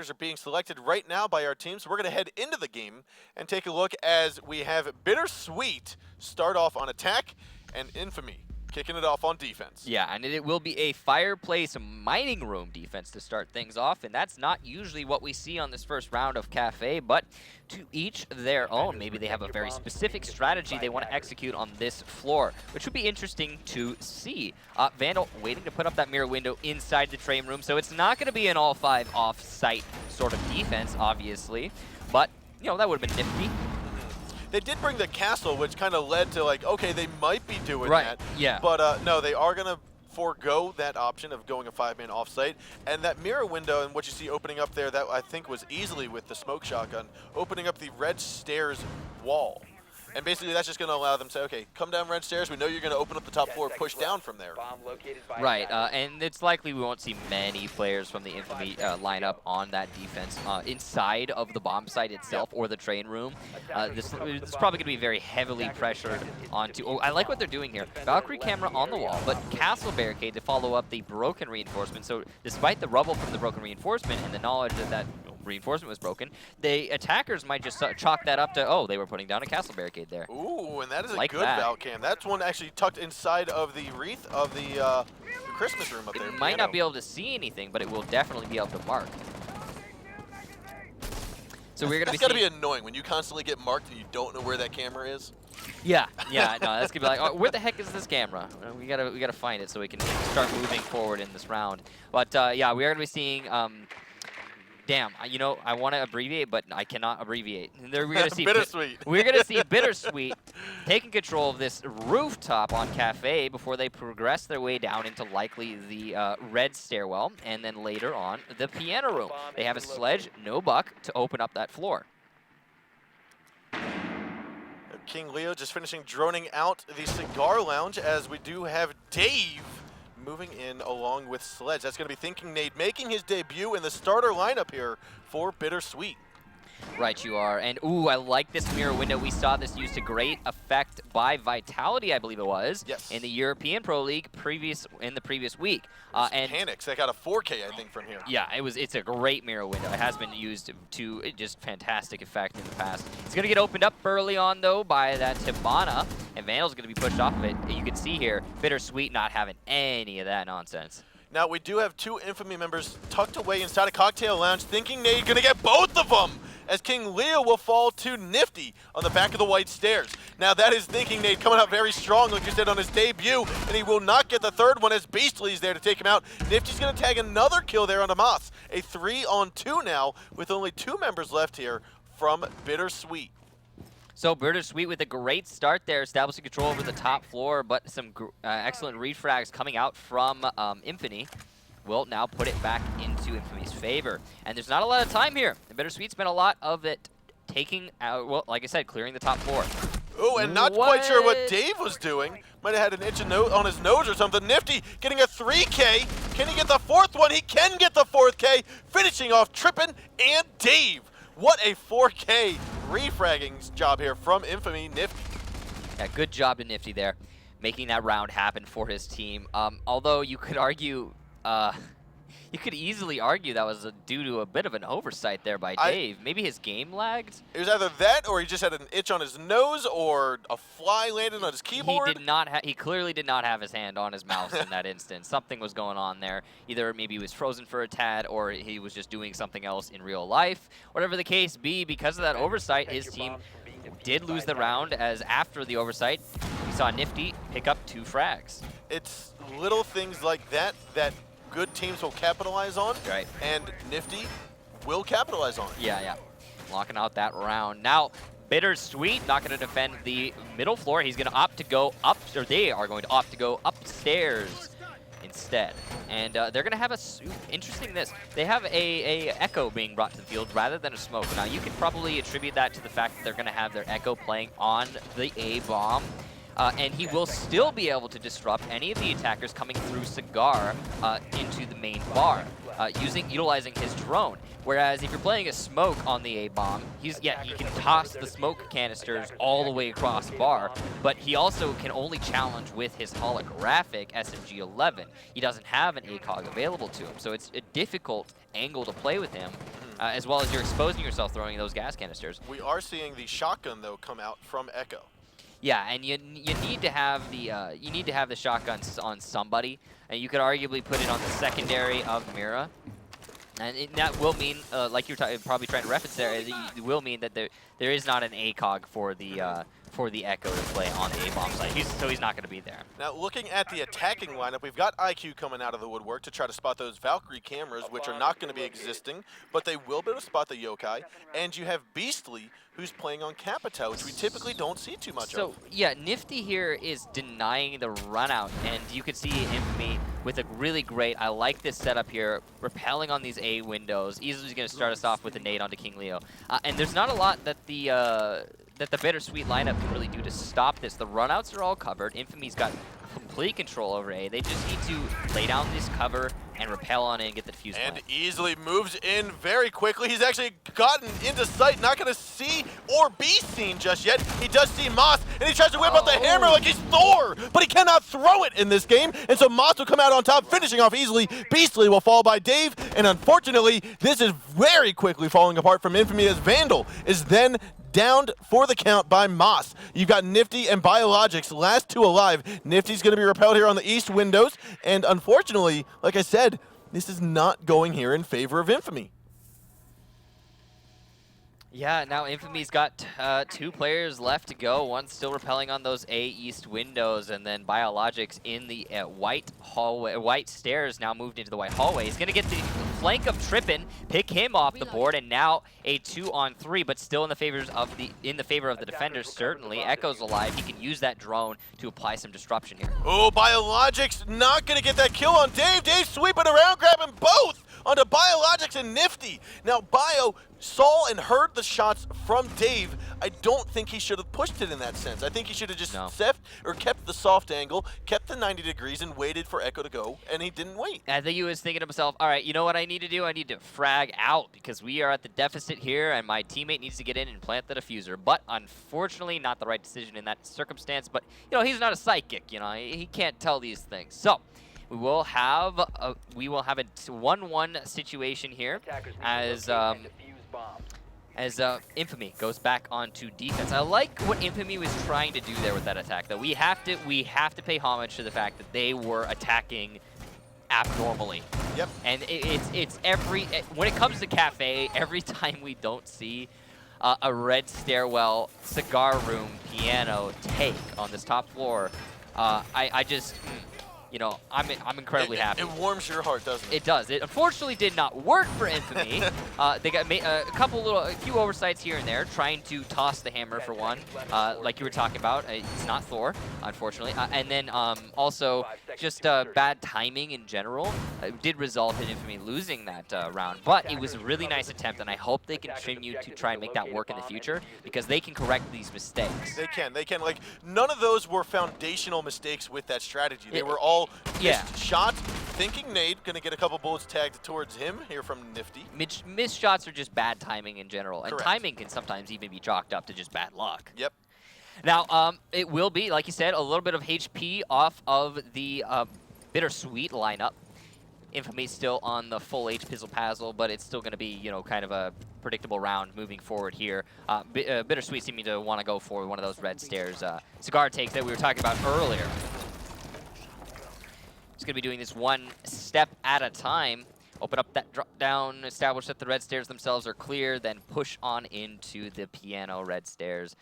fighters are being selected right now by our team, so we're going to head into the game and take a look as we have BitterSweet start off on attack and 1nfamy kicking it off on defense. Yeah, and it will be a fireplace mining room defense to start things off, and that's not usually what we see on this first round of Kafe, but to each their own. Maybe they have a very specific strategy they want to execute on this floor, which would be interesting to see. Vandal waiting to put up that mirror window inside the train room, so it's not going to be an all-5 off-site sort of defense, obviously, but, you know, that would have been nifty. They did bring the castle, which kind of led to like, okay, they might be doing that. Yeah. But no, they are going to forego that option of going a 5-man offsite. And that mirror window and what you see opening up there, that I think was easily with the smoke shotgun, opening up the red stairs wall. And basically that's just going to allow them to say, okay, come down red stairs. We know you're going to open up the top floor, push down from there. Right, and it's likely we won't see many players from the 1nfamy lineup on that defense inside of the bomb site itself or the train room. This is probably going to be very heavily pressured onto... Oh, I like what they're doing here. Valkyrie camera on the wall, but castle barricade to follow up the broken reinforcement. So despite the rubble from the broken reinforcement and the knowledge that that reinforcement was broken, the attackers might just chalk that up to, oh, they were putting down a castle barricade there. Ooh, and that is like a good Val cam. That's one actually tucked inside of the wreath of the Christmas room up there. It might not be able to see anything, but it will definitely be able to mark. So we're gonna that's gotta be annoying when you constantly get marked and you don't know where that camera is. Yeah, yeah, no, that's gonna be like, oh, where the heck is this camera? We gotta find it so we can start moving forward in this round. But yeah, we are gonna be seeing. Damn, you know, I want to abbreviate, but I cannot abbreviate. We're gonna see BitterSweet. We're gonna see BitterSweet taking control of this rooftop on Kafe before they progress their way down into likely the red stairwell, and then later on the piano room. They have a sledge, no buck, to open up that floor. King Leo just finishing droning out the cigar lounge as we do have Dave moving in along with Sledge. That's going to be Thinking Nade making his debut in the starter lineup here for BitterSweet. Right, you are. And, ooh, I like this mirror window. We saw this used to great effect by Vitality, I believe it was, in the European Pro League in the previous week. And Panics, they got a 4K, I think, from here. Yeah, it's a great mirror window. It has been used to just fantastic effect in the past. It's going to get opened up early on, though, by that Hibana, and Vandal's going to be pushed off of it. You can see here, BitterSweet not having any of that nonsense. Now, we do have two 1nfamy members tucked away inside a cocktail lounge. Thinking Nade going to get both of them, as King Leo will fall to Nifty on the back of the white stairs. Now that is Thinking Nade coming out very strong, like you said, on his debut, and he will not get the third one as Beastly's there to take him out. Nifty's going to tag another kill there on Amos. A 3-on-2 now, with only 2 members left here from BitterSweet. So BitterSweet with a great start there, establishing control over the top floor, but some excellent refrags coming out from 1nfamy. Will now put it back into 1nfamy's favor. And there's not a lot of time here. BitterSweet spent a lot of it taking out, well, like I said, clearing the top floor. Oh, and not quite sure what Dave was doing. Might have had an itch on his nose or something. Nifty getting a 3K. Can he get the 4th one? He can get the 4th K, finishing off Trippin and Dave. What a 4K refragging job here from 1nfamy. Nifty. Yeah, good job to Nifty there, making that round happen for his team. Although you could argue, you could easily argue that was due to a bit of an oversight there by Dave. Maybe his game lagged? It was either that or he just had an itch on his nose or a fly landed on his keyboard. He did not. He clearly did not have his hand on his mouse in that instance. Something was going on there. Either maybe he was frozen for a tad or he was just doing something else in real life. Whatever the case be, because of that oversight, his team did lose the round, as after the oversight, we saw Nifty pick up 2 frags. It's little things like that that good teams will capitalize on, right? And Nifty will capitalize on. Yeah, yeah. Locking out that round. Now, BitterSweet not going to defend the middle floor. He's going to opt to go up, or they are going to opt to go upstairs instead. And they're going to have interesting this. They have a echo being brought to the field rather than a smoke. Now, you could probably attribute that to the fact that they're going to have their echo playing on the A bomb. And he will still be able to disrupt any of the attackers coming through Cigar into the main bar, utilizing his drone. Whereas if you're playing a smoke on the A-bomb, he can toss the smoke canisters all the way across bar, but he also can only challenge with his holographic SMG-11. He doesn't have an ACOG available to him, so it's a difficult angle to play with him. as well as you're exposing yourself throwing those gas canisters. We are seeing the shotgun though come out from Echo. Yeah, and you need to have the shotguns on somebody, and you could arguably put it on the secondary of Mira. And that will mean, like you're probably trying to reference there, it will mean that there is not an ACOG for the Echo to play on the A-bomb site. So he's not going to be there. Now, looking at the attacking lineup, we've got IQ coming out of the woodwork to try to spot those Valkyrie cameras, which are not going to be existing, but they will be able to spot the yokai. And you have Beastly, who's playing on Capita, which we typically don't see too much of. So, yeah, Nifty here is denying the run out, and you can see Infamy with a really great, I like this setup here, repelling on these A windows. Easily going to start us off with a nade onto King Leo. And there's not a lot that the BitterSweet lineup can really do to stop this. The runouts are all covered. Infamy's got complete control over A. They just need to lay down this cover and repel on it and get the defuse. And easily moves in very quickly. He's actually gotten into sight, not going to see or be seen just yet. He does see Moss, and he tries to whip out the hammer like he's Thor, but he cannot throw it in this game, and so Moss will come out on top, finishing off easily. Beastly will fall by Dave, and unfortunately, this is very quickly falling apart from Infamy as Vandal is then downed for the count by Moss. You've got Nifty and Biologics, last two alive. Nifty's going to be repelled here on the east windows, and unfortunately, like I said, this is not going here in favor of Infamy. Yeah, now Infamy's got 2 players left to go. One still repelling on those A east windows, and then Biologics in the white hallway, white stairs now moved into the white hallway. He's gonna get the flank of Trippin, pick him off the board, and now a 2-on-3, but still in the favor of the defenders. Certainly, Echo's alive. He can use that drone to apply some disruption here. Oh, Biologics not gonna get that kill on Dave. Dave sweeping around, grabbing both onto Biologics and Nifty. Now Bio saw and heard the shots from Dave. I don't think he should have pushed it in that sense. I think he should have just kept the soft angle, kept the 90 degrees, and waited for Echo to go, and he didn't wait. I think he was thinking to himself, all right, you know what I need to do? I need to frag out because we are at the deficit here, and my teammate needs to get in and plant the diffuser. But unfortunately, not the right decision in that circumstance. But, you know, he's not a psychic, you know. He can't tell these things. So we will have a 1-1 situation here as Infamy goes back onto defense. I like what Infamy was trying to do there with that attack, though. We have to pay homage to the fact that they were attacking abnormally. Yep. And when it comes to Kafe, every time we don't see a red stairwell, cigar room, piano take on this top floor, I just, you know, I'm incredibly happy. It warms your heart, doesn't it? It does. It unfortunately did not work for Infamy. They got a few oversights here and there, trying to toss the hammer for one, like you were talking about. It's not Thor, unfortunately. And then also just bad timing in general did result in Infamy losing that round. But it was a really nice attempt, and I hope they continue to try and make that work in the future because they can correct these mistakes. They can. They can. Like, none of those were foundational mistakes with that strategy. They were all missed shots. Thinking nade, going to get a couple bullets tagged towards him here from Nifty. Missed shots are just bad timing in general, and Correct. timing can sometimes even be chalked up to just bad luck. Yep. Now, it will be, like you said, a little bit of HP off of the BitterSweet lineup. Infamy still on the full H pizzle-pazzle, but it's still going to be, you know, kind of a predictable round moving forward here. BitterSweet seeming to want to go for one of those red stairs cigar takes that we were talking about earlier. He's going to be doing this one step at a time. Open up that drop down, establish that the red stairs themselves are clear, then push on into the piano red stairs,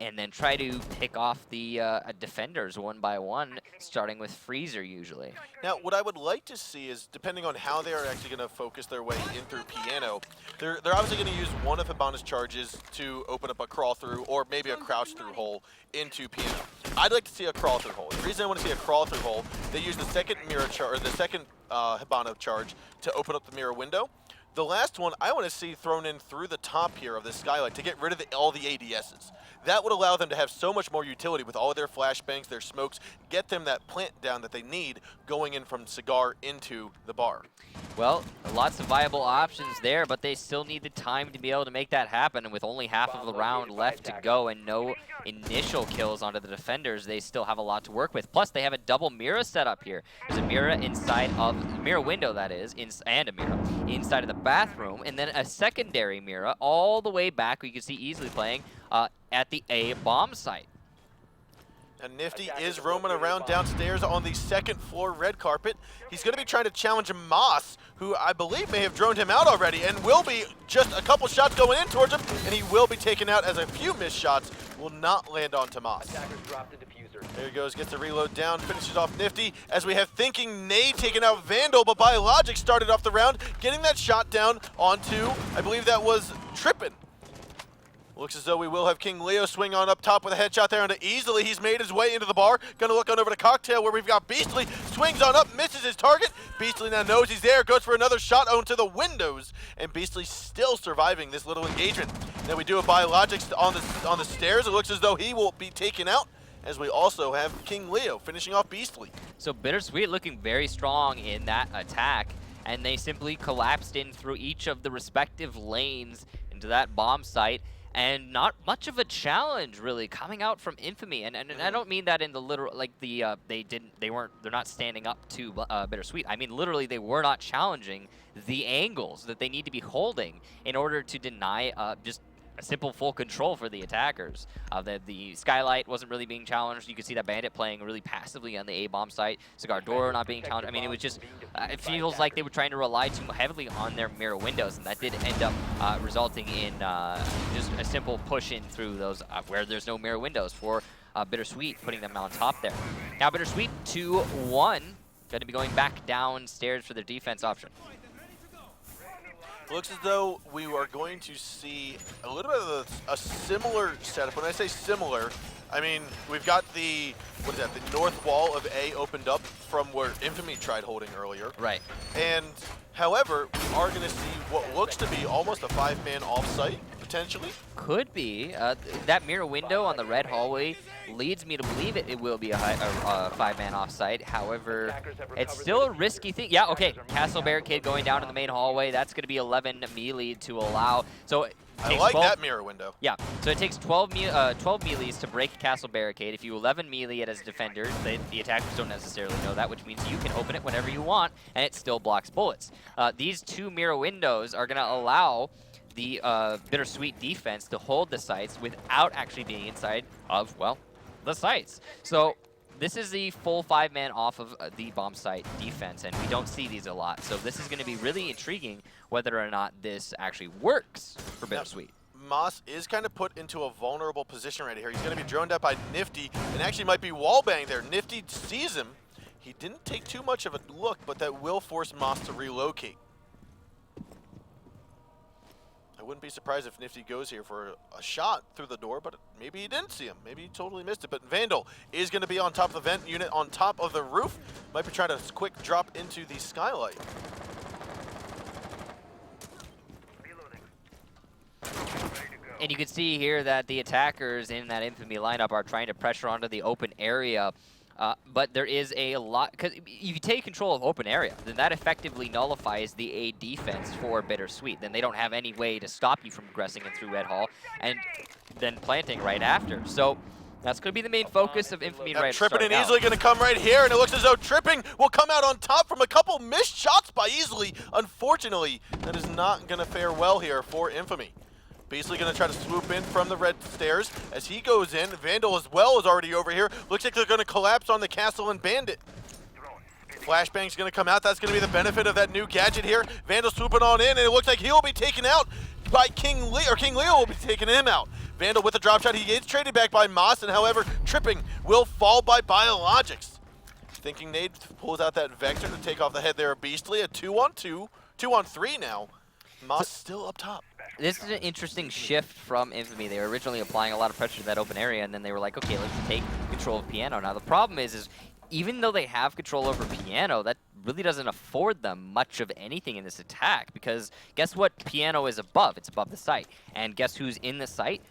and then try to pick off the defenders one by one, starting with Freezer usually. Now, what I would like to see is, depending on how they are actually going to focus their way in through piano, they're obviously going to use one of Hibana's charges to open up a crawl through or maybe a crouch through hole into piano. I'd like to see a crawl through hole. The reason I want to see a crawl through hole, they use the second mirror charge, or the second Hibana charge to open up the mirror window. The last one I want to see thrown in through the top here of this skylight to get rid of all the ADSs. That would allow them to have so much more utility with all of their flashbangs, their smokes, get them that plant down that they need going in from cigar into the bar. Well, lots of viable options there, but they still need the time to be able to make that happen. And with only half of the round left to go and no initial kills onto the defenders, they still have a lot to work with. Plus, they have a double mirror setup here. There's a mirror inside of the mirror window, that is, and a mirror inside of the bathroom, and then a secondary Mira all the way back. We can see easily playing at the A bomb site. And Nifty is roaming around downstairs on the second floor red carpet. He's going to be trying to challenge Moss, who I believe may have droned him out already, and will be just a couple shots going in towards him, and he will be taken out as a few missed shots will not land onto Moss. There he goes, gets the reload down, finishes off Nifty, as we have Thinking Nade taking out Vandal, but Biologic started off the round, getting that shot down onto, I believe that was Trippin. Looks as though we will have King Leo swing on up top with a headshot there onto Easily. He's made his way into the bar. Gonna look on over to Cocktail where we've got Beastly. Swings on up, misses his target. Beastly now knows he's there, goes for another shot onto the windows. And Beastly still surviving this little engagement. Then we do a Biologics on the stairs. It looks as though he will be taken out, as we also have King Leo finishing off Beastly. So BitterSweet looking very strong in that attack, and they simply collapsed in through each of the respective lanes into that bomb site. And not much of a challenge really coming out from 1nfamy, and I don't mean that in the literal, like they're not standing up to BitterSweet. I mean literally they were not challenging the angles that they need to be holding in order to deny just a simple full control for the attackers. The Skylight wasn't really being challenged. You could see that Bandit playing really passively on the A-bomb site. Cigar Door not being challenged. I mean, it was just, it feels like they were trying to rely too heavily on their mirror windows, and that did end up resulting in just a simple push in through those where there's no mirror windows for BitterSweet, putting them on top there. Now BitterSweet 2-1, going to be going back downstairs for their defense option. Looks as though we are going to see a little bit of a similar setup. When I say similar, I mean we've got the, what is that, the north wall of A opened up from where 1nfamy tried holding earlier. Right. And however, we are going to see what looks to be almost a 5-man offsite, potentially. Could be. That mirror window on the red hallway leads me to believe it will be a 5-man offsite. However, it's still a risky thing. Yeah, okay. Castle Barricade going down to the main hallway. That's going to be 11 melee to allow. So I like that mirror window. Yeah, so it takes 12 melees to break Castle Barricade. If you 11 melee it as a defender, the attackers don't necessarily know that, which means you can open it whenever you want, and it still blocks bullets. These two mirror windows are going to allow the BitterSweet defense to hold the sites without actually being inside of, well, the sites. So this is the full 5-man off of the bomb site defense, and we don't see these a lot. So this is going to be really intriguing whether or not this actually works for BitterSweet. Moss is kind of put into a vulnerable position right here. He's going to be droned out by Nifty, and actually might be wallbang there. Nifty sees him. He didn't take too much of a look, but that will force Moss to relocate. I wouldn't be surprised if Nifty goes here for a shot through the door, but maybe he didn't see him. Maybe he totally missed it. But Vandal is going to be on top of the vent unit, on top of the roof. Might be trying to quick drop into the Skylight. And you can see here that the attackers in that 1nfamy lineup are trying to pressure onto the open area. But there is a lot, because if you take control of open area, then that effectively nullifies the A defense for BitterSweet. Then they don't have any way to stop you from progressing in through Red Hall and then planting right after. So that's going to be the main focus of 1nfamy right Tripping and Easily going to come right here, and it looks as though Tripping will come out on top from a couple missed shots by Easily. Unfortunately, that is not going to fare well here for 1nfamy. Beastly going to try to swoop in from the red stairs as he goes in. Vandal as well is already over here. Looks like they're going to collapse on the Castle and Bandit. Flashbang's going to come out. That's going to be the benefit of that new gadget here. Vandal swooping on in, and it looks like he'll be taken out by King Leo, or King Leo will be taking him out. Vandal with a drop shot. He gets traded back by Moss, and however, Tripping will fall by Biologics. Thinking Nade pulls out that Vector to take off the head there of Beastly. A 2-on-2, 2-on-3 now. Moss still up top. This is an interesting shift from 1nfamy. They were originally applying a lot of pressure to that open area, and then they were like, okay, let's take control of Piano. Now the problem is even though they have control over Piano, that really doesn't afford them much of anything in this attack, because guess what Piano is above? It's above the site. And guess who's in the site?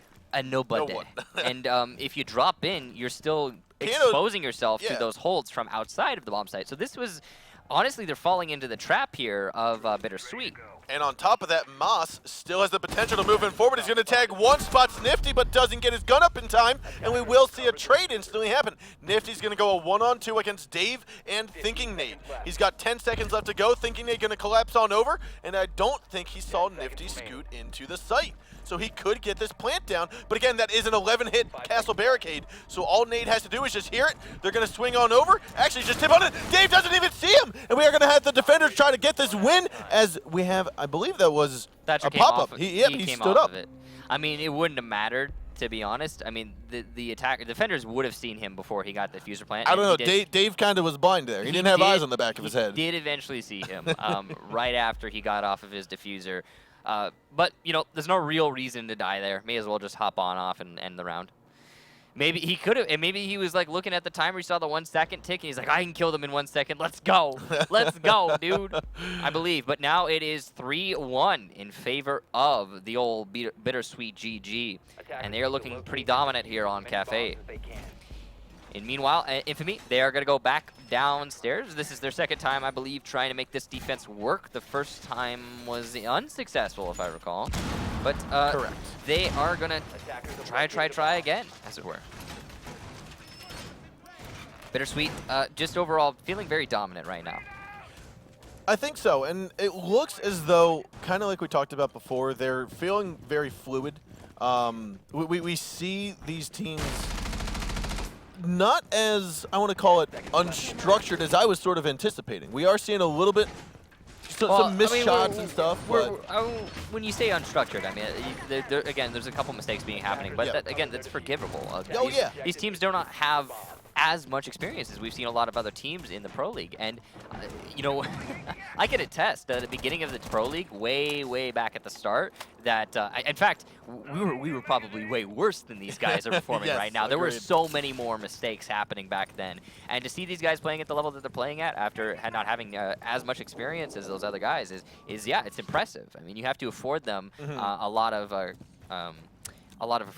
Nobody. No one. And if you drop in, you're still exposing yourself to those holds from outside of the bomb site. So this was, honestly, they're falling into the trap here of BitterSweet. And on top of that, Moss still has the potential to move in forward. He's going to tag one, spots Nifty, but doesn't get his gun up in time, and we will see a trade instantly happen. Nifty's going to go a 1-on-2 against Dave and Thinking Nate. He's got 10 seconds left to go. Thinking Nate going to collapse on over, and I don't think he saw Nifty scoot into the site. So he could get this plant down, but again, that is an 11-hit castle barricade, so all Nate has to do is just hear it. They're going to swing on over, actually just tip on it. Dave doesn't even see him, and we are going to have the defenders try to get this win, as we have, I believe that was a pop-up. He stood up. I mean, it wouldn't have mattered, to be honest. I mean, the defenders would have seen him before he got the fuser plant. I don't know, Dave kind of was blind there. He didn't have eyes on the back of his head. He did eventually see him right after he got off of his diffuser. But, you know, there's no real reason to die there. May as well just hop on off and end the round. Maybe he could have, and maybe he was like looking at the timer, he saw the 1 second tick, and he's like, I can kill them in 1 second. Let's go. Let's go, dude. I believe. But now it is 3-1 in favor of the old BitterSweet GG. And they are looking pretty dominant here on Kafe. And meanwhile, 1nfamy, they are going to go back downstairs. This is their second time, I believe, trying to make this defense work. The first time was unsuccessful, if I recall. But correct. They are going to try again, as it were. BitterSweet, just overall feeling very dominant right now. I think so, and it looks as though, kind of like we talked about before, they're feeling very fluid. We see these teams not as, I want to call it, unstructured as I was sort of anticipating. We are seeing a little bit, some missed shots and stuff. But when you say unstructured, I mean, again, there's a couple mistakes happening, but that, again, that's forgivable. These teams do not have as much experience as we've seen a lot of other teams in the Pro League. And, you know, I can attest at the beginning of the Pro League, way back at the start, that, in fact, we were probably way worse than these guys are performing yes, right now. There were so many more mistakes happening back then. And to see these guys playing at the level that they're playing at after not having as much experience as those other guys is yeah, it's impressive. I mean, you have to afford them a lot of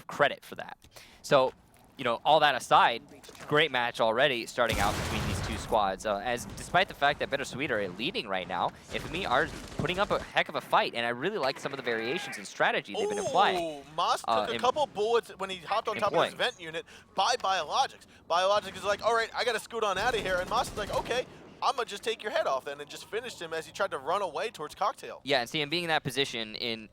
credit for that. So, you know, all that aside, great match already starting out between these two squads. As despite the fact that BitterSweet are leading right now, 1nfamy are putting up a heck of a fight, and I really like some of the variations in strategy they've been applying. Moss took a couple bullets when he hopped on top of his vent unit by Biologics. Biologics is like, all right, I got to scoot on out of here, and Moss is like, okay, I'm going to just take your head off then, and just finished him as he tried to run away towards Cocktail. Yeah, and see, him being in that position in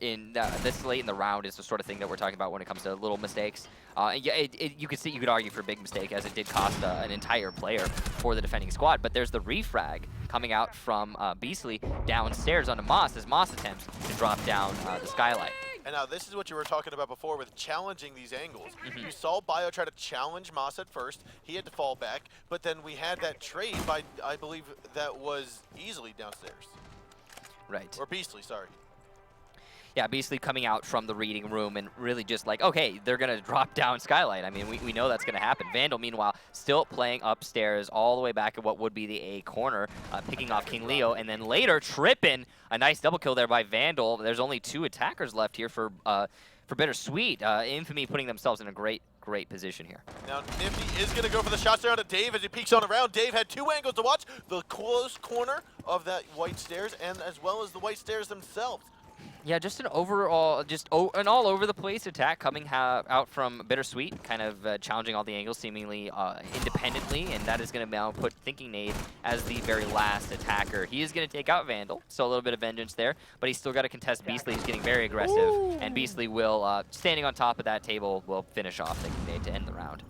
this late in the round is the sort of thing that we're talking about when it comes to little mistakes. Yeah, you could argue for a big mistake, as it did cost an entire player for the defending squad. But there's the refrag coming out from Beastly downstairs onto Moss, as Moss attempts to drop down the skylight. And now this is what you were talking about before with challenging these angles. You saw Bio try to challenge Moss at first. He had to fall back, but then we had that trade by, I believe, that was easily downstairs. Right. Or Beastly, sorry. Yeah, Beastly coming out from the reading room and really just like, okay, they're going to drop down Skylight. I mean, we know that's going to happen. Vandal, meanwhile, still playing upstairs all the way back at what would be the A corner, picking off King Leo, and then later tripping. A nice double kill there by Vandal. There's only 2 attackers left here for BitterSweet. 1nfamy putting themselves in a great position here. Now, Nifty is going to go for the shots there to Dave as he peeks on around. Dave had 2 angles to watch. The close corner of that white stairs, and as well as the white stairs themselves. Yeah, just an overall, an all over the place attack coming out from BitterSweet, kind of challenging all the angles seemingly independently, and that is going to now put Thinking Nate as the very last attacker. He is going to take out Vandal, so a little bit of vengeance there, but he's still got to contest Beastly, who's getting very aggressive, and Beastly will, standing on top of that table, will finish off Thinking Nate to end the round.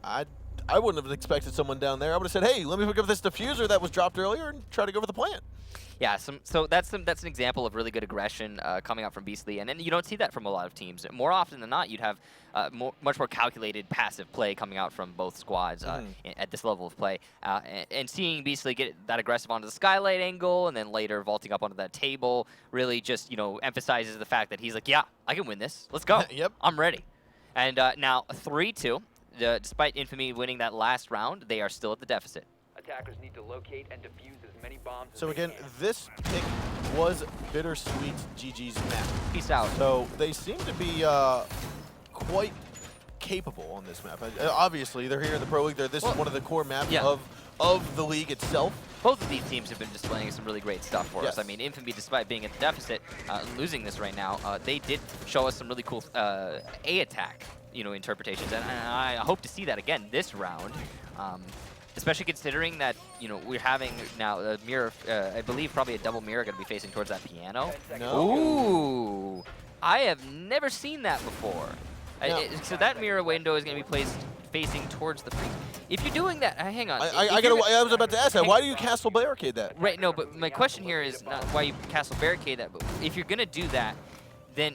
I wouldn't have expected someone down there. I would have said, hey, let me pick up this diffuser that was dropped earlier and try to go for the plant. Yeah, so that's an example of really good aggression coming out from Beastly, and then you don't see that from a lot of teams. More often than not, you'd have much more calculated passive play coming out from both squads at this level of play. And seeing Beastly get that aggressive onto the skylight angle, and then later vaulting up onto that table, really just emphasizes the fact that he's like, yeah, I can win this. Let's go. Yep, I'm ready. And now 3-2. Despite 1nfamy winning that last round, they are still at the deficit. Attackers need to locate and defuse as many bombs as So they again, can. this pick was BitterSweet GG's map. Peace out. So they seem to be quite capable on this map. Obviously, they're here in the Pro League. This is one of the core maps of the league itself. Both of these teams have been displaying some really great stuff for Yes. us. I mean, Infamy, despite being at the deficit, losing this right now, they did show us some really cool A attack, interpretations, and I hope to see that again this round. Especially considering that, we're having now a mirror, I believe probably a double mirror going to be facing towards that piano. No. Ooh, I have never seen that before. No. So that mirror window is going to be placed facing towards the free. If you're doing that, hang on. I was about to ask that. Why do you castle barricade that? Right, no, but my question here is not why you castle barricade that, but if you're going to do that, then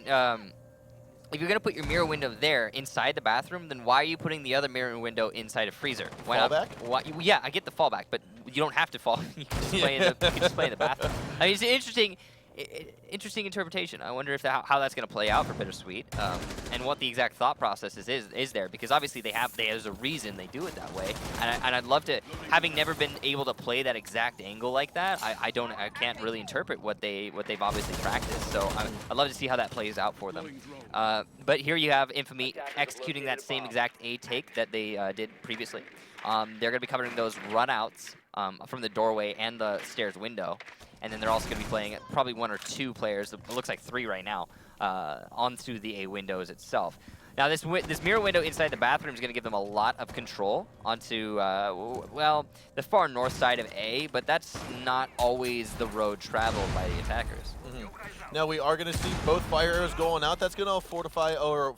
if you're going to put your mirror window there inside the bathroom, then why are you putting the other mirror window inside a freezer? Why Fallback? not? Why, yeah, I get the fallback, but you don't have to fall. You can just play in the, you can just play in the bathroom. I mean, it's an interesting interpretation. I wonder if how that's going to play out for BitterSweet, and what the exact thought process is there, because obviously there's a reason they do it that way, and I'd love to, having never been able to play that exact angle like that, I can't really interpret what they've obviously practiced. So I'd love to see how that plays out for them. But here you have Infamy executing that same exact A take that they did previously. They're going to be covering those runouts from the doorway and the stairs window. And then they're also going to be playing probably 1 or 2 players, it looks like 3 right now, onto the A windows itself. Now this mirror window inside the bathroom is going to give them a lot of control onto, well, the far north side of A, but that's not always the road traveled by the attackers. Now we are going to see both fire arrows going out. That's going to fortify or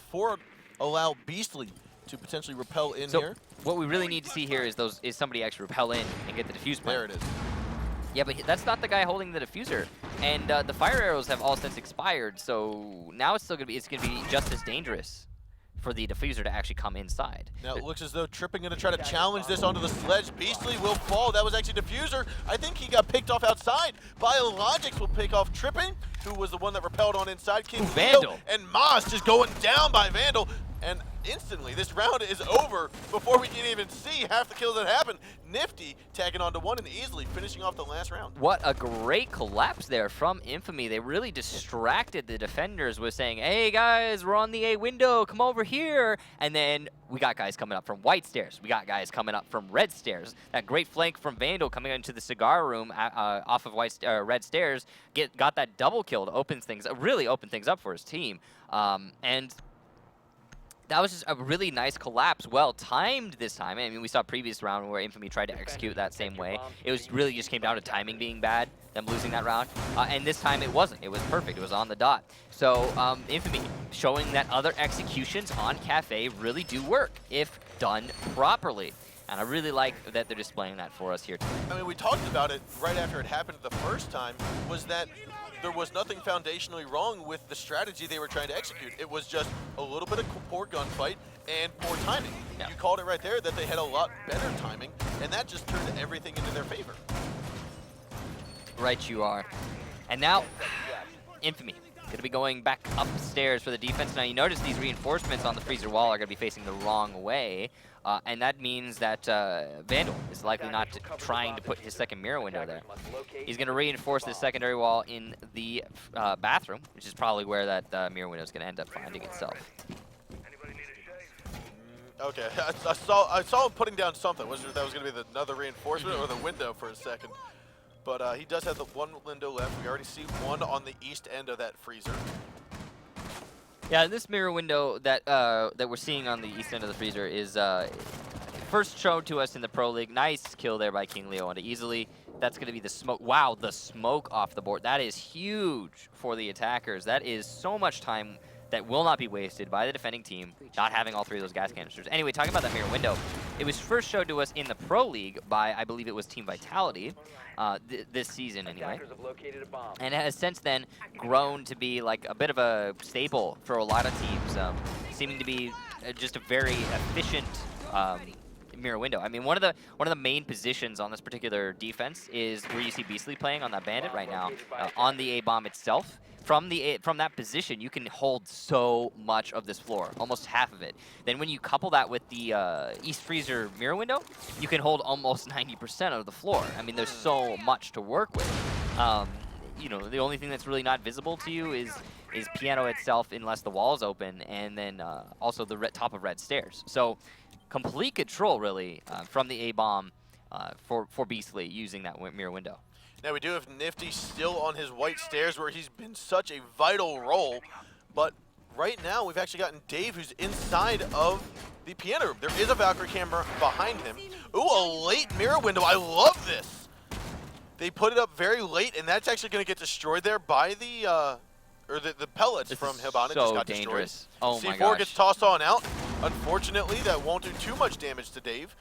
allow Beastly to potentially repel in here. What we really need to see here is somebody actually repel in and get the defuse point. There it is. Yeah, but that's not the guy holding the diffuser, and the fire arrows have all since expired. So now it's going to be just as dangerous for the diffuser to actually come inside. Now it looks as though Tripping going to try to challenge this onto the sledge. Beastly will fall. That was actually diffuser. I think he got picked off outside. Biologics will pick off Tripping, who was the one that repelled on inside. King Vandal. And Moss just going down by Vandal. And instantly, this round is over before we can even see half the kills that happened. Nifty tagging onto 1 and easily finishing off the last round. What a great collapse there from Infamy. They really distracted the defenders with saying, hey guys, we're on the A window, come over here. And then we got guys coming up from white stairs. We got guys coming up from red stairs. That great flank from Vandal coming into the cigar room off of red stairs, got that double kill to really open things up for his team. And that was just a really nice collapse, well timed this time. I mean, we saw previous round where Infamy tried to execute that same way. It was really just came down to timing being bad, them losing that round. And this time it wasn't. It was perfect. It was on the dot. So Infamy showing that other executions on Kafe really do work if done properly. And I really like that they're displaying that for us here today. I mean, we talked about it right after it happened the first time, was that there was nothing foundationally wrong with the strategy they were trying to execute. It was just a little bit of poor gunfight and poor timing. Yeah. You called it right there that they had a lot better timing, and that just turned everything into their favor. Right you are. And now, Infamy going to be going back upstairs for the defense. Now you notice these reinforcements on the freezer wall are going to be facing the wrong way. And that means that Vandal is likely not trying to put his second mirror window there. He's going to reinforce this secondary wall in the bathroom, which is probably where that mirror window is going to end up finding itself. Okay, I saw him putting down something. Wasn't sure if that was going to be another reinforcement or the window for a second. But he does have the one window left. We already see one on the east end of that freezer. Yeah, this mirror window that that we're seeing on the east end of the freezer is first shown to us in the Pro League. Nice kill there by King Leo onto easily. That's going to be the smoke. Wow, the smoke off the board. That is huge for the attackers. That is so much time that will not be wasted by the defending team not having all 3 of those gas canisters. Anyway, talking about that mirror window, it was first showed to us in the Pro League by, I believe it was Team Vitality, this season anyway. And it has since then grown to be like a bit of a staple for a lot of teams, seeming to be just a very efficient mirror window. I mean, one of the main positions on this particular defense is where you see Beastly playing on that bandit right now, on the A-bomb itself. From that position, you can hold so much of this floor, almost half of it. Then when you couple that with the East Freezer mirror window, you can hold almost 90% of the floor. I mean, there's so much to work with. You know, the only thing that's really not visible to you is piano itself, unless the wall is open, and then also the top of red stairs. So complete control, really, from the A-bomb. for Beastly using that mirror window. Now we do have Nifty still on his white stairs where he's been such a vital role, but right now we've actually gotten Dave who's inside of the piano room. There is a Valkyrie camera behind him. Ooh, a late mirror window. I love this. They put it up very late, and that's actually going to get destroyed there by the pellets from Hibana. So just got dangerous. destroyed. Oh my C4 gosh. gets tossed on out. Unfortunately, that won't do too much damage to Dave.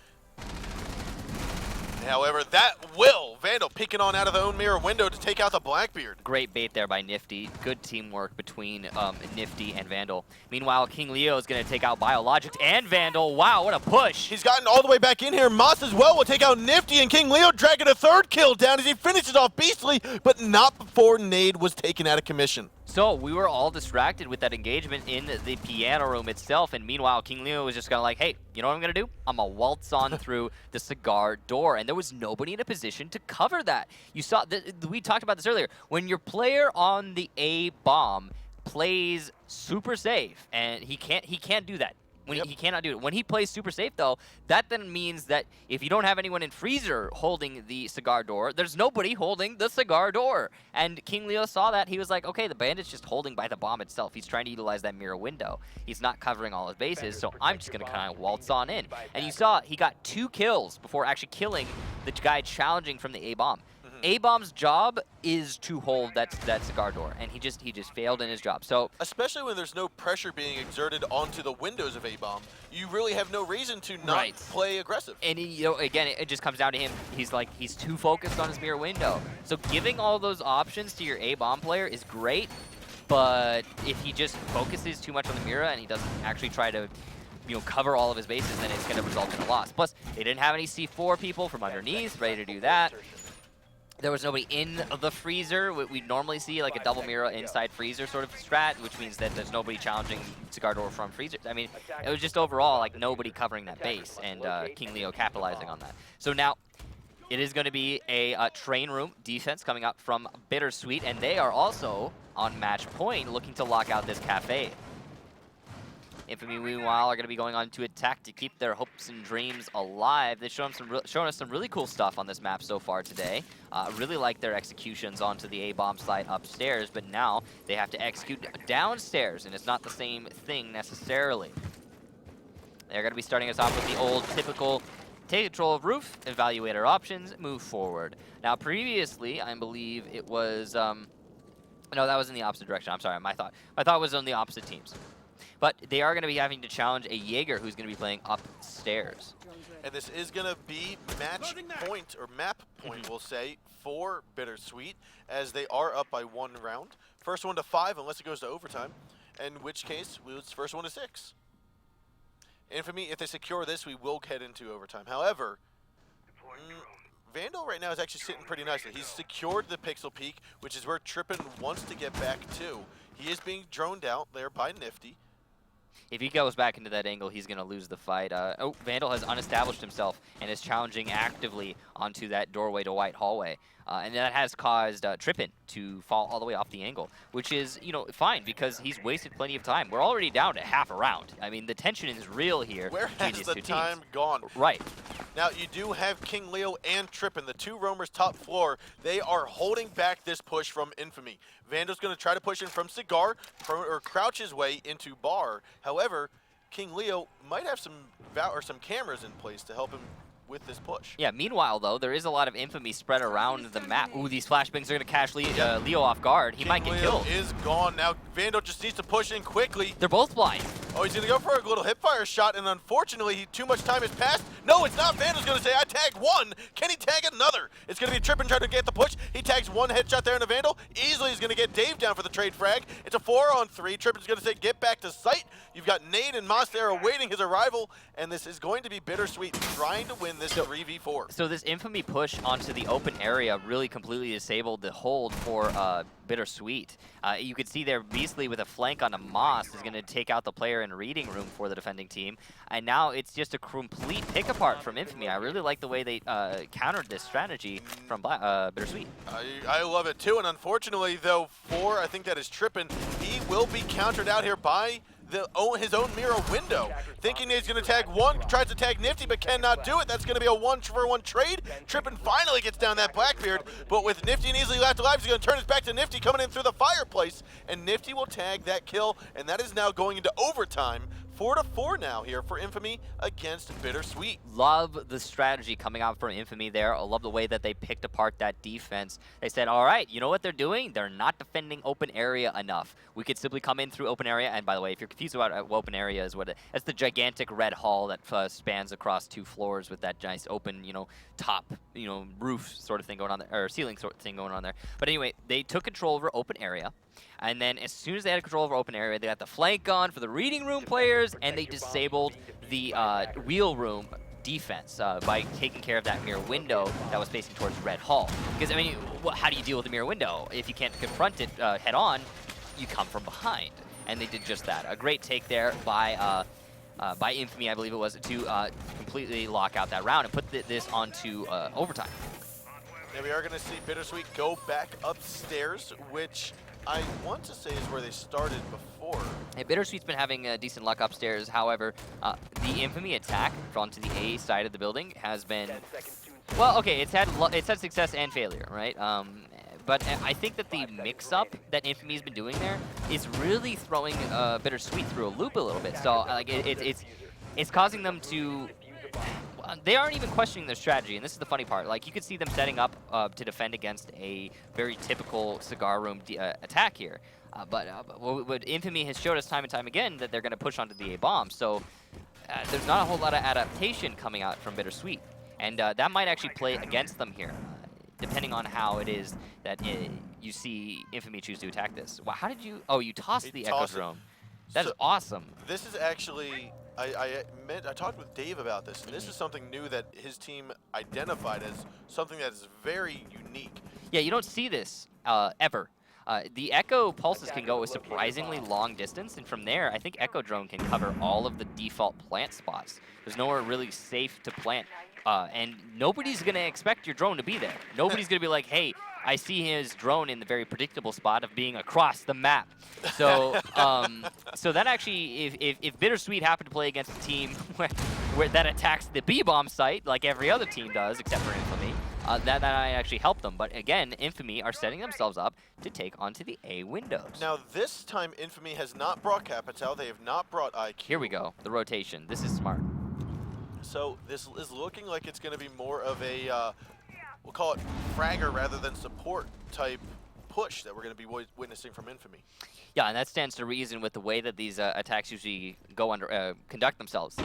However, that will. Vandal peeking on out of the own mirror window to take out the Blackbeard. Great bait there by Nifty. Good teamwork between Nifty and Vandal. Meanwhile, King Leo is going to take out Biologics and Vandal. Wow, what a push. He's gotten all the way back in here. Moss as well will take out Nifty, and King Leo dragging a third kill down as he finishes off Beastly, but not before Nade was taken out of commission. So we were all distracted with that engagement in the piano room itself, and meanwhile King Leo was just kind of like, hey, you know what I'm going to do? I'm going to waltz on through the cigar door, and there was nobody in a position to cover that. You saw, we talked about this earlier, when your player on the A bomb plays super safe, and he can't do that. He cannot do it. When he plays super safe, though, that then means that if you don't have anyone in freezer holding the cigar door, there's nobody holding the cigar door. And King Leo saw that. He was like, okay, the bandit's just holding by the bomb itself. He's trying to utilize that mirror window. He's not covering all his bases, so I'm just going to kind of waltz on in. And you saw he got 2 kills before actually killing the guy challenging from the A bomb. A-Bomb's job is to hold that cigar door, and he just failed in his job. So especially when there's no pressure being exerted onto the windows of A-Bomb, you really have no reason to not play aggressive. And you know, again, it just comes down to him. He's too focused on his mirror window. So giving all those options to your A-Bomb player is great, but if he just focuses too much on the mirror and he doesn't actually try to cover all of his bases, then it's going to result in a loss. Plus, they didn't have any C4 people from underneath ready to do that. There was nobody in the freezer. We normally see like a double mirror inside freezer sort of strat, which means that there's nobody challenging cigar door from freezer. I mean, it was just overall like nobody covering that base, and King Leo capitalizing on that. So now it is going to be a train room defense coming up from BitterSweet, and they are also on match point looking to lock out this Kafe. 1nfamy, meanwhile, are going to be going on to attack to keep their hopes and dreams alive. They've shown us some really cool stuff on this map so far today. Really like their executions onto the A-bomb site upstairs, but now they have to execute downstairs, and it's not the same thing necessarily. They're going to be starting us off with the old typical take control of roof, evaluate our options, move forward. Now, previously, I believe it was... no, that was in the opposite direction. I'm sorry, my thought was on the opposite teams. But they are going to be having to challenge a Jaeger who's going to be playing upstairs. And this is going to be match point, or map point, we'll say, for BitterSweet, as they are up by 1 round. First one to 5, unless it goes to overtime, in which case, it's first one to 6. 1nfamy, if they secure this, we will head into overtime. However, Vandal right now is actually sitting pretty nicely. He's secured the Pixel Peak, which is where Trippin wants to get back to. He is being droned out there by Nifty. If he goes back into that angle, he's going to lose the fight. Oh, Vandal has unestablished himself and is challenging actively onto that doorway to White Hallway. And that has caused Trippin to fall all the way off the angle, which is, fine because he's wasted plenty of time. We're already down to half a round. I mean, the tension is real here. Where has the time gone? Right. Now, you do have King Leo and Trippin, the 2 roamers top floor. They are holding back this push from 1nfamy. Vandal's going to try to push in from Cigar, or crouch his way into Bar. However, King Leo might have some cameras in place to help him with this push. Yeah, meanwhile, though, there is a lot of 1nfamy spread around the map. Ooh, these flashbangs are going to catch Leo off guard. He might get killed. King Leo is gone. Now, Vandal just needs to push in quickly. They're both blind. Oh, he's going to go for a little hipfire shot, and unfortunately, too much time has passed. No, it's not. Vandal's going to say, I tagged 1. Can he tag another? It's going to be Trippin trying to get the push. He tags 1 headshot there in the Vandal. Easily, he's going to get Dave down for the trade frag. It's a 4-on-3. Trippin's going to say, get back to site. You've got Nade and Moss there awaiting his arrival, and this is going to be BitterSweet trying to win this 3v4. So this 1nfamy push onto the open area really completely disabled the hold for BitterSweet. You could see there Beastly with a flank on a Moss is going to take out the player in reading room for the defending team. And now it's just a complete pick apart from 1nfamy. I really like the way they countered this strategy from BitterSweet. I love it too, and unfortunately though, I think that is Trippin, he will be countered out here by his own mirror window. Thinking he's going to tag one, tries to tag Nifty, but cannot do it. That's going to be a 1-for-1 trade. Trippin finally gets down that Blackbeard, but with Nifty and easily left alive, he's going to turn his back to Nifty coming in through the fireplace, and Nifty will tag that kill, and that is now going into overtime. 4-4 now here for 1nfamy against BitterSweet. Love the strategy coming out from 1nfamy there. I love the way that they picked apart that defense. They said, all right, you know what they're doing? They're not defending open area enough. We could simply come in through open area. And by the way, if you're confused about what open area is, that's the gigantic red hall that spans across 2 floors with that nice open, top, roof sort of thing going on there, or ceiling sort of thing going on there. But anyway, they took control over open area. And then as soon as they had control over open area, they got the flank on for the reading room players, and they disabled the wheel room defense by taking care of that mirror window that was facing towards Red Hall. Because, I mean, how do you deal with the mirror window? If you can't confront it head on, you come from behind. And they did just that. A great take there by 1nfamy, I believe it was, to completely lock out that round and put this onto overtime. Now we are going to see BitterSweet go back upstairs, which I want to say is where they started before. Hey, BitterSweet's been having decent luck upstairs. However, the 1nfamy attack onto the A side of the building has been, well, okay, it's had success and failure, right? But I think that the mix-up that 1nfamy's been doing there is really throwing BitterSweet through a loop a little bit. So like it's causing them to. They aren't even questioning their strategy, and this is the funny part. Like, you could see them setting up to defend against a very typical cigar room attack here. But what 1nfamy has showed us time and time again that they're going to push onto the A bomb. So there's not a whole lot of adaptation coming out from BitterSweet, and that might actually play against them here, depending on how it is that you see 1nfamy choose to attack this. Wow, how did you? Oh, you tossed the Echo Drone. That is awesome. This is actually. I talked with Dave about this, and this is something new that his team identified as something that is very unique. Yeah, you don't see this ever. The Echo pulses can go a surprisingly long distance, and from there, I think Echo Drone can cover all of the default plant spots. There's nowhere really safe to plant, and nobody's going to expect your drone to be there. Nobody's going to be like, hey, I see his drone in the very predictable spot of being across the map. So, so that actually, if BitterSweet happened to play against a team where that attacks the B-bomb site, like every other team does, except for 1nfamy, that might actually help them. But again, 1nfamy are setting themselves up to take onto the A windows. Now this time, 1nfamy has not brought Capital. They have not brought IQ. Here we go. The rotation. This is smart. So this is looking like it's going to be more of a. We'll call it fragger rather than support type push that we're going to be witnessing from 1nfamy. Yeah, and that stands to reason with the way that these attacks usually go conduct themselves.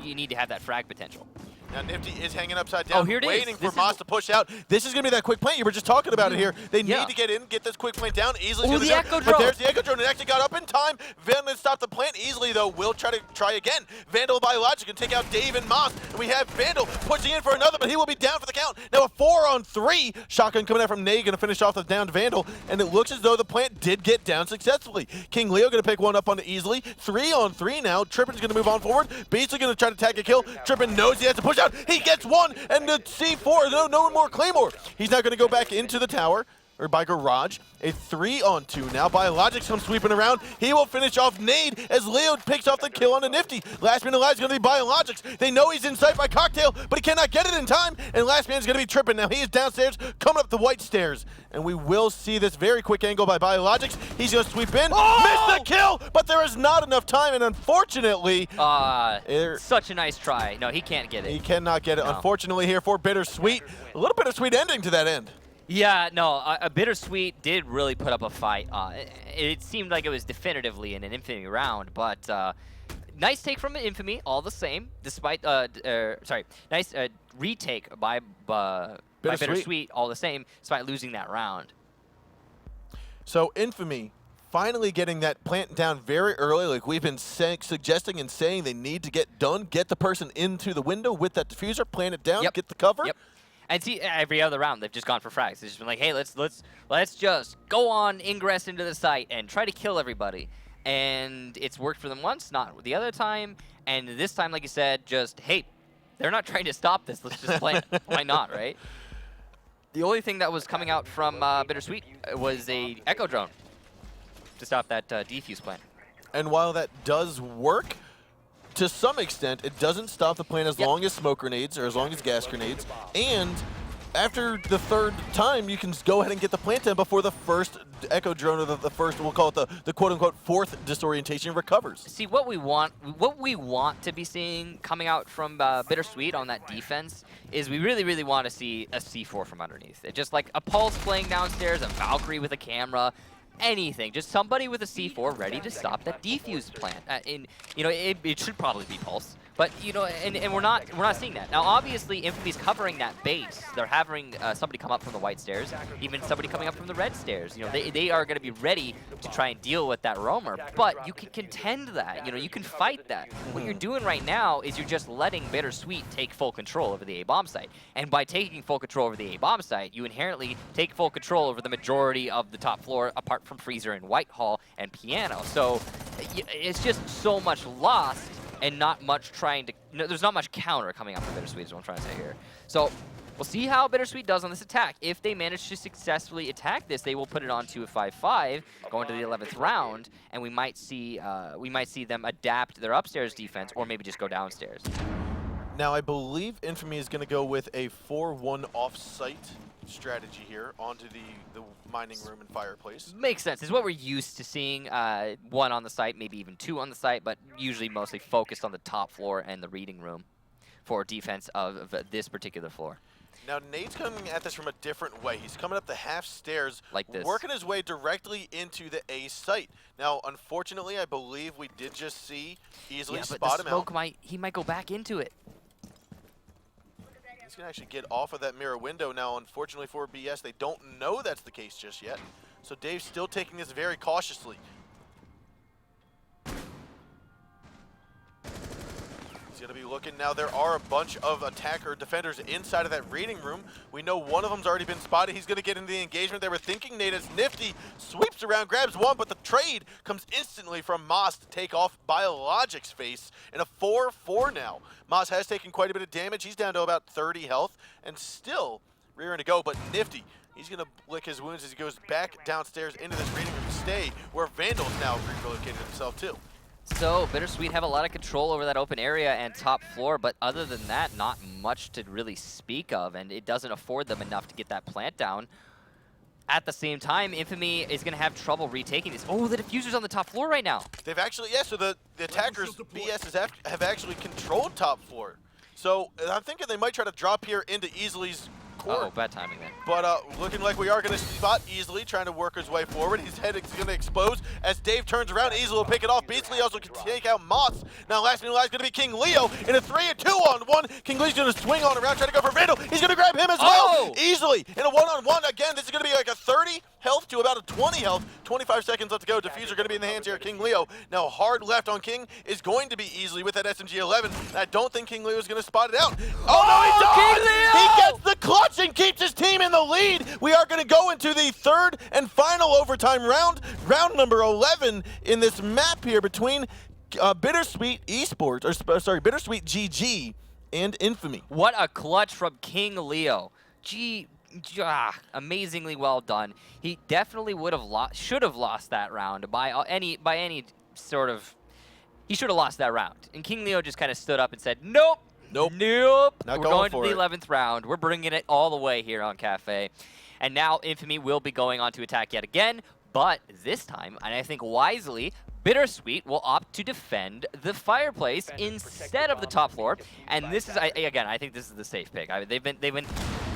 You need to have that frag potential. Now Nifty is hanging upside down, here it waiting is. for Moss to push out. This is going to be that quick plant. You were just talking about it here. They need to get in, get this quick plant down easily. Oh, the Echo Drone. But there's the Echo Drone. It actually got up in time. Vandal stopped the plant easily, though. Will try again. Vandal Biologic can take out Dave and Moss. And we have Vandal pushing in for another, but he will be down for the count. Now a 4-on-3. Shotgun coming out from Nate, going to finish off the downed Vandal. And it looks as though the plant did get down successfully. King Leo going to pick one up on the easily. 3-on-3 now. Trippin's going to move on forward. Beastly going to try to tag a kill. Trippin knows he has to push out. He gets one. And the C4, no more Claymore. He's not going to go back into the tower, or by garage. A 3-on-2 now. Biologics come sweeping around. He will finish off Nade as Leo picks off the kill on the Nifty. Last man alive is going to be Biologics. They know he's in sight by Cocktail, but he cannot get it in time. And last man is going to be Trippin. Now he is downstairs, coming up the white stairs. And we will see this very quick angle by Biologics. He's going to sweep in. Miss the kill, but there is not enough time. And unfortunately, such a nice try. No, he can't get it. He cannot get it. No. Unfortunately here for BitterSweet. A little bittersweet ending to that end. Yeah, no, a BitterSweet did really put up a fight. It seemed like it was definitively in an 1nfamy round, but nice take from 1nfamy all the same, despite, nice retake by BitterSweet all the same, despite losing that round. So 1nfamy finally getting that plant down very early, like we've been suggesting and saying they need to get done, get the person into the window with that diffuser, plant it down, get the cover. Yep. And see, every other round they've just gone for frags. They've just been like, hey, let's just go on ingress into the site and try to kill everybody. And it's worked for them once, not the other time. And this time, like you said, just, hey, they're not trying to stop this. Let's just play it. Why not, right? The only thing that was coming out from BitterSweet was a Echo Drone to stop that defuse plan. And while that does work, to some extent, it doesn't stop the plant as long as smoke grenades or as long as gas grenades. And after the third time, you can go ahead and get the plant in before the first Echo drone or the first, we'll call it the quote-unquote fourth disorientation recovers. See, what we want to be seeing coming out from BitterSweet on that defense is we really want to see a C4 from underneath. Just like a Pulse playing downstairs, a Valkyrie with a camera, anything. Just somebody with a C4 ready to stop that defuse plant. It should probably be Pulse. But and we're not seeing that now. Obviously, Infamy's covering that base. They're having somebody come up from the white stairs, even somebody coming up from the red stairs. They are going to be ready to try and deal with that roamer. But you can contend that. You can fight that. What you're doing right now is you're just letting BitterSweet take full control over the A bomb site. And by taking full control over the A bomb site, you inherently take full control over the majority of the top floor, apart from Freezer and Whitehall and Piano. So it's just so much lost. And not much there's not much counter coming up from BitterSweet is what I'm trying to say here. So we'll see how BitterSweet does on this attack. If they manage to successfully attack this, they will put it onto a 5-5, going to the 11th round, and we might see them adapt their upstairs defense or maybe just go downstairs. Now, I believe Infamy is going to go with a 4-1 off-site strategy here onto the mining room and fireplace. Makes sense. It's what we're used to seeing. One on the site, maybe even two on the site, but usually mostly focused on the top floor and the reading room for defense of this particular floor. Now, Nate's coming at this from a different way. He's coming up the half stairs, like this, working his way directly into the A site. Now, unfortunately, I believe we did just see easily spot him out. He might go back into it. He's going to actually get off of that mirror window now. Unfortunately for BS, they don't know that's the case just yet. So Dave's still taking this very cautiously. He's going to be looking now. There are a bunch of attacker defenders inside of that reading room. We know one of them's already been spotted. He's going to get into the engagement. They were thinking Nate as Nifty sweeps around, grabs one, but the trade comes instantly from Moss to take off Biologic's face in a 4-4 now. Moss has taken quite a bit of damage. He's down to about 30 health and still rearing to go, but Nifty, he's going to lick his wounds as he goes back downstairs into this reading room to stay, where Vandal's now relocated himself too. So BitterSweet have a lot of control over that open area and top floor, but other than that, not much to really speak of, and it doesn't afford them enough to get that plant down. At the same time, Infamy is going to have trouble retaking this. Oh, the diffuser's on the top floor right now. They've actually, yeah, so the attackers, BS, have actually controlled top floor. So I'm thinking they might try to drop here into Easily Oh, bad timing there. But looking like we are going to spot Easily trying to work his way forward. His head is going to expose as Dave turns around. Easily will pick it off. Beastly also can take out Moss. Now last man alive is going to be King Leo in a 3-2-on-1. King Leo's going to swing on around, trying to go for Vandal. He's going to grab him as well. Easily in a 1-on-1. Again, this is going to be like a 30 health to about a 20 health. 25 seconds left to go. Diffuser going to be in the hands here of King Leo. Now hard left on King is going to be Easily with that SMG-11. And I don't think King Leo is going to spot it out. Oh no, he does! King Leo! He gets the clutch and keeps his team in the lead. We are going to go into the third and final overtime round, round number 11 in this map here between BitterSweet Esports, or sorry, BitterSweet GG and Infamy. What a clutch from King Leo. Amazingly well done. He definitely should have lost that round by any sort of. He should have lost that round. And King Leo just kind of stood up and said, "Nope." Nope. We're going to the 11th round. We're bringing it all the way here on Kafe. And now Infamy will be going on to attack yet again, but this time, and I think wisely, BitterSweet will opt to defend the fireplace instead of the top floor. And this is, again, I think this is the safe pick. They've been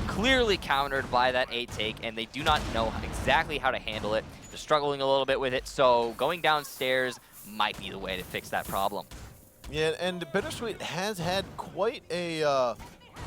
clearly countered by that 8 take, and they do not know exactly how to handle it. They're struggling a little bit with it, so going downstairs might be the way to fix that problem. Yeah, and BitterSweet has had quite a,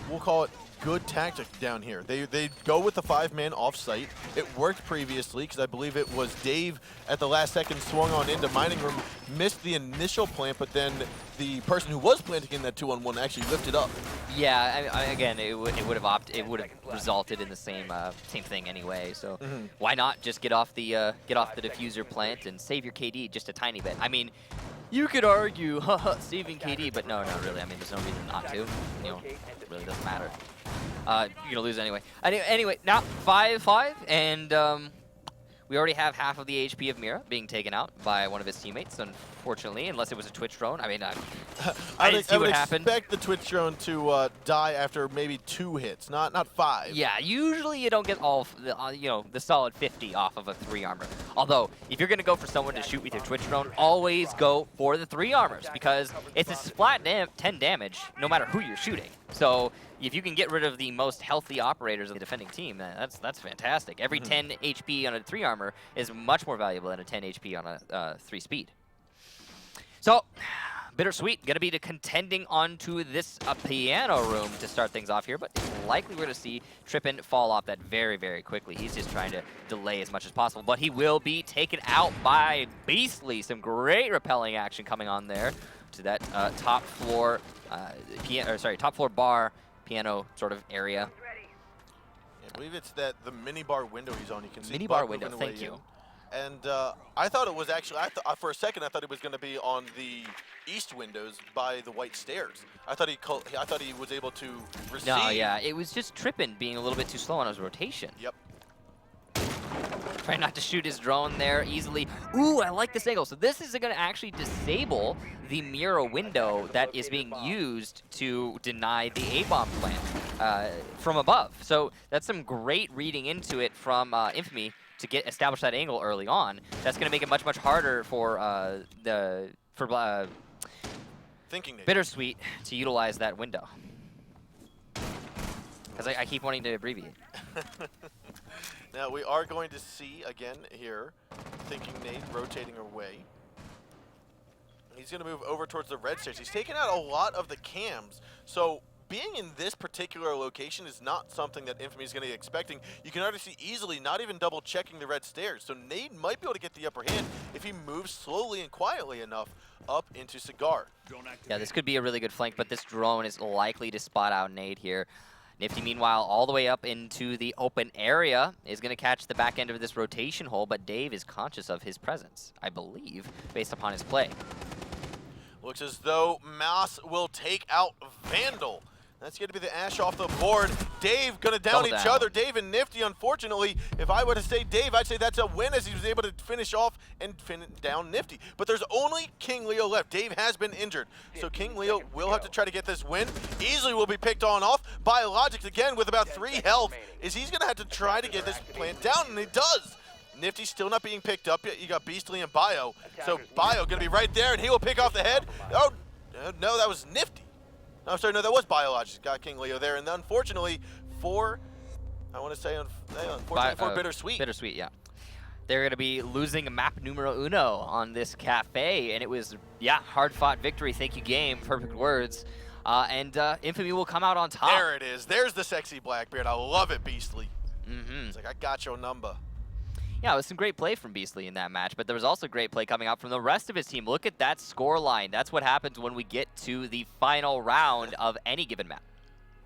we'll call it, good tactic down here. They go with the 5-man off-site. It worked previously because I believe it was Dave at the last second swung on into mining room, missed the initial plant, but then the person who was planting in that 2-on-1 actually lifted up. Yeah, again, it would have resulted in the same thing anyway. So why not just get off the diffuser plant and save your KD just a tiny bit? I mean, you could argue saving KD, but no, not really. I mean, there's no reason not to. You know, it really doesn't matter. You're gonna lose anyway. Anyway, now 5-5, and We already have half of the HP of Mira being taken out by one of his teammates, unfortunately, unless it was a Twitch drone. I mean, I didn't see what happened. I would expect the Twitch drone to die after maybe 2 hits, not 5. Yeah, usually you don't get all, the solid 50 off of a 3 armor. Although, if you're going to go for someone to shoot with your Twitch drone, always go for the 3 armors, because it's a flat 10 damage no matter who you're shooting. So if you can get rid of the most healthy operators of the defending team, that's fantastic. Every 10 HP on a 3 armor is much more valuable than a 10 HP on a 3 speed. So, BitterSweet going to be contending onto this piano room to start things off here, but it's likely we're going to see Trippin fall off that very, very quickly. He's just trying to delay as much as possible, but he will be taken out by Beastly. Some great repelling action coming on there to that top floor top floor bar piano sort of area. I believe it's the mini bar window he's on. You can see mini bar window. Thank you. And I thought it was actually, for a second, I thought it was going to be on the east windows by the white stairs. I thought he was able to receive. No, yeah, it was just Trippin being a little bit too slow on his rotation. Yep. Trying not to shoot his drone there easily. Ooh, I like this angle. So this is going to actually disable the Mira window that is being used to deny the A-bomb plant from above. So that's some great reading into it from 1nfamy to establish that angle early on. That's going to make it much, much harder for Thinking Nate. BitterSweet to utilize that window. Because I keep wanting to abbreviate. Now we are going to see again here, Thinking Nate rotating away. He's going to move over towards the red stairs. He's taken out a lot of the cams, so being in this particular location is not something that 1nfamy is going to be expecting. You can already see easily, not even double checking the red stairs. So Nate might be able to get the upper hand if he moves slowly and quietly enough up into Cigar. Yeah, this could be a really good flank, but this drone is likely to spot out Nate here. Nifty, meanwhile, all the way up into the open area, is going to catch the back end of this rotation hole, but Dave is conscious of his presence, I believe, based upon his play. Looks as though Mouse will take out Vandal. That's going to be the Ash off the board. Dave going to down each other. Dave and Nifty, unfortunately, if I were to say Dave, I'd say that's a win as he was able to finish off and down Nifty. But there's only King Leo left. Dave has been injured. So King Leo will have to try to get this win. Easily will be picked on off by Logic again with about 3 health. Is he's going to have to try to get this plant down, and he does. Nifty still not being picked up yet. You got Beastly and Bio. So Bio going to be right there, and he will pick off the head. Oh, no, that was Nifty. No, I'm sorry, no, that was Biologic. Got King Leo there, and unfortunately for BitterSweet. BitterSweet, yeah. They're going to be losing map numero uno on this Kafe, and it was, yeah, hard-fought victory. Thank you, game. Perfect words. And 1nfamy will come out on top. There it is. There's the sexy Blackbeard. I love it, Beastly. It's like, I got your number. Yeah, it was some great play from Beastly in that match, but there was also great play coming out from the rest of his team. Look at that score line. That's what happens when we get to the final round of any given map.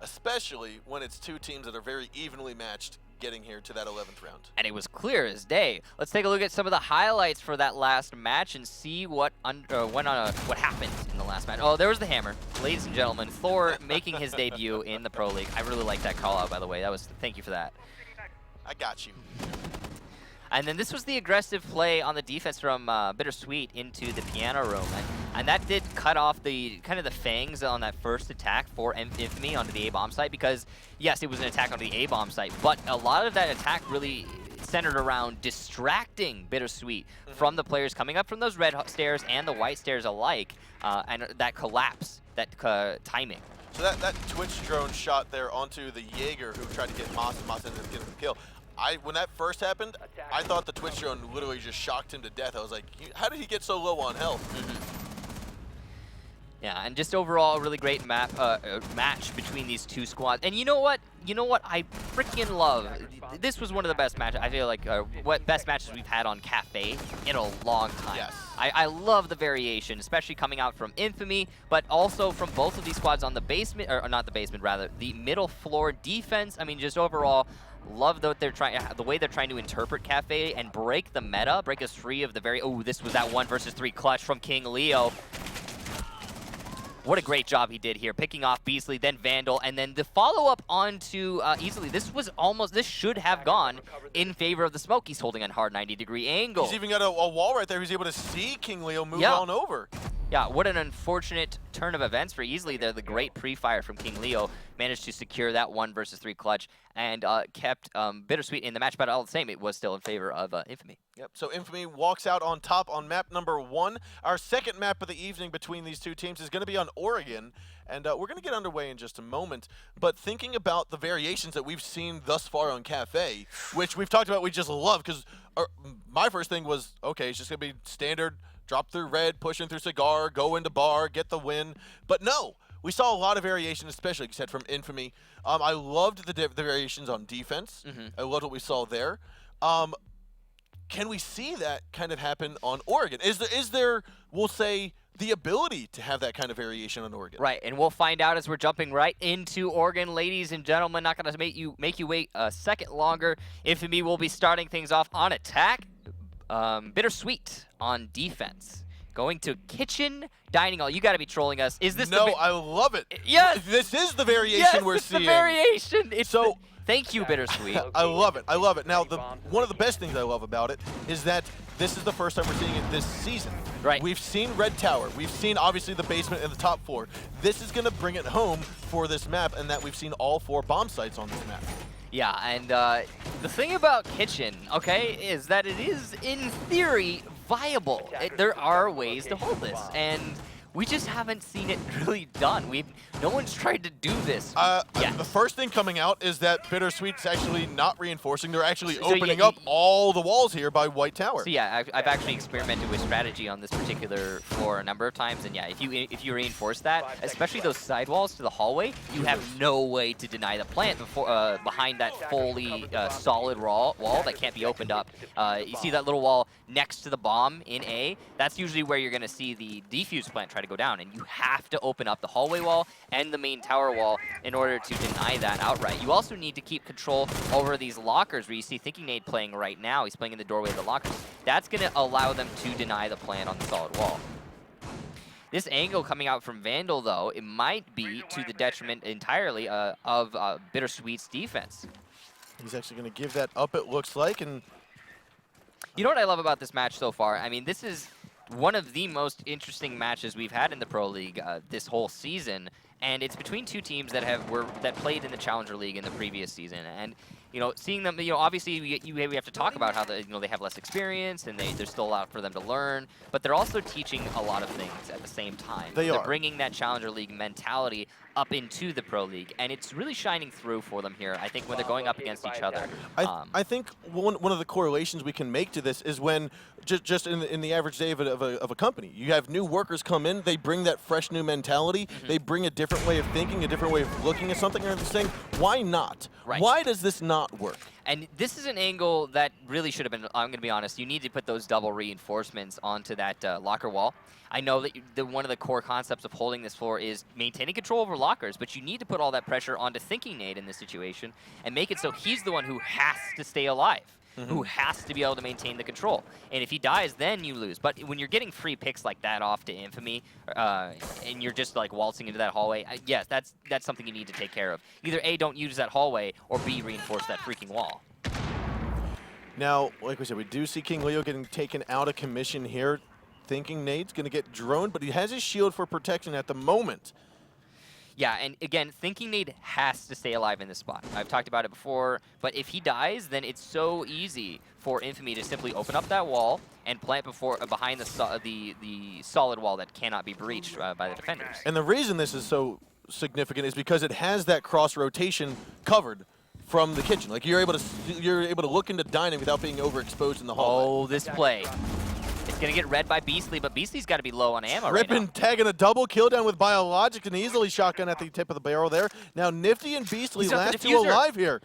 Especially when it's 2 teams that are very evenly matched getting here to that 11th round. And it was clear as day. Let's take a look at some of the highlights for that last match and see what happened in the last match. Oh, there was the hammer. Ladies and gentlemen, Thor making his debut in the Pro League. I really like that call out, by the way. Thank you for that. I got you. And then this was the aggressive play on the defense from BitterSweet into the piano room. And that did cut off the fangs on that first attack for 1nfamy onto the A-bomb site, because, yes, it was an attack on the A-bomb site, but a lot of that attack really centered around distracting BitterSweet from the players coming up from those red stairs and the white stairs alike, and that collapse, that timing. So that Twitch drone shot there onto the Jaeger who tried to get Moss, and Moss ended up getting the kill. When that first happened, I thought the Twitch drone literally just shocked him to death. I was like, how did he get so low on health? Yeah, and just overall a really great match between these 2 squads. And you know what? I freaking love. This was one of the best matches. I feel like best matches we've had on Kafe in a long time. Yes. I love the variation, especially coming out from 1nfamy, but also from both of these squads on the basement, or not the basement, rather, the middle floor defense. I mean, just overall, love the way they're trying to interpret Kafe and break the meta, break us free of the this was that 1 versus 3 clutch from King Leo. what a great job he did here, picking off Beastly, then Vandal, and then the follow-up onto Easily. This should have gone in favor of the Smoke. He's holding a hard 90-degree angle. He's even got a wall right there. He's able to see King Leo move on over. Yeah, what an unfortunate turn of events for Easily there. The great pre-fire from King Leo managed to secure that 1 versus 3 clutch and kept BitterSweet in the match, but all the same, it was still in favor of 1nfamy. Yep, so 1nfamy walks out on top on map number 1. Our second map of the evening between these two teams is going to be on Oregon, and we're going to get underway in just a moment. But thinking about the variations that we've seen thus far on Kafe, which we've talked about we just love, because my first thing was, okay, it's just going to be standard, drop through red, push in through cigar, go into bar, get the win. But no, we saw a lot of variation, especially, like you said, from 1nfamy. I loved the variations on defense. I loved what we saw there. Can we see that kind of happen on Oregon? Is there, we'll say, the ability to have that kind of variation on Oregon? Right, and we'll find out as we're jumping right into Oregon. Ladies and gentlemen, not going to make you wait a second longer. 1nfamy will be starting things off on attack. BitterSweet on defense. Going to kitchen dining hall. You got to be trolling us. Is this No, I love it. Yes. This is the variation we're seeing. The variation. It's so thank you, BitterSweet. I love it. I love it. Now, one of the best things I love about it is that this is the first time we're seeing it this season. Right. We've seen Red Tower. We've seen, obviously, the basement and the top floor. This is going to bring it home for this map, and that we've seen all 4 bomb sites on this map. Yeah, and the thing about kitchen, okay, is that it is, in theory, viable. There are ways to hold this, and we just haven't seen it really done. No one's tried to do this yet. The first thing coming out is that BitterSweet's actually not reinforcing. They're actually opening up all the walls here by White Tower. So yeah, I've actually experimented with strategy on this particular floor a number of times, and yeah, if you reinforce that, especially those side walls to the hallway, you have no way to deny the plant before behind that fully solid wall that can't be opened up. You see that little wall next to the bomb in A? That's usually where you're going to see the defuse plant try to go down, and you have to open up the hallway wall and the main tower wall in order to deny that outright. You also need to keep control over these lockers where you see Thinking Nade playing right now. He's playing in the doorway of the lockers. That's going to allow them to deny the plant on the solid wall. This angle coming out from Vandal, though, it might be to the detriment entirely of BitterSweet's defense. He's actually going to give that up, it looks like, and you know what I love about this match so far? I mean, this is one of the most interesting matches we've had in the Pro League this whole season, and it's between two teams that played in the Challenger League in the previous season. And you know, seeing them, you know, obviously we have to talk about how they have less experience and there's still a lot for them to learn, but they're also teaching a lot of things at the same time. They're bringing that Challenger League mentality up into the Pro League, and it's really shining through for them here, I think, when they're going up against each other. I think one of the correlations we can make to this is when, just in the average day of a company, you have new workers come in, they bring that fresh new mentality, they bring a different way of thinking, a different way of looking at something, and they're saying, why not? Right. Why does this not work? And this is an angle that really should have been, I'm going to be honest, you need to put those double reinforcements onto that locker wall. I know that one of the core concepts of holding this floor is maintaining control over lockers, but you need to put all that pressure onto Thinking Nade in this situation and make it so he's the one who has to stay alive, who has to be able to maintain the control. And if he dies, then you lose. But when you're getting free picks like that off to 1nfamy, and you're just like waltzing into that hallway, yes, that's something you need to take care of. Either A, don't use that hallway, or B, reinforce that freaking wall. Now, like we said, we do see King Leo getting taken out of commission here. Thinking Nade's going to get droned, but he has his shield for protection at the moment. Yeah, and again, Thinking Nade has to stay alive in this spot. I've talked about it before, but if he dies, then it's so easy for 1nfamy to simply open up that wall and plant behind the solid wall that cannot be breached by the defenders. And the reason this is so significant is because it has that cross rotation covered from the kitchen. Like you're able to look into dining without being overexposed in the hallway. Oh, this play. It's going to get read by Beastly, but Beastly's got to be low on ammo right now. Rippin tagging a double kill down with Biologics and easily shotgun at the tip of the barrel there. Now Nifty and Beastly last two alive here.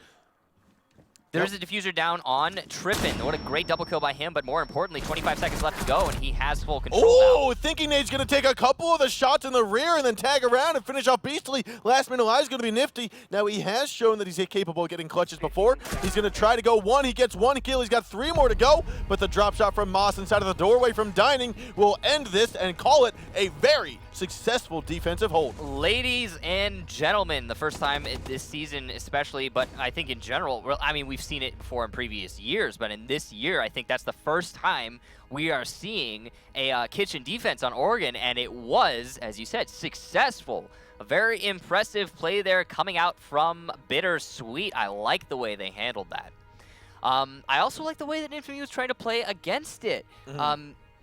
There's a diffuser down on Trippin. What a great double kill by him, but more importantly, 25 seconds left to go, and he has full control now. Thinking Nade's going to take a couple of the shots in the rear and then tag around and finish off Beastly. Last minute alive is going to be Nifty. Now he has shown that he's capable of getting clutches before. He's going to try to go one. He gets one kill. He's got 3 more to go, but the drop shot from Moss inside of the doorway from Dining will end this and call it a very successful defensive hold. Ladies and gentlemen, the first time this season especially, but I think in general, well, I mean, we've seen it before in previous years, but in this year, I think that's the first time we are seeing a kitchen defense on Oregon, and it was, as you said, successful. A very impressive play there coming out from BitterSweet. I like the way they handled that. I also like the way that 1nfamy was trying to play against it.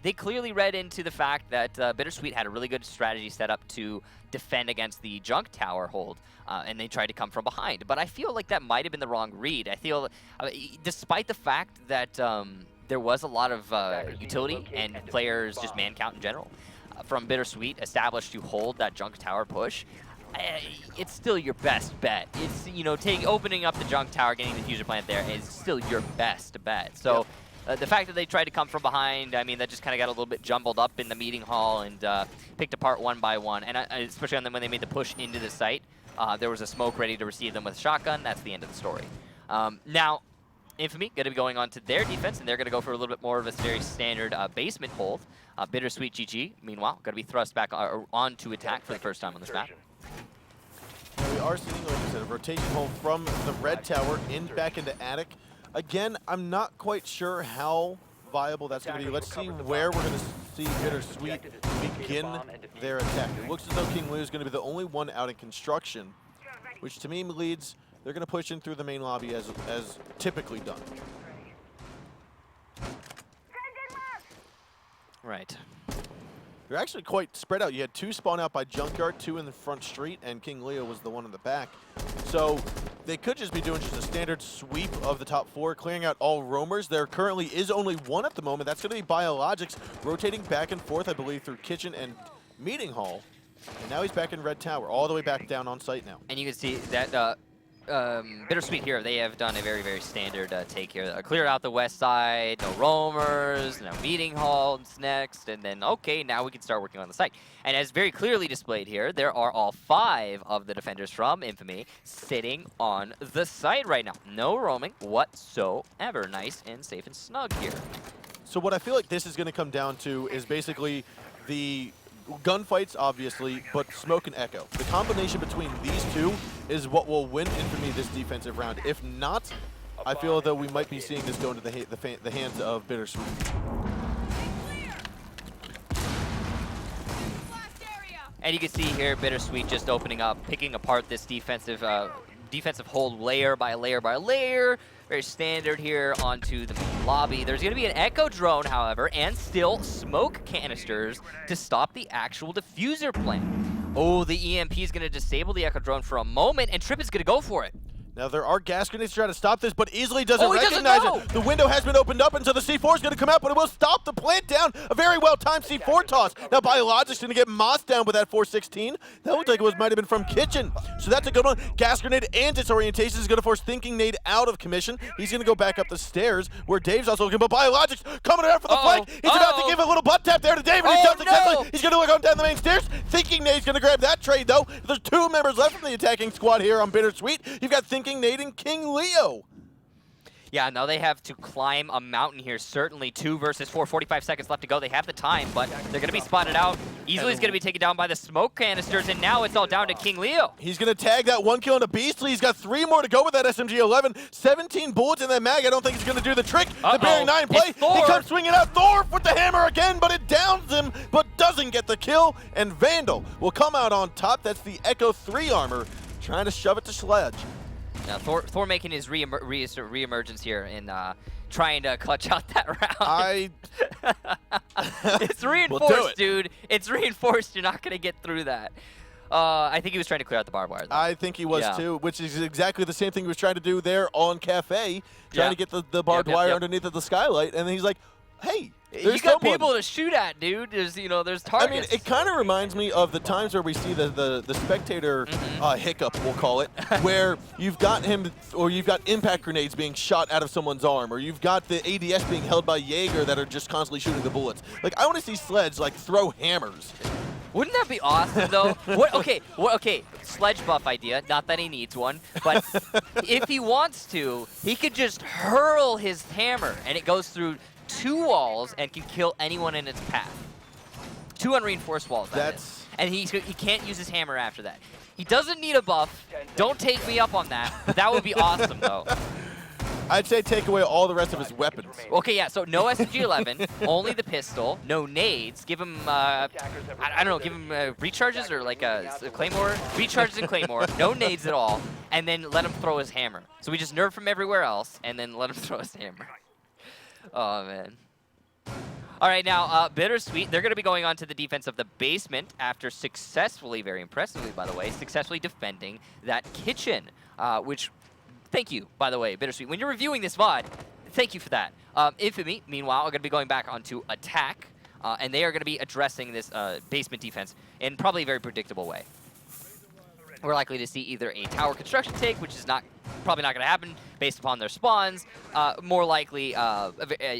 They clearly read into the fact that BitterSweet had a really good strategy set up to defend against the junk tower hold, and they tried to come from behind. But I feel like that might have been the wrong read. I feel, despite the fact that there was a lot of utility and players just man count in general from BitterSweet established to hold that junk tower push, it's still your best bet. It's, you know, opening up the junk tower, getting the fusion plant there is still your best bet. So. The fact that they tried to come from behind, I mean, that just kind of got a little bit jumbled up in the meeting hall and picked apart one by one. And especially on them when they made the push into the site, there was a smoke ready to receive them with a shotgun. That's the end of the story. Now, 1nfamy going to be going on to their defense, and they're going to go for a little bit more of a very standard basement hold. BitterSweet GG, meanwhile, going to be thrust back on to attack for the first time on this map. We are seeing, like I said, a rotation hold from the red tower back into attic. Again, I'm not quite sure how viable that's going to be. Let's see where we're going to see BitterSweet begin their attack. It looks as though King Leo is going to be the only one out in construction, which to me leads they're going to push in through the main lobby as typically done. Right. They're actually quite spread out. You had 2 spawn out by Junkyard, 2 in the front street, and King Leo was the one in the back. So they could just be doing just a standard sweep of the top 4, clearing out all roamers. There currently is only 1 at the moment. That's going to be Biologics, rotating back and forth, I believe, through kitchen and meeting hall. And now he's back in red tower, all the way back down on site now. And you can see that BitterSweet here, they have done a very, very standard take here. Cleared out the west side, no roamers, no meeting halls next, and then, okay, now we can start working on the site. And as very clearly displayed here, there are all 5 of the defenders from 1nfamy sitting on the site right now. No roaming whatsoever. Nice and safe and snug here. So what I feel like this is going to come down to is basically the gunfights, obviously, but smoke and echo. The combination between these two is what will win 1nfamy this defensive round. If not, I feel that we might be seeing this go into the hands of BitterSweet. And you can see here BitterSweet just opening up, picking apart this defensive hold layer by layer by layer. Very standard here onto the main lobby. There's going to be an echo drone, however, and still smoke canisters to stop the actual diffuser plant. Oh, the EMP is going to disable the echo drone for a moment, and Tripp is going to go for it. Now, there are gas grenades to try to stop this, but easily doesn't recognize it. The window has been opened up, and so the C4 is going to come out, but it will stop the plant down. A very well-timed C4 toss. Now, Biologic's going to get mossed down with that 416. That looked like it might have been from Kitchen. So that's a good one. Gas grenade and disorientation is going to force Thinking Nade out of commission. He's going to go back up the stairs, where Dave's also looking, but Biologic's coming out for the flank. He's about to give a little butt tap there to Dave, and he does successfully. He's going to look on down the main stairs. Thinking Nade's going to grab that trade, though. There's 2 members left from the attacking squad here on BitterSweet. You've got Thinking Nade and King Leo. Yeah, now they have to climb a mountain here. Certainly 2 versus 4, 45 seconds left to go. They have the time, but they're going to be spotted out. Easily is going to be taken down by the smoke canisters, and now it's all down to King Leo. He's going to tag that 1 kill into Beastly. He's got 3 more to go with that SMG-11. 17 bullets in that mag. I don't think he's going to do the trick. The Bearing 9 play. He comes swinging out. Thor with the hammer again, but it downs him, but doesn't get the kill. And Vandal will come out on top. That's the Echo 3 armor, trying to shove it to Sledge. Now Thor making his re-emergence here and trying to clutch out that round. It's reinforced, dude. It's reinforced. You're not going to get through that. I think he was trying to clear out the barbed wire, though. I think he was, too, which is exactly the same thing he was trying to do there on Kafe, trying to get the barbed wire underneath of the skylight, and then he's like, hey, you got people to shoot at, dude. There's there's targets. I mean, it kind of reminds me of the times where we see the spectator hiccup, we'll call it, where you've got him, or you've got impact grenades being shot out of someone's arm, or you've got the ADS being held by Jaeger that are just constantly shooting the bullets. Like, I want to see Sledge like throw hammers. Wouldn't that be awesome, though? Okay, Sledge buff idea. Not that he needs one, but if he wants to, he could just hurl his hammer, and it goes through 2 walls and can kill anyone in its path. 2 unreinforced walls, that is. and he can't use his hammer after that. He doesn't need a buff. Don't take me up on that, but that would be awesome, though. I'd say take away all the rest of his weapons. Okay, yeah, so no SMG-11, only the pistol, no nades, give him, I don't know, give him recharges or like a claymore, recharges and claymore, no nades at all, and then let him throw his hammer. So we just nerf from everywhere else, and then let him throw his hammer. Oh, man. All right, now, BitterSweet, they're going to be going on to the defense of the basement after successfully, very impressively, by the way, successfully defending that kitchen, which... Thank you, by the way, BitterSweet. When you're reviewing this VOD, thank you for that. 1nfamy, meanwhile, are going to be going back onto attack, and they are going to be addressing this basement defense in probably a very predictable way. We're likely to see either a tower construction take, which is probably not going to happen based upon their spawns, more likely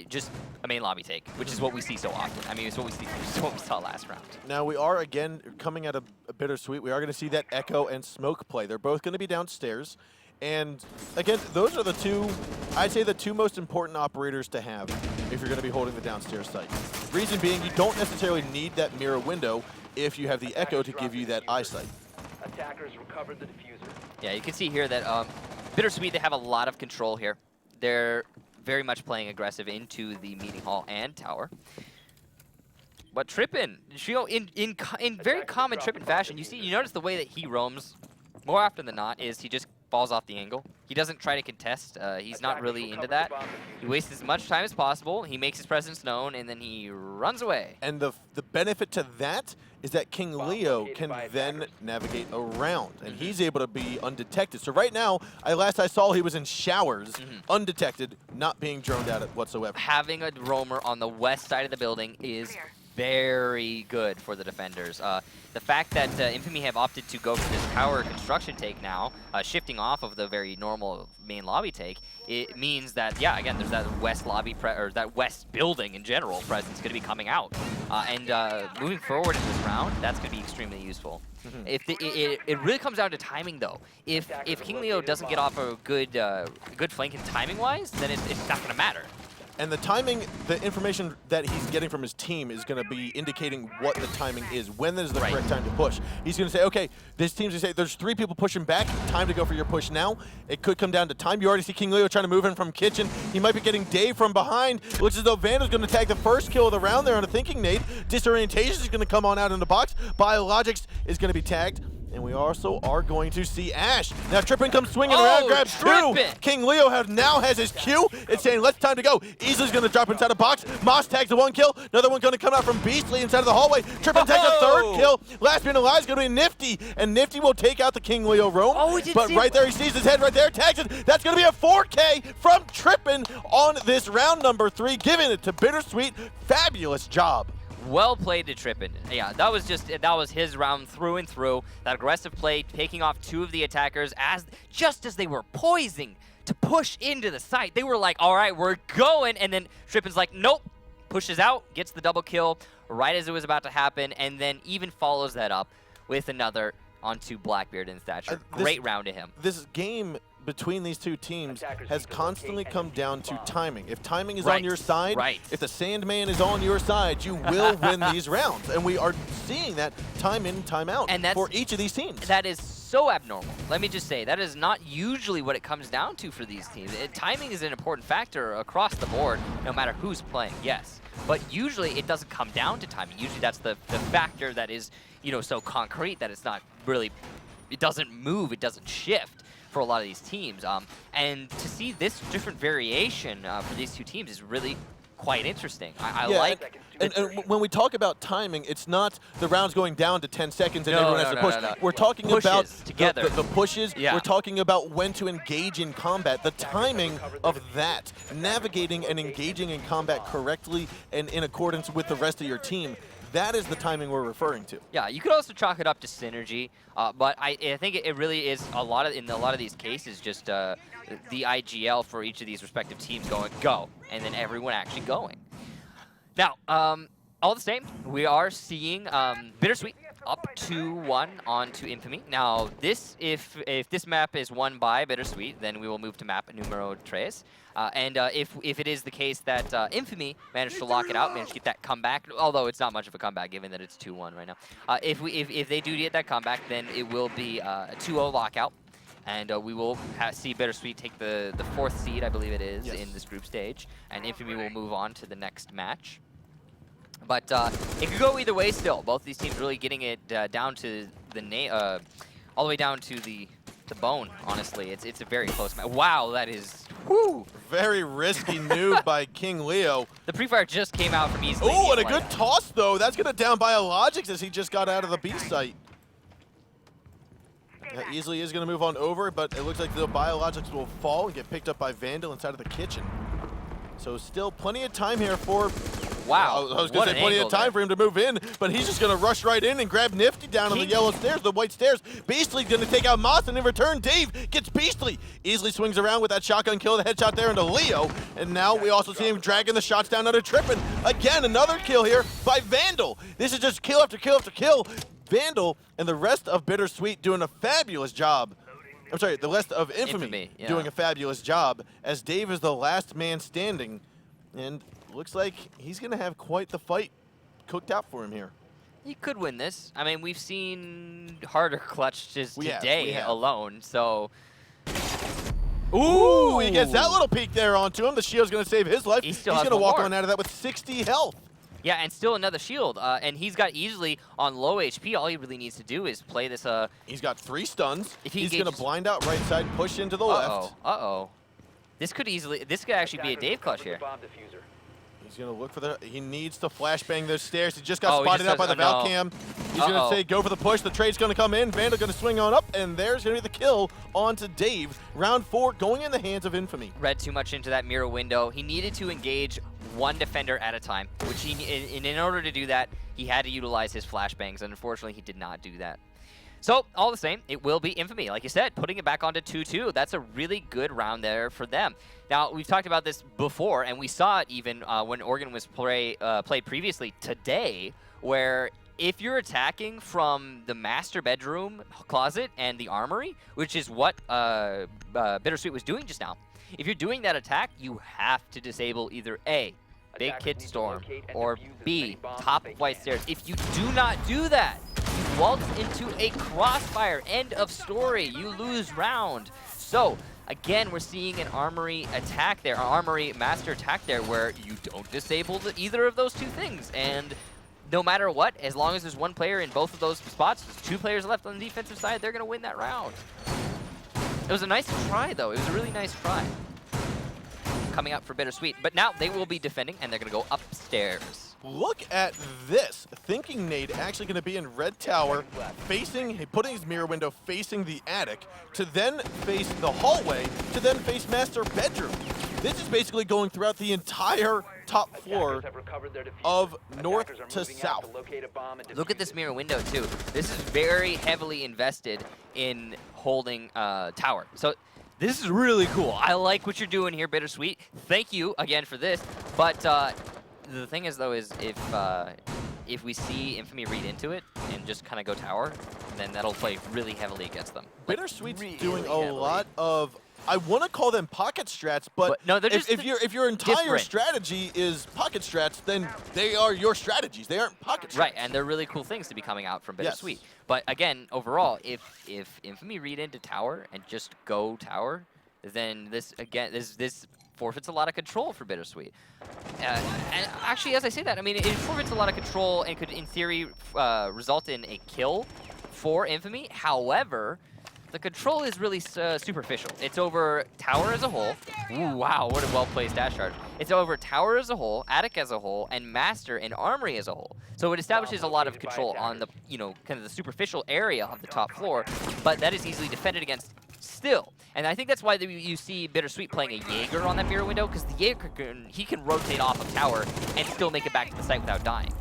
just a main lobby take, which is what we see so often. I mean, it's what we saw last round. Now we are, again, coming at a BitterSweet. We are going to see that Echo and Smoke play. They're both going to be downstairs. And again, those are the two, I'd say the two most important operators to have if you're going to be holding the downstairs site. Reason being, you don't necessarily need that mirror window if you have the Echo to give you that eyesight. Attackers recovered the diffuser. Yeah, you can see here that BitterSweet, they have a lot of control here. They're very much playing aggressive into the meeting hall and tower. But Trippin, in very common Trippin fashion, you notice the way that he roams more often than not is he just falls off the angle. He doesn't try to contest. He's not really into that. He wastes as much time as possible. He makes his presence known, and then he runs away. And the benefit to that is that King Leo can then navigate around, and he's able to be undetected. So right now, last I saw, he was in showers, undetected, not being droned at it whatsoever. Having a roamer on the west side of the building is very good for the defenders. The fact that 1nfamy have opted to go for this tower construction take now, shifting off of the very normal main lobby take, it means that, yeah, again, there's that west lobby, or that west building in general presence going to be coming out. And moving forward in this round, that's going to be extremely useful. It really comes down to timing, though. If King Leo doesn't get off a good flank in timing-wise, then it's not going to matter. And the timing, the information that he's getting from his team is going to be indicating what the timing is, when is the correct time to push. He's going to say, okay, this team's going to say, there's 3 people pushing back, time to go for your push now. It could come down to time. You already see King Leo trying to move in from kitchen. He might be getting Dave from behind. Looks as though Vanda's going to tag the first kill of the round there on a thinking nade. Disorientation is going to come on out in the box. Biologics is going to be tagged. And we also are going to see Ash. Now Trippin comes swinging around, grabs Trippin. 2. King Leo now has his Q. It's saying, let's time to go. Easley's going to drop inside a box. Moss tags the 1 kill. Another one going to come out from Beastly inside of the hallway. Trippin takes a 3rd kill. Last man alive is going to be Nifty. And Nifty will take out the King Leo roam. But right there, he sees his head right there, tags it. That's going to be a 4K from Trippin on this round number 3, giving it to BitterSweet. Fabulous job. Well played to Trippin. Yeah, that was his round through and through. That aggressive play, taking off 2 of the attackers just as they were poising to push into the site. They were like, all right, we're going. And then Trippin's like, nope, pushes out, gets the double kill right as it was about to happen, and then even follows that up with another onto Blackbeard and Thatcher. Great round to him. This game between these two teams has constantly come down to timing. If timing is on your side, if the Sandman is on your side, you will win these rounds. And we are seeing that time in, time out for each of these teams. That is so abnormal. Let me just say, that is not usually what it comes down to for these teams. Timing is an important factor across the board, no matter who's playing, yes. But usually it doesn't come down to timing. Usually that's the factor that is, so concrete that it's not really, it doesn't move, it doesn't shift for a lot of these teams. And to see this different variation for these two teams is really quite interesting. I like... And when we talk about timing, it's not the rounds going down to 10 seconds and everyone has to push. No. We're talking about together. The pushes. Yeah. We're talking about when to engage in combat. The timing of that, navigating and engaging in combat correctly and in accordance with the rest of your team, that is the timing we're referring to. Yeah, you could also chalk it up to synergy, but I think it really is in a lot of these cases just the IGL for each of these respective teams going go, and then everyone actually going. Now, all the same, we are seeing BitterSweet up 2-1 onto Infamy. Now, this if this map is won by BitterSweet, then we will move to map numero 3. If it is the case that Infamy managed to lock it out, managed to get that comeback, although it's not much of a comeback given that it's 2-1 right now. If they do get that comeback, then it will be a 2-0 lockout. And we will see BitterSweet take the 4th seed, I believe it is, in this group stage. And Infamy will move on to the next match. But it could go either way still. Both these teams really getting it down to the all the way down to the bone, honestly. It's a very close match. Wow, that is... Whoo! Very risky move by King Leo. The pre-fire just came out from easily. Oh, and a good toss, though. That's going to down Biologics as he just got out of the B site. That easily is going to move on over, but it looks like the Biologics will fall and get picked up by Vandal inside of the kitchen. So still plenty of time here for... Wow. I was going to say plenty of time for him to move in, but he's just going to rush right in and grab Nifty down on the yellow stairs, the white stairs. Beastly going to take out Moss, and in return, Dave gets Beastly. Easily swings around with that shotgun kill, the headshot there into Leo. And now we also see him dragging the shots down under Trippin. Again, another kill here by Vandal. This is just kill after kill after kill. Vandal and the rest of BitterSweet doing a fabulous job. I'm sorry, the rest of Infamy doing a fabulous job as Dave is the last man standing. And looks like he's going to have quite the fight cooked out for him here. He could win this. I mean, we've seen harder clutches today have. alone, so... Ooh, he gets that little peek there onto him. The shield's going to save his life. He's going to walk on out of that with 60 health. Yeah, and still another shield. And he's got easily on low HP. All he really needs to do is play this... He's got 3 stuns. If he's going to blind out right side, push into the left. Uh-oh. This could actually be a Dave clutch here. He's going to look for he needs to flashbang those stairs. He just got spotted out by the Valcam. He's going to say, go for the push. The trade's going to come in. Vandal going to swing on up, and there's going to be the kill onto Dave. Round 4 going in the hands of Infamy. Read too much into that mirror window. He needed to engage one defender at a time, which in order to do that, he had to utilize his flashbangs, and unfortunately, he did not do that. So, all the same, it will be Infamy. Like you said, putting it back onto 2-2. That's a really good round there for them. Now, we've talked about this before, and we saw it even when Oregon was played previously today, where if you're attacking from the master bedroom closet and the armory, which is what BitterSweet was doing just now, if you're doing that attack, you have to disable either A, Big Kid Storm, or B, top of white stairs. If you do not do that, you waltz into a crossfire. End of story. You lose round. So, again, we're seeing an armory attack there, an armory master attack there, where you don't disable either of those two things. And no matter what, as long as there's one player in both of those spots, there's 2 players left on the defensive side, they're going to win that round. It was a nice try, though. It was a really nice try coming up for BitterSweet. But now they will be defending, and they're going to go upstairs. Look at this. Thinking Nade actually going to be in red tower, putting his mirror window facing the attic, to then face the hallway, to then face master bedroom. This is basically going throughout the entire top floor of north to south. Look at this mirror window, too. This is very heavily invested in holding tower. So this is really cool. I like what you're doing here, BitterSweet. Thank you again for this. But the thing is, though, is if we see Infamy read into it and just kind of go tower, then that'll play really heavily against them. BitterSweet's doing a lot of, I want to call them pocket strats, but no, they're just if your entire different strategy is pocket strats, then they are your strategies. They aren't pocket strats. Right, and they're really cool things to be coming out from BitterSweet. Yes. But again, overall, if Infamy read into tower and just go tower, then this forfeits a lot of control for BitterSweet. And actually, as I say that, I mean, it forfeits a lot of control and could, in theory, result in a kill for Infamy. However, the control is really superficial. It's over tower as a whole. Ooh, wow, what a well-placed dash charge. It's over tower as a whole, attic as a whole, and master and armory as a whole. So it establishes a lot of control on the, kind of the superficial area of the top floor, but that is easily defended against still. And I think that's why you see BitterSweet playing a Jaeger on that mirror window, because the Jaeger can rotate off of tower and still make it back to the site without dying.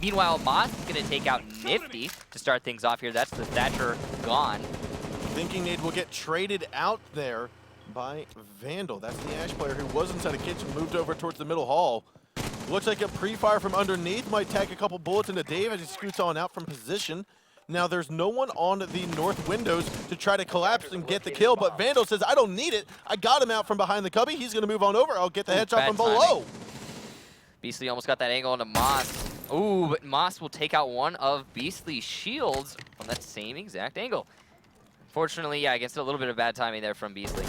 Meanwhile, Moss is going to take out Nifty to start things off here. That's the Thatcher gone. Thinking Nade will get traded out there by Vandal. That's the Ash player who was inside the kitchen, moved over towards the middle hall. Looks like a pre-fire from underneath might tag a couple bullets into Dave as he scoots on out from position. Now there's no one on the north windows to try to collapse and get the kill, but Vandal says, I don't need it. I got him out from behind the cubby. He's going to move on over. I'll get the headshot from below. Beastly almost got that angle onto Moss. Ooh, but Moss will take out one of Beastly's shields from that same exact angle. Fortunately, yeah, against a little bit of bad timing there from Beastly.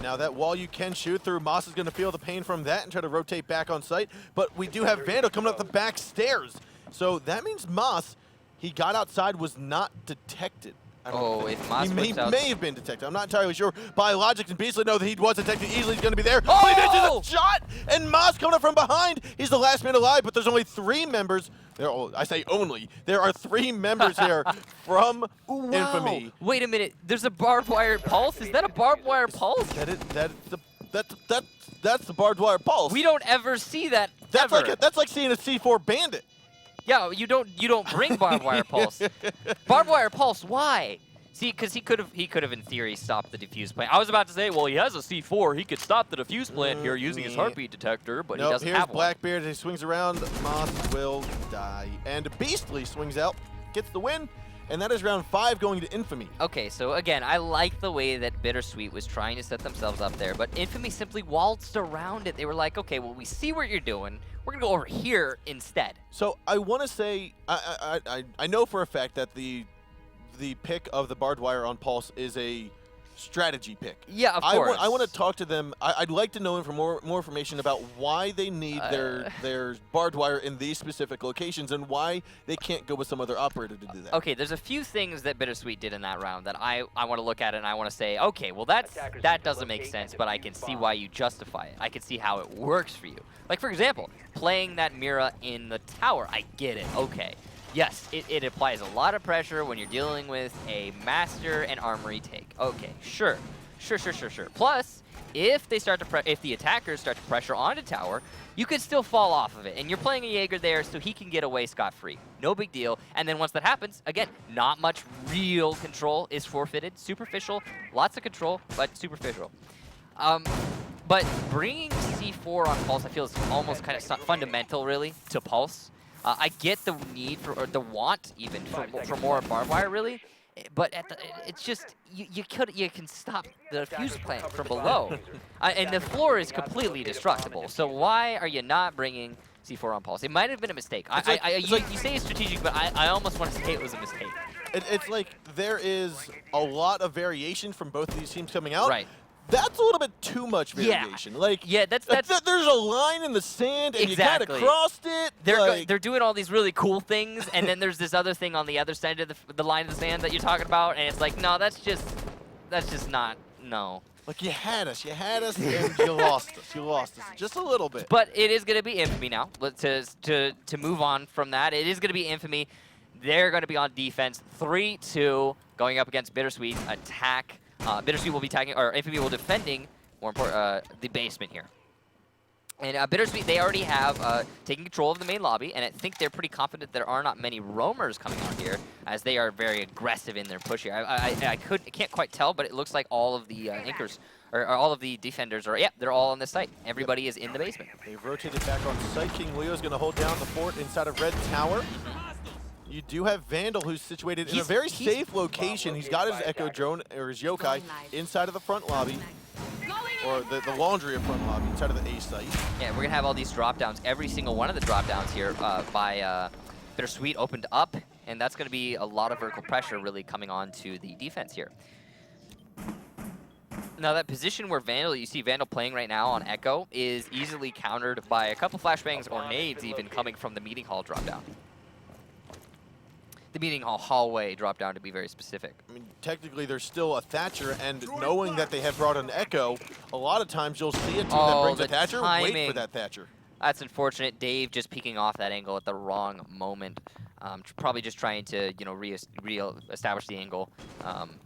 Now that wall you can shoot through, Moss is going to feel the pain from that and try to rotate back on site, but we do have Vandal coming up the back stairs. So that means Moss, he got outside, was not detected. If Moss he may have been detected. I'm not entirely sure. Biologics and Beastly know that he was detected easily. He's going to be there. Oh! But he misses a shot, and Moss coming up from behind. He's the last man alive, but there's only 3 members. I say only. There are 3 members here from Infamy. Wait a minute. There's a barbed wire pulse? Is that a barbed wire pulse? That's the barbed wire pulse. We don't ever see that. That's like seeing a C4 bandit. Yeah, you don't bring barbed wire pulse. Barbed wire pulse, why? See, because he could have in theory stopped the defuse plant. I was about to say, well, he has a C4. He could stop the defuse plant here using his heartbeat detector, but he doesn't have one. Here's Blackbeard. He swings around. Moss will die. And Beastly swings out, gets the win. And that is round 5 going to Infamy. Okay, so again, I like the way that BitterSweet was trying to set themselves up there, but Infamy simply waltzed around it. They were like, okay, well, we see what you're doing. We're going to go over here instead. So I want to say, I know for a fact that the pick of the barbed wire on Pulse is a strategy pick. Yeah, of course. I want to talk to them. I'd like to know more information about why they need their barbed wire in these specific locations and why they can't go with some other operator to do that. Okay, there's a few things that BitterSweet did in that round that I want to look at and I want to say, okay, well that doesn't make sense, but I can see why you justify it. I can see how it works for you. Like, for example, playing that Mira in the tower. I get it. Okay. Yes, it applies a lot of pressure when you're dealing with a Master and Armory take. Okay, sure. Plus, if the attackers start to pressure onto tower, you could still fall off of it. And you're playing a Jaeger there, so he can get away scot-free. No big deal. And then once that happens, again, not much real control is forfeited. Superficial, lots of control, but superficial. But bringing C4 on Pulse, I feel is almost kind of fundamental, really, to Pulse. I get the need or the want even for more barbed wire, really, but it's just you can stop the fuse plant from below, and the floor is completely destructible. So why are you not bringing C4 on Pulse? It might have been a mistake. You say it's strategic, but I almost want to say it was a mistake. It's like there is a lot of variation from both of these teams coming out. Right. That's a little bit too much variation. Yeah, that's there's a line in the sand, and you kind of crossed it. They're doing all these really cool things, and then there's this other thing on the other side of the line of the sand that you're talking about, and it's like, no, that's just not, no. Like, you had us, and you lost us just a little bit. But it is going to be Infamy now. To move on from that, it is going to be Infamy. They're going to be on defense, 3-2, going up against BitterSweet. Attack. BitterSweet will be tagging, or Infamy will defending, more important, the basement here. And BitterSweet, they already have taken control of the main lobby, and I think they're pretty confident there are not many roamers coming on here, as they are very aggressive in their push here. I can't quite tell, but it looks like all of the anchors, or all of the defenders are, yeah, they're all on this site. Everybody is in the basement. They've rotated back on site. King Leo's going to hold down the fort inside of Red Tower. You do have Vandal, who's situated in a very safe location. He's got his Echo Drone, or his Yokai, inside of the front lobby, or the laundry of front lobby, inside of the A site. Yeah, we're going to have all these drop-downs. Every single one of the drop-downs here by BitterSweet opened up, and that's going to be a lot of vertical pressure really coming on to the defense here. Now, that position where you see Vandal playing right now on Echo is easily countered by a couple flashbangs or nades even coming from the meeting hall drop-down. The meeting hall hallway drop down, to be very specific. I mean, technically there's still a Thatcher, and knowing that they have brought an Echo, a lot of times you'll see a team that brings a Thatcher, wait for that Thatcher. That's unfortunate. Dave just peeking off that angle at the wrong moment. Probably just trying to, re-establish the angle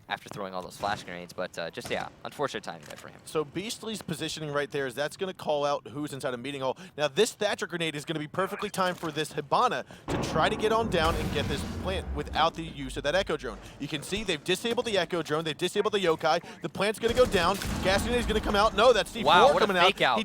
after throwing all those flash grenades. But just, yeah, unfortunate timing there for him. So Beastly's positioning right there is that's going to call out who's inside a meeting hall. Now, this Thatcher grenade is going to be perfectly timed for this Hibana to try to get on down and get this plant without the use of that Echo Drone. You can see they've disabled the Echo Drone. They've disabled the Yokai. The plant's going to go down. Gas grenade is going to come out. No, that's C4 wow, what coming a fake out.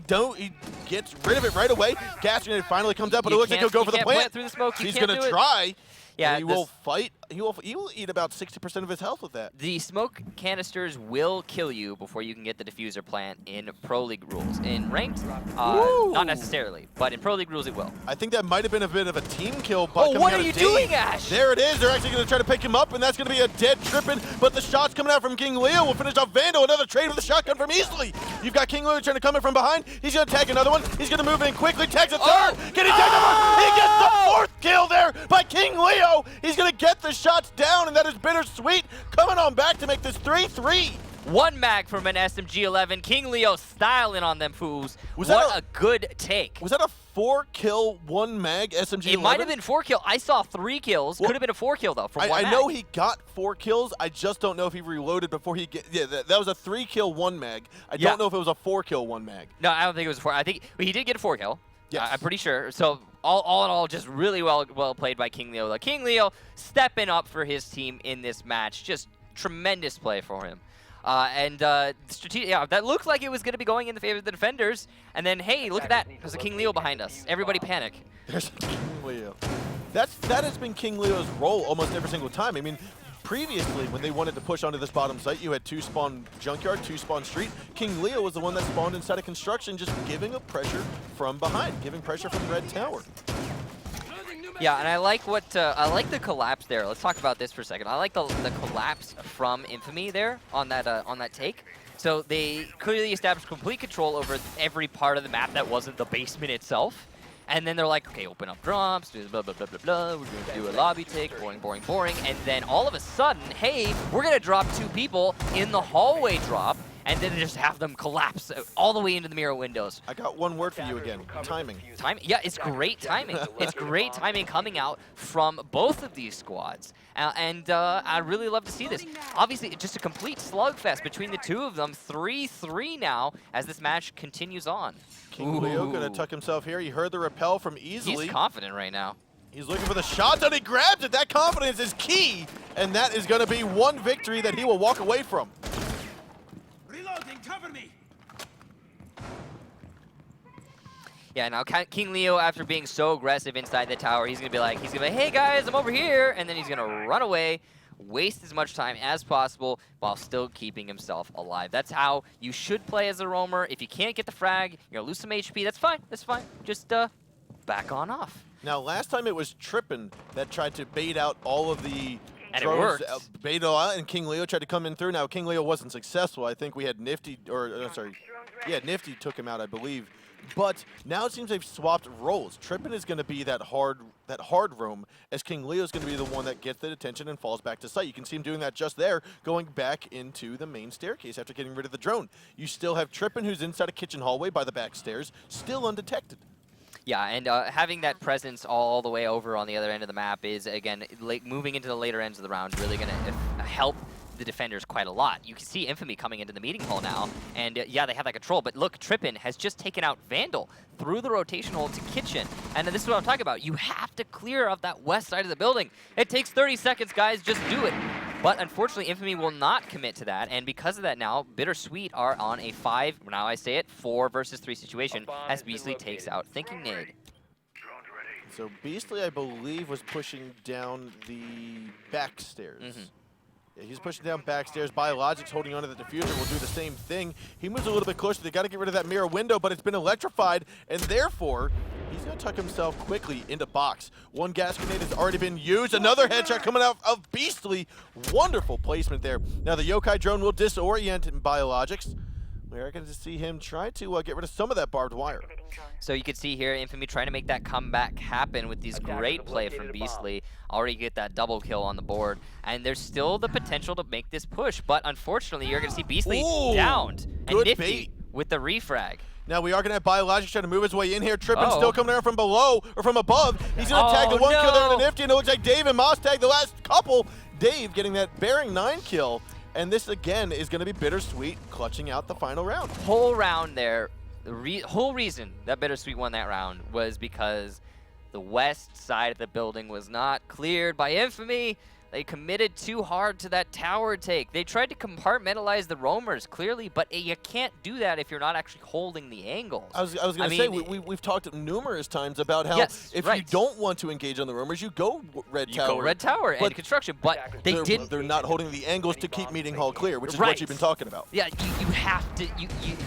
gets rid of it right away. Gas grenade finally comes up, but it looks like he'll go for the plant. Through the smoke. He's going to try. Yeah, he will fight. He will eat about 60% of his health with that. The smoke canisters will kill you before you can get the diffuser plant in Pro League rules. In ranked, not necessarily, but in Pro League rules it will. I think that might have been a bit of a team kill. But oh, what are you doing, Ash? There it is. They're actually going to try to pick him up, and that's going to be a dead Trippin. But the shots coming out from King Leo will finish off Vandal. Another trade with a shotgun from Easily. You've got King Leo trying to come in from behind. He's going to tag another one. He's going to move in quickly. Tags a third. Getting tagged over. He gets the fourth kill there by King Leo. He's going to get the shots down, and that is BitterSweet coming on back to make this 3-3. One mag from an SMG-11. King Leo styling on them fools. What a good take. Was that a 4-kill, 1 mag SMG-11? It might have been 4 kill. I saw 3 kills. Could have been a 4 kill though. From I know he got 4 kills. I just don't know if he reloaded before he get. Yeah, that was a 3-kill 1 mag. I don't know if it was a 4-kill 1 mag. No, I don't think it was a 4. I think he did get a 4 kill. Yes. I'm pretty sure. So all in all, just really well played by King Leo. King Leo stepping up for his team in this match. Just tremendous play for him. That looked like it was going to be going in the favor of the defenders. And then, hey, look at that. There's a King Leo behind us. Everybody panic. There's a King Leo. That has been King Leo's role almost every single time. I mean, previously, when they wanted to push onto this bottom site, you had 2 spawn junkyard, 2 spawn street. King Leo was the one that spawned inside of construction, just giving a pressure from behind, giving pressure from Red Tower. Yeah, and I like the collapse there. Let's talk about this for a second. I like the collapse from 1nfamy there on that take. So they clearly established complete control over every part of the map that wasn't the basement itself. And then they're like, okay, open up drops, do blah, blah, blah, blah, blah. We're going to do a lobby take, boring, boring, boring. And then all of a sudden, hey, we're going to drop 2 people in the hallway drop, and then just have them collapse all the way into the mirror windows. I got one word for you again, timing. Timing? Yeah, it's great timing. It's great timing coming out from both of these squads. I really love to see this. Obviously, just a complete slugfest between the 2 of them. 3-3 now as this match continues on. King Leo gonna tuck himself here. He heard the repel from Easily. He's confident right now. He's looking for the shots and he grabs it. That confidence is key. And that is gonna be one victory that he will walk away from. Reloading, cover me. Yeah, now King Leo, after being so aggressive inside the tower, he's gonna be like, hey guys, I'm over here, and then he's gonna run away, waste as much time as possible while still keeping himself alive. That's how you should play as a roamer. If you can't get the frag, you're gonna lose some HP. That's fine. That's fine. Just back on off. Now, last time it was Trippin that tried to bait out all of the and drones, it worked. bait out, and King Leo tried to come in through. Now, King Leo wasn't successful. I think we had Nifty, Nifty took him out, I believe. But now it seems they've swapped roles. Trippin is going to be that hard roam, as King Leo is going to be the one that gets the attention and falls back to site. You can see him doing that just there, going back into the main staircase after getting rid of the drone. You still have Trippin, who's inside a kitchen hallway by the back stairs, still undetected. Yeah, and having that presence all the way over on the other end of the map is, again, moving into the later ends of the round, really going to help the defenders quite a lot. You can see 1nfamy coming into the meeting hall now, and yeah, they have that control, but look, Trippin has just taken out Vandal through the rotation hole to kitchen, and this is what I'm talking about. You have to clear up that west side of the building. It takes 30 seconds, guys, just do it. But unfortunately, 1nfamy will not commit to that, and because of that now, BitterSweet are on a 4 versus 3 situation as Beastly takes out Thinking Nade. So Beastly, I believe, was pushing down the back stairs. Yeah, he's pushing down backstairs. Biologic's holding onto the diffuser will do the same thing. He moves a little bit closer. They got to get rid of that mirror window, but it's been electrified, and therefore, he's going to tuck himself quickly into box. One gas grenade has already been used. Another headshot coming out of Beastly. Wonderful placement there. Now the Yokai drone will disorient Biologics. We're going to see him try to get rid of some of that barbed wire. So you can see here 1nfamy trying to make that comeback happen with these great play from Beastly. Already get that double kill on the board. And there's still the potential to make this push, but unfortunately you're going to see Beastly downed. And Nifty bait with the refrag. Now we are going to have Biologics trying to move his way in here. Trippin still coming around from below, or from above. He's going to tag the one kill there to Nifty, and it looks like Dave and Moss tag the last couple. Dave getting that Bearing 9 kill. And this, again, is going to be BitterSweet clutching out the final round. Whole round there, the whole reason that BitterSweet won that round was because the west side of the building was not cleared by 1nfamy. They committed too hard to that tower take. They tried to compartmentalize the roamers, clearly, but you can't do that if you're not actually holding the angles. I was going to say, we've talked numerous times about how if you don't want to engage on the roamers, you go red tower. You go red tower and construction, but they're not holding the angles to keep meeting hall clear, which is what you've been talking about. Yeah, you have to,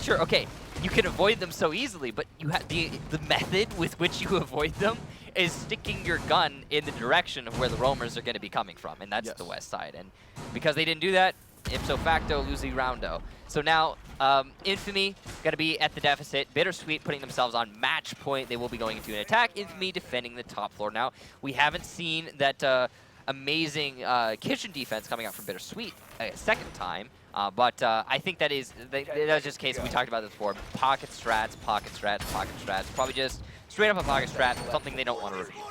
sure, okay, you can avoid them so easily, but you have the method with which you avoid them is sticking your gun in the direction of where the roamers are going to be coming from, and that's the west side. And because they didn't do that, ipso facto, losing roundo. So now, 1nfamy going to be at the deficit. BitterSweet putting themselves on match point. They will be going into an attack. 1nfamy defending the top floor. Now, we haven't seen that amazing kitchen defense coming out from BitterSweet a second time. But I think that's just a case we talked about this before. Pocket strats, pocket strats, pocket strats. Probably just straight up a pocket strat, something they don't want to review.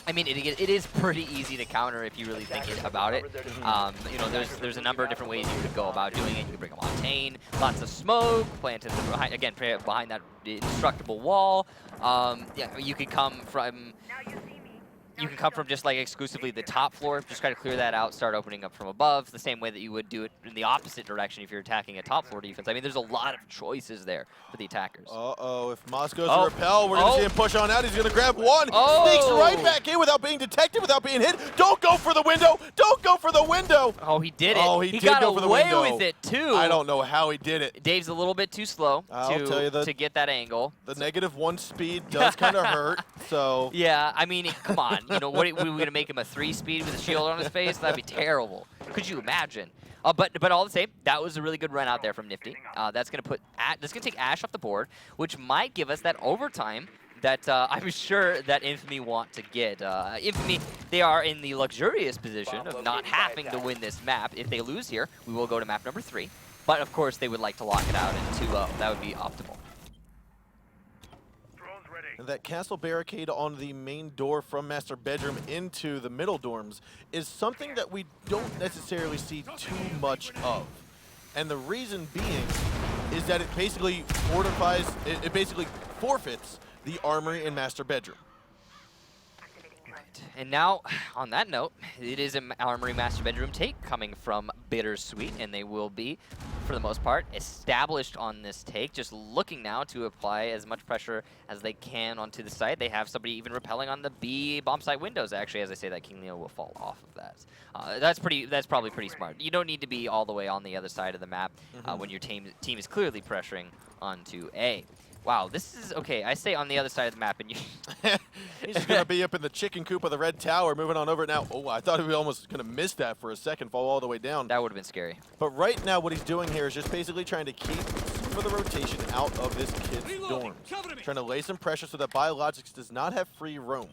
I mean, it is pretty easy to counter if you really think about it. You know, there's a number of different ways you could go about doing it. You could bring a Montaigne, lots of smoke, planted behind that indestructible wall. Yeah, you could come from. You can come from just like exclusively the top floor, just try to clear that out, start opening up from above, the same way that you would do it in the opposite direction if you're attacking a top floor defense. I mean, there's a lot of choices there for the attackers. Uh-oh, if Moss goes to repel, we're going to see him push on out. He's going to grab one, sneaks right back in without being detected, without being hit. Don't go for the window! Don't go for the window! Oh, he did it. Oh, he did got go for the window. away with it, too. I don't know how he did it. Dave's a little bit too slow to get that angle. The -1 speed does kind of hurt, so... Yeah, I mean, come on. You know, what are we going to make him a 3-speed with a shield on his face? That'd be terrible. Could you imagine? But all the same, that was a really good run out there from Nifty. That's going to take Ash off the board, which might give us that overtime that I'm sure that 1nfamy want to get. 1nfamy, they are in the luxurious position of not having to win this map. If they lose here, we will go to map number 3. But of course, they would like to lock it out in 2-0. That would be optimal. That castle barricade on the main door from master bedroom into the middle dorms is something that we don't necessarily see too much of. And the reason being is that it basically fortifies, it basically forfeits the armory in master bedroom. Right. And now, on that note, it is an armory master bedroom take coming from BitterSweet, and they will be, for the most part, established on this take, just looking now to apply as much pressure as they can onto the site. They have somebody even repelling on the B bomb site windows. Actually, as I say that, King Leo will fall off of that. That's probably pretty smart. You don't need to be all the way on the other side of the map when your team is clearly pressuring onto A. Wow, this is, okay, I say on the other side of the map, and you... He's just going to be up in the chicken coop of the red tower, moving on over it now. Oh, I thought he was almost going to miss that for a second, fall all the way down. That would have been scary. But right now, what he's doing here is just basically trying to keep some of the rotation out of this kid's dorms. Trying to lay some pressure so that Biologics does not have free roam.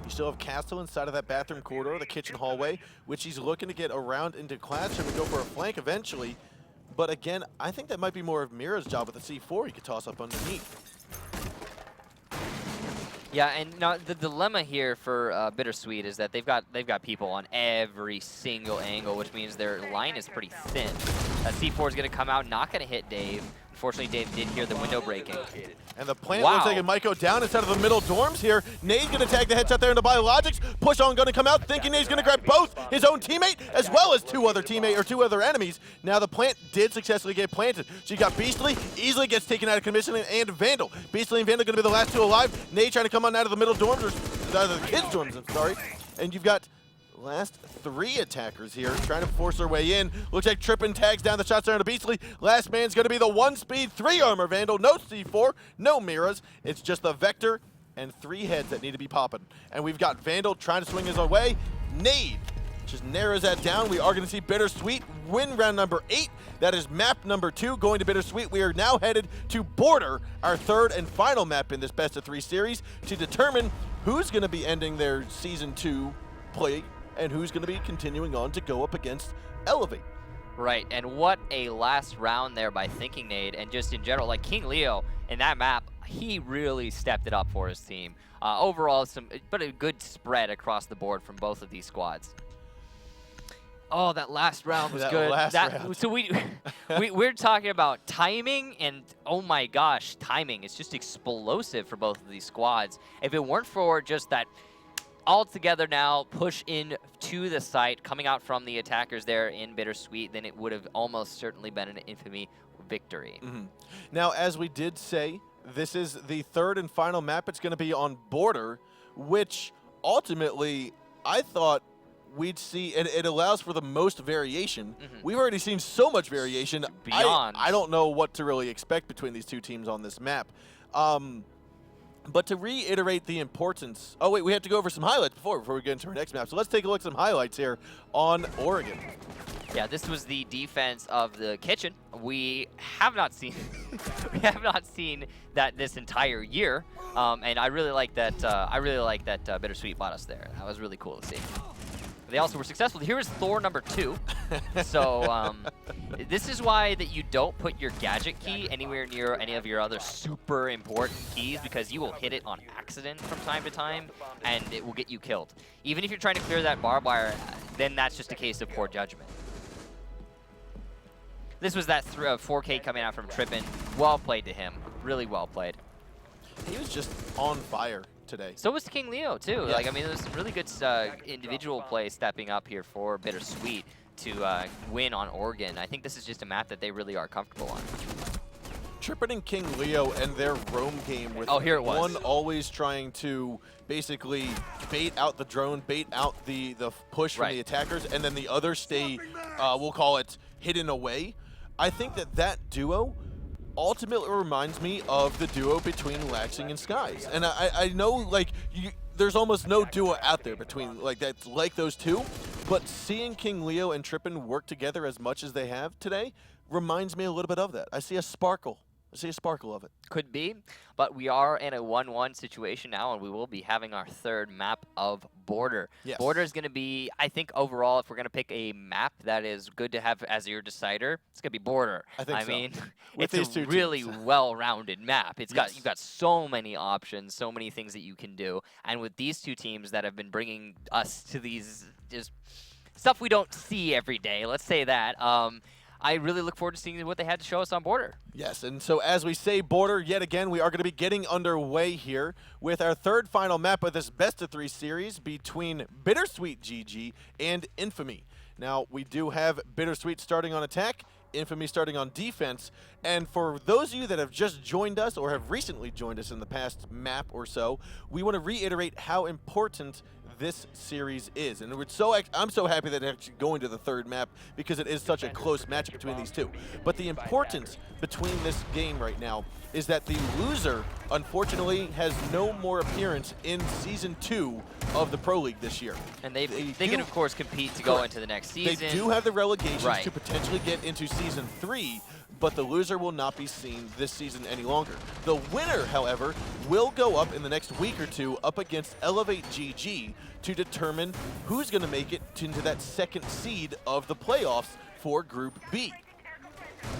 You still have Castle inside of that bathroom corridor, the kitchen hallway, which he's looking to get around into classroom and go for a flank eventually. But again, I think that might be more of Mira's job with the C4 he could toss up underneath. Yeah, and now the dilemma here for BitterSweet is that they've got people on every single angle, which means their line is pretty thin. C4 is going to come out, not going to hit Dave. Unfortunately, Dave did hear the window breaking. And the plant looks like it might go down inside of the middle dorms here. Nade's going to tag the headshot there into Biologics. Push on going to come out, thinking Nade's going to grab both his own teammate as well as two other enemies. Now the plant did successfully get planted. So you got Beastly, easily gets taken out of commission, and Vandal. Beastly and Vandal going to be the last two alive. Nade trying to come on out of the middle dorms, or out of the kids' dorms, I'm sorry. And you've got last 3 attackers here trying to force their way in. Looks like Trippin tags down the shots there to Beastly. Last man's going to be the 1-speed, 3-armor Vandal. No C4, no Miras. It's just the Vector and 3 heads that need to be popping. And we've got Vandal trying to swing his own way. Nade just narrows that down. We are going to see BitterSweet win round number 8. That is map number 2 going to BitterSweet. We are now headed to Border, our 3rd and final map in this best-of-3 series, to determine who's going to be ending their Season 2 play and who's going to be continuing on to go up against Elevate. Right, and what a last round there by Thinking Nade, and just in general, like King Leo in that map, he really stepped it up for his team. Overall, but a good spread across the board from both of these squads. Oh, that last round was That good. last round. So we're talking about timing, and oh my gosh, timing is just explosive for both of these squads. If it weren't for just that all together now push in to the site coming out from the attackers there in BitterSweet, then it would have almost certainly been an infamy victory. Now, as we did say, this is the third and final map. It's going to be on Border, which ultimately I thought we'd see, and it allows for the most variation. We've already seen so much variation. Beyond. I don't know what to really expect between these two teams on this map. But to reiterate the importance... Oh, wait, we have to go over some highlights before we get into our next map. So let's take a look at some highlights here on Oregon. Yeah, this was the defense of the kitchen. We have not seen we have not seen that this entire year, and I really like that. BitterSweet bought us there. That was really cool to see. They also were successful. Here is Thor number 2. So this is why that you don't put your gadget key anywhere near any of your other super important keys, because you will hit it on accident from time to time, and it will get you killed. Even if you're trying to clear that barbed wire, then that's just a case of poor judgment. This was that 4K coming out from Trippin. Well played to him. Really well played. He was just on fire today. So was King Leo, too. Yes. Like, I mean, there was some really good individual play stepping up here for BitterSweet to win on Oregon. I think this is just a map that they really are comfortable on. Trippin and King Leo and their roam game with here it was. one always trying to basically bait out the drone, bait out the push from the attackers, and then the other stay, we'll call it, hidden away. I think that duo ultimately reminds me of the duo between Laxing and Skies. And I know, like, there's almost no duo out there between, like, that's like those two, but seeing King Leo and Trippin work together as much as they have today reminds me a little bit of that. I see a sparkle. I see a sparkle of it. Could be, but we are in a 1-1 situation now, and we will be having our third map of Border. Yes. Border is going to be, I think, overall, if we're going to pick a map that is good to have as your decider, it's going to be Border. I think so. mean, With it's these a two really teams. well-rounded map. It's got Yes. you've got so many options, so many things that you can do, and with these two teams that have been bringing us to these just stuff we don't see every day, let's say that. I really look forward to seeing what they had to show us on Border. Yes, and so as we say Border, yet again, we are going to be getting underway here with our third final map of this best-of-3 series between BitterSweet GG and 1nfamy. Now, we do have BitterSweet starting on attack, 1nfamy starting on defense, and for those of you that have just joined us or have recently joined us in the past map or so, we want to reiterate how important this series is. And I'm so happy that it's actually going to the third map because it is such a close matchup between these two. But the importance between this game right now is that the loser, unfortunately, has no more appearance in Season 2 of the Pro League this year. And they can, of course, compete to go into the next season. They do have the relegations Right. to potentially get into Season 3, but the loser will not be seen this season any longer. The winner, however, will go up in the next week or two up against Elevate GG to determine who's going to make it into that second seed of the playoffs for Group B.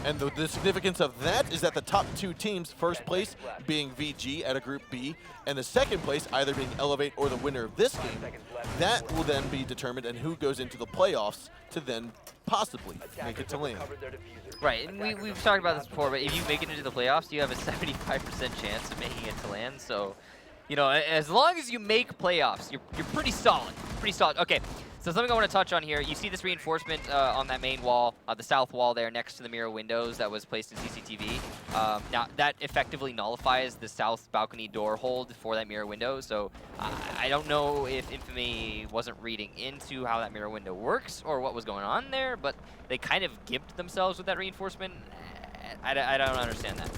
And the significance of that is that the top two teams, first place being VG at a Group B, and the second place either being Elevate or the winner of this game, that will then be determined and who goes into the playoffs to then possibly make it to land. Right, and we've talked about this before, but if you make it into the playoffs, you have a 75% chance of making it to land. So, you know, as long as you make playoffs, you're pretty solid. Pretty solid. Okay, so something I want to touch on here. You see this reinforcement on that main wall, the south wall there next to the mirror windows that was placed in CCTV. Now, that effectively nullifies the south balcony door hold for that mirror window. So I don't know if 1nfamy wasn't reading into how that mirror window works or what was going on there, but they kind of gimped themselves with that reinforcement. I don't understand that.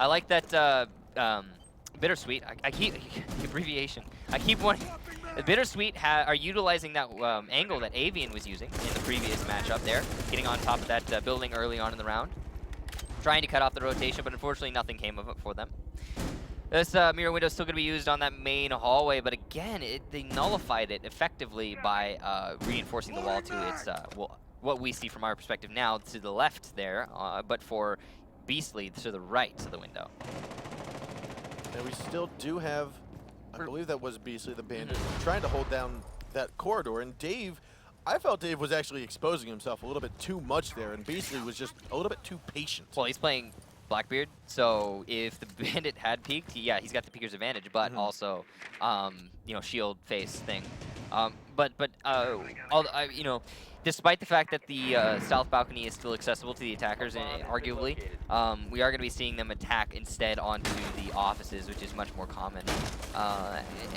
I like that BitterSweet. I keep abbreviation. I keep wanting. BitterSweet are utilizing that angle that Avian was using in the previous matchup there, getting on top of that building early on in the round, trying to cut off the rotation, but unfortunately nothing came of it for them. This mirror window is still going to be used on that main hallway, but again, they nullified it effectively by reinforcing the wall to its, what we see from our perspective now to the left there, but for Beastly to the right of the window. And we still do have, I believe that was Beastly, the bandit, trying to hold down that corridor. And Dave, I felt Dave was actually exposing himself a little bit too much there, and Beastly was just a little bit too patient. Well, he's playing Blackbeard, so if the Bandit had peeked, yeah, he's got the peeker's advantage, but also, you know, shield face thing. You know, despite the fact that the south balcony is still accessible to the attackers, and arguably, we are going to be seeing them attack instead onto the offices, which is much more common.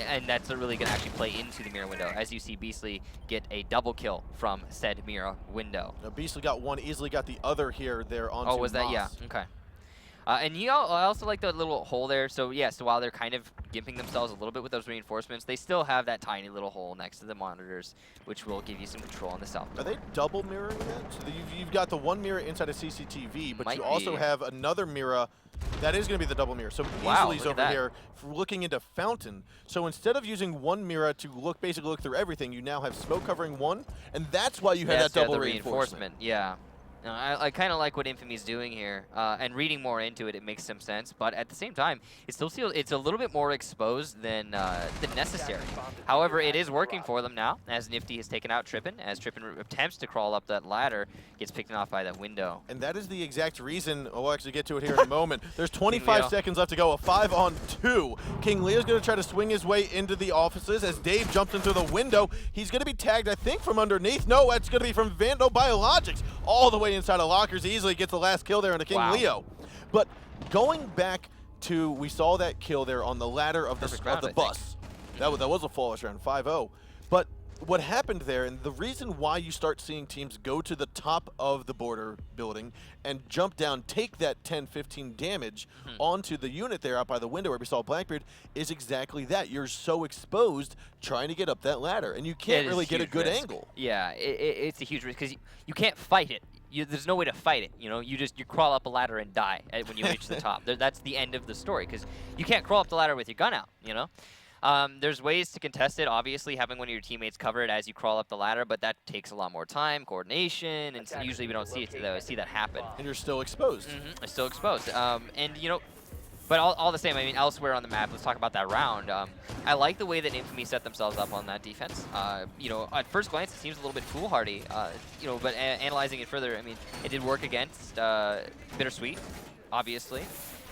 And that's really going to actually play into the mirror window, as you see Beastly get a double kill from said mirror window. Now, Beastly got one, easily got the other here. There onto Oh, was that? Moss. Yeah. Okay. And I also like the little hole there. So yeah, so while they're kind of gimping themselves a little bit with those reinforcements, they still have that tiny little hole next to the monitors, which will give you some control on the south. Are they double mirroring that? So you've got the one mirror inside a CCTV, but Might you also be. have another mirror that is going to be the double mirror. So Wow, Beastly's look at over that. here looking into Fountain. So instead of using one mirror to basically look through everything, you now have smoke covering one, and that's why you have That's that double the reinforcement. Yeah. No, I kind of like what Infamy's doing here, and reading more into it, it makes some sense. But at the same time, it still feels it's a little bit more exposed than necessary. However, it is working for them now, as Nifty has taken out Trippin, as Trippin attempts to crawl up that ladder, gets picked off by that window. And that is the exact reason, we'll actually get to it here in a moment. There's 25 Leo. seconds left to go, a 5-on-2. King Leo's going to try to swing his way into the offices as Dave jumps into the window. He's going to be tagged, I think, from underneath. No, it's going to be from Vando Biologics, all the way inside of lockers. Easily gets the last kill there into King Leo. But going back to, we saw that kill there on the ladder of the bus. That was a flawless round, 5-0. But what happened there, and the reason why you start seeing teams go to the top of the border building and jump down, take that 10-15 damage onto the unit there out by the window where we saw Blackbeard, is exactly that. You're so exposed trying to get up that ladder, and you can't really get a good angle. Yeah, it's a huge risk, because you can't fight it. There's no way to fight it, you know. You crawl up a ladder and die when you reach the top. That's the end of the story, because you can't crawl up the ladder with your gun out, you know. There's ways to contest it, obviously, having one of your teammates cover it as you crawl up the ladder, but that takes a lot more time, coordination, and so usually we don't see that happen. And you're still exposed. It's still exposed. And, you know, but all the same, I mean, elsewhere on the map, let's talk about that round. I like the way that Infamy set themselves up on that defense. You know, at first glance, it seems a little bit foolhardy, you know, but analyzing it further, I mean, it did work against BitterSweet, obviously.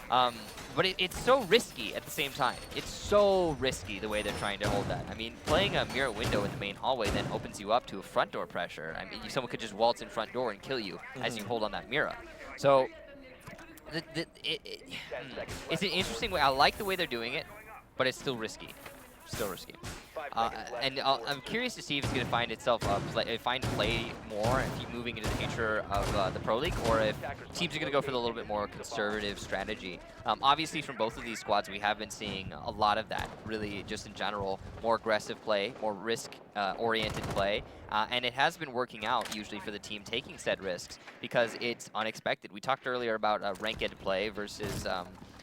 But it's so risky at the same time. It's so risky the way they're trying to hold that. I mean, playing a mirror window in the main hallway then opens you up to a front door pressure. I mean, someone could just waltz in front door and kill you as you hold on that mirror. So it's an interesting way. I like the way they're doing it, but it's still risky. Still risky. And I'm curious to see if it's going to find itself play more if you're moving into the future of the Pro League, or if teams are going to go for the little bit more conservative strategy. Obviously, from both of these squads, we have been seeing a lot of that, really, just in general, more aggressive play, more risk-oriented play, and it has been working out usually for the team taking said risks because it's unexpected. We talked earlier about ranked play versus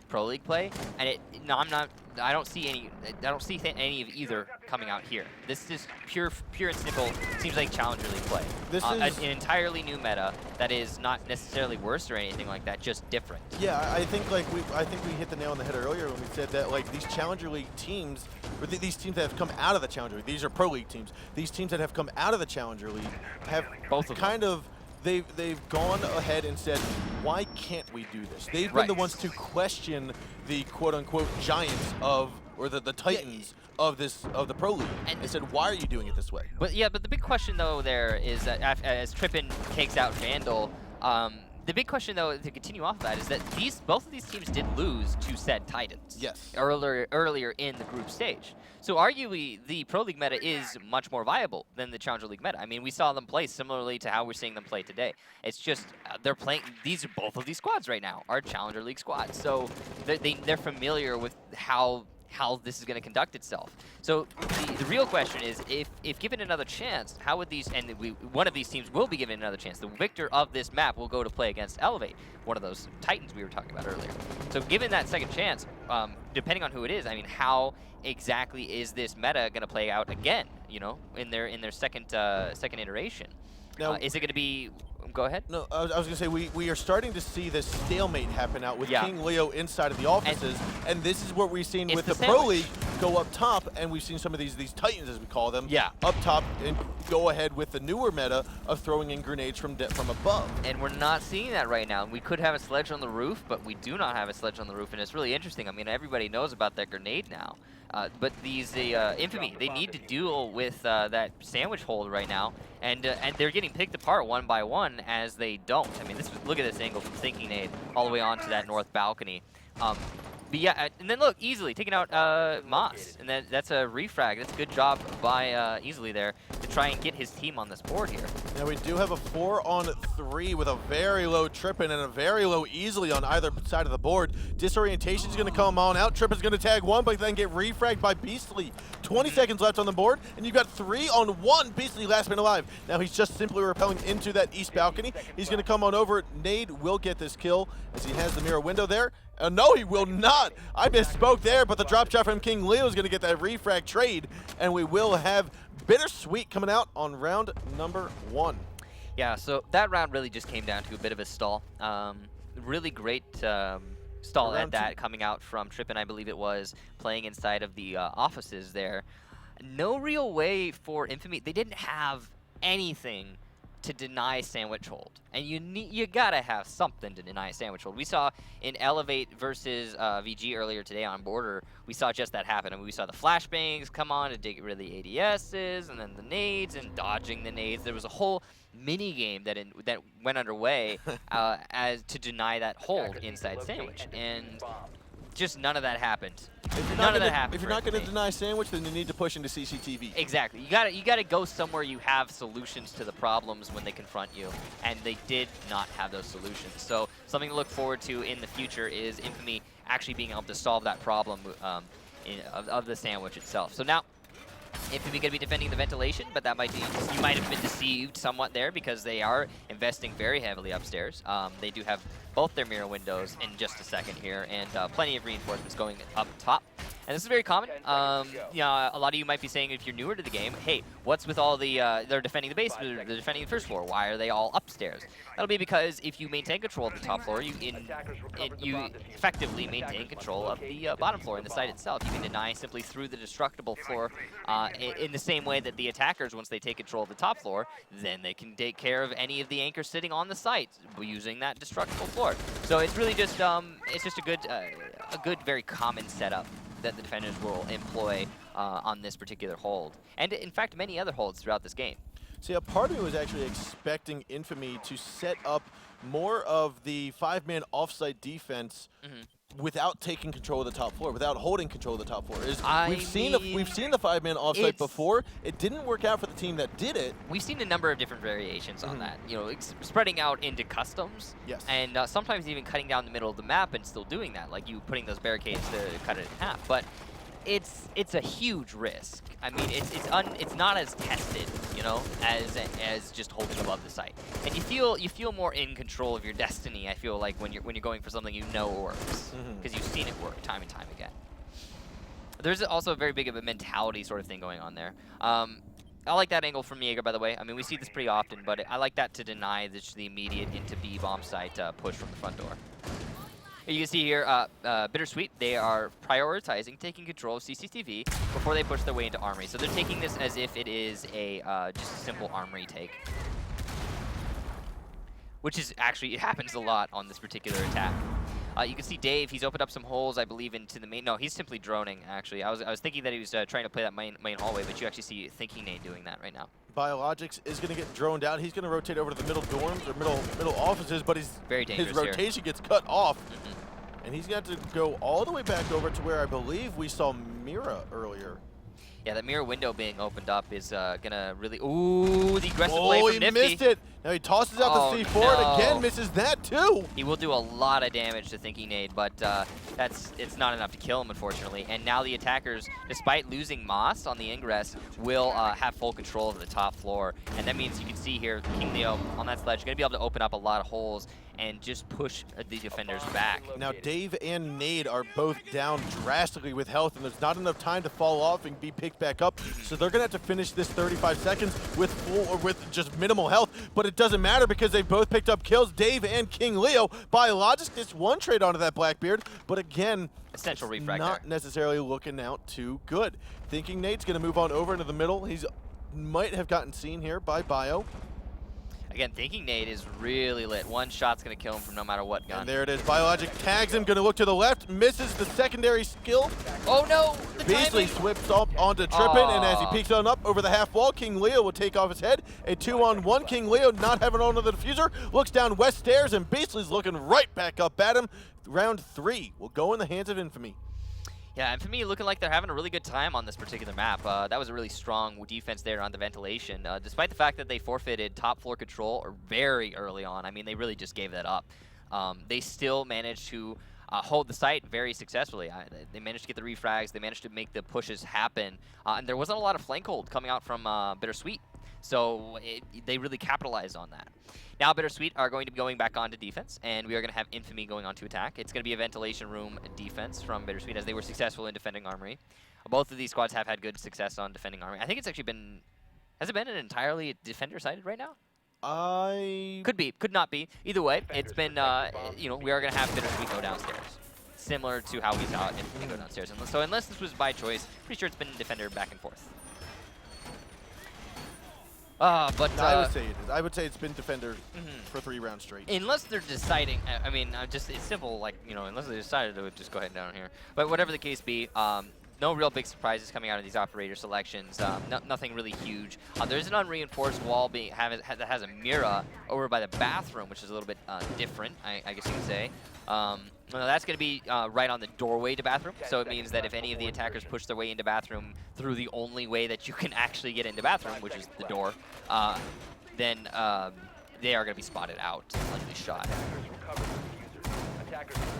Pro League play, and I don't see any of either coming out here. This is pure and simple. Seems like Challenger League play. This is an entirely new meta that is not necessarily worse or anything like that, just different. Yeah, I think we hit the nail on the head earlier when we said that like these Challenger League teams, or these teams that have come out of the Challenger League, these are Pro League teams. These teams that have come out of the Challenger League have both of kind of. They've gone ahead and said, why can't we do this? They've been the ones to question the quote-unquote giants of, or the titans of the Pro League. And they said, why are you doing it this way? But yeah, but the big question though there is that as Trippin takes out Vandal, the big question though to continue off of that is that both of these teams did lose to said titans. Yes. Earlier in the group stage. So arguably, the Pro League meta is much more viable than the Challenger League meta. I mean, we saw them play similarly to how we're seeing them play today. It's just they're playing. Both of these squads right now are Challenger League squads, so they're familiar with how this is going to conduct itself. So the real question is, if given another chance, how would these, and one of these teams will be given another chance. The victor of this map will go to play against Elevate, one of those titans we were talking about earlier. So given that second chance, depending on who it is, I mean, how exactly is this meta going to play out again, you know, in their second iteration? Now, Is it going to be... Go ahead. No, I was going to say, we are starting to see this stalemate happen out with King Leo inside of the offices, and this is what we've seen with the Pro League go up top, and we've seen some of these Titans, as we call them, up top and go ahead with the newer meta of throwing in grenades from above. And we're not seeing that right now. We could have a sledge on the roof, but we do not have a sledge on the roof, and it's really interesting. I mean, everybody knows about that grenade now. But these Infamy, they need to deal with that sandwich hold right now, and they're getting picked apart one by one as they don't. I mean, look at this angle from Thinking Nade all the way onto that north balcony. But yeah, and then look, easily taking out Moss, and that's a refrag. That's a good job by Easily there to try and get his team on this board here. Now we do have a 4-on-3 with a very low Trippin and a very low Easily on either side of the board. Disorientation is going to come on out. Trippin's going to tag one, but then get refragged by Beastly. 20 seconds left on the board, and you've got 3-on-1. Beastly last man alive. Now he's just simply repelling into that east balcony. He's going to come on over. Nade will get this kill as he has the mirror window there. No, he will not. I misspoke there, but the drop shot from King Leo is going to get that refrag trade, and we will have BitterSweet coming out on round number 1. Yeah, so that round really just came down to a bit of a stall. Really great stall at that, coming out from Trippin, I believe it was, playing inside of the offices there. No real way for Infamy. They didn't have anything to deny sandwich hold, and you gotta have something to deny sandwich hold. We saw in Elevate versus VG earlier today on Border, we saw just that happen. I mean, we saw the flashbangs come on to get rid of the ADSs, and then the nades and dodging the nades. There was a whole mini game that went underway as to deny that hold inside sandwich, and just none of that happened. None of that happened. If you're not going to deny sandwich, then you need to push into CCTV. Exactly. You gotta go somewhere you have solutions to the problems when they confront you, and they did not have those solutions. So something to look forward to in the future is Infamy actually being able to solve that problem of the sandwich itself. So now, Infamy going to be defending the ventilation, but that might be, you might have been deceived somewhat there because they are investing very heavily upstairs. They do have both their mirror windows in just a second here, and plenty of reinforcements going up top. And this is very common. You know, a lot of you might be saying, if you're newer to the game, hey, what's with all the, they're defending the base, they're defending the first floor, why are they all upstairs? That'll be because if you maintain control of the top floor, you effectively maintain control of the bottom floor and the site itself. You can deny simply through the destructible floor in the same way that the attackers, once they take control of the top floor, then they can take care of any of the anchors sitting on the site using that destructible floor. So it's really just, it's just a good, very common setup that the defenders will employ on this particular hold. And in fact, many other holds throughout this game. See, a part of me was actually expecting Infamy to set up more of the 5-man offsite defense without taking control of the top floor, without holding control of the top floor. We've seen the 5-man offsite before. It didn't work out for the team that did it. We've seen a number of different variations on that. You know, spreading out into customs, and sometimes even cutting down the middle of the map and still doing that, like you putting those barricades to cut it in half. But it's a huge risk. I mean, it's not as tested, you know, as just holding above the site. And you feel more in control of your destiny. I feel like when you're going for something you know works, because you've seen it work time and time again. There's also a very big of a mentality sort of thing going on there. I like that angle from Jaeger, by the way. I mean, we see this pretty often, but I like that to deny the immediate into B bomb site push from the front door. You can see here, BitterSweet, they are prioritizing taking control of CCTV before they push their way into Armory. So they're taking this as if it is a just a simple Armory take. Which is actually, it happens a lot on this particular attack. You can see Dave, he's opened up some holes, I believe, into the main. No, he's simply droning, actually. I was thinking that he was trying to play that main hallway, but you actually see Thinking Nade doing that right now. Biologics is going to get droned out. He's going to rotate over to the middle dorms or middle offices, but his rotation gets cut off. And he's going to have to go all the way back over to where I believe we saw Mira earlier. Yeah, that mirror window being opened up is going to really... Ooh, the aggressive play from Nifty. He missed it. Now he tosses out the C4 and again misses that too. He will do a lot of damage to Thinking Nade, but it's not enough to kill him, unfortunately. And now the attackers, despite losing Moss on the ingress, will have full control of the top floor. And that means you can see here, King Leo on that sledge, going to be able to open up a lot of holes and just push the defenders back. Now, Dave and Nade are both down drastically with health, and there's not enough time to fall off and be picked back up. So they're going to have to finish this 35 seconds with full or with just minimal health. But it doesn't matter because they both picked up kills. Dave and King Leo. Biologics gets one trade onto that Blackbeard, but again, Essential it's refrag not there. necessarily looking out too good. Thinking Nade's going to move on over into the middle. He's might have gotten seen here by Bio. Again, Thinking Nade is really lit. One shot's going to kill him from no matter what gun. And there it is. Biologic tags him, going to look to the left, misses the secondary skill. Oh no! The Beastly timing! swips up onto Trippin, and as he peeks on up over the half wall, King Leo will take off his head. A 2-on-1. King Leo not having on to the diffuser, looks down west stairs, and Beastly's looking right back up at him. Round 3 will go in the hands of Infamy. Yeah, and for me, looking like they're having a really good time on this particular map. That was a really strong defense there on the ventilation, despite the fact that they forfeited top floor control very early on. I mean, they really just gave that up. They still managed to hold the site very successfully. They managed to get the refrags. They managed to make the pushes happen. And there wasn't a lot of flank hold coming out from BitterSweet. So they really capitalized on that. Now BitterSweet are going to be going back onto defense, and we are going to have Infamy going on to attack. It's going to be a ventilation room defense from BitterSweet, as they were successful in defending Armory. Both of these squads have had good success on defending Armory. I think it's actually been... Has it been an entirely defender-sided right now? Could be, could not be. Either way, it's been, you know, we are going to have BitterSweet go downstairs. Similar to how we saw Infamy go downstairs. And so unless this was by choice, pretty sure it's been defender back and forth. But I would say it is. I would say it's been defender for 3 rounds straight. Unless they're deciding, I mean, it's simple, like, you know, unless they decided to just go ahead and down here. But whatever the case be, no real big surprises coming out of these operator selections. Nothing really huge. There's an unreinforced wall that has a mirror over by the bathroom, which is a little bit different, I guess you could say. Well, that's going to be right on the doorway to bathroom, so it means that if any of the attackers push their way into bathroom through the only way that you can actually get into bathroom, which is the door, then they are going to be spotted out, likely shot.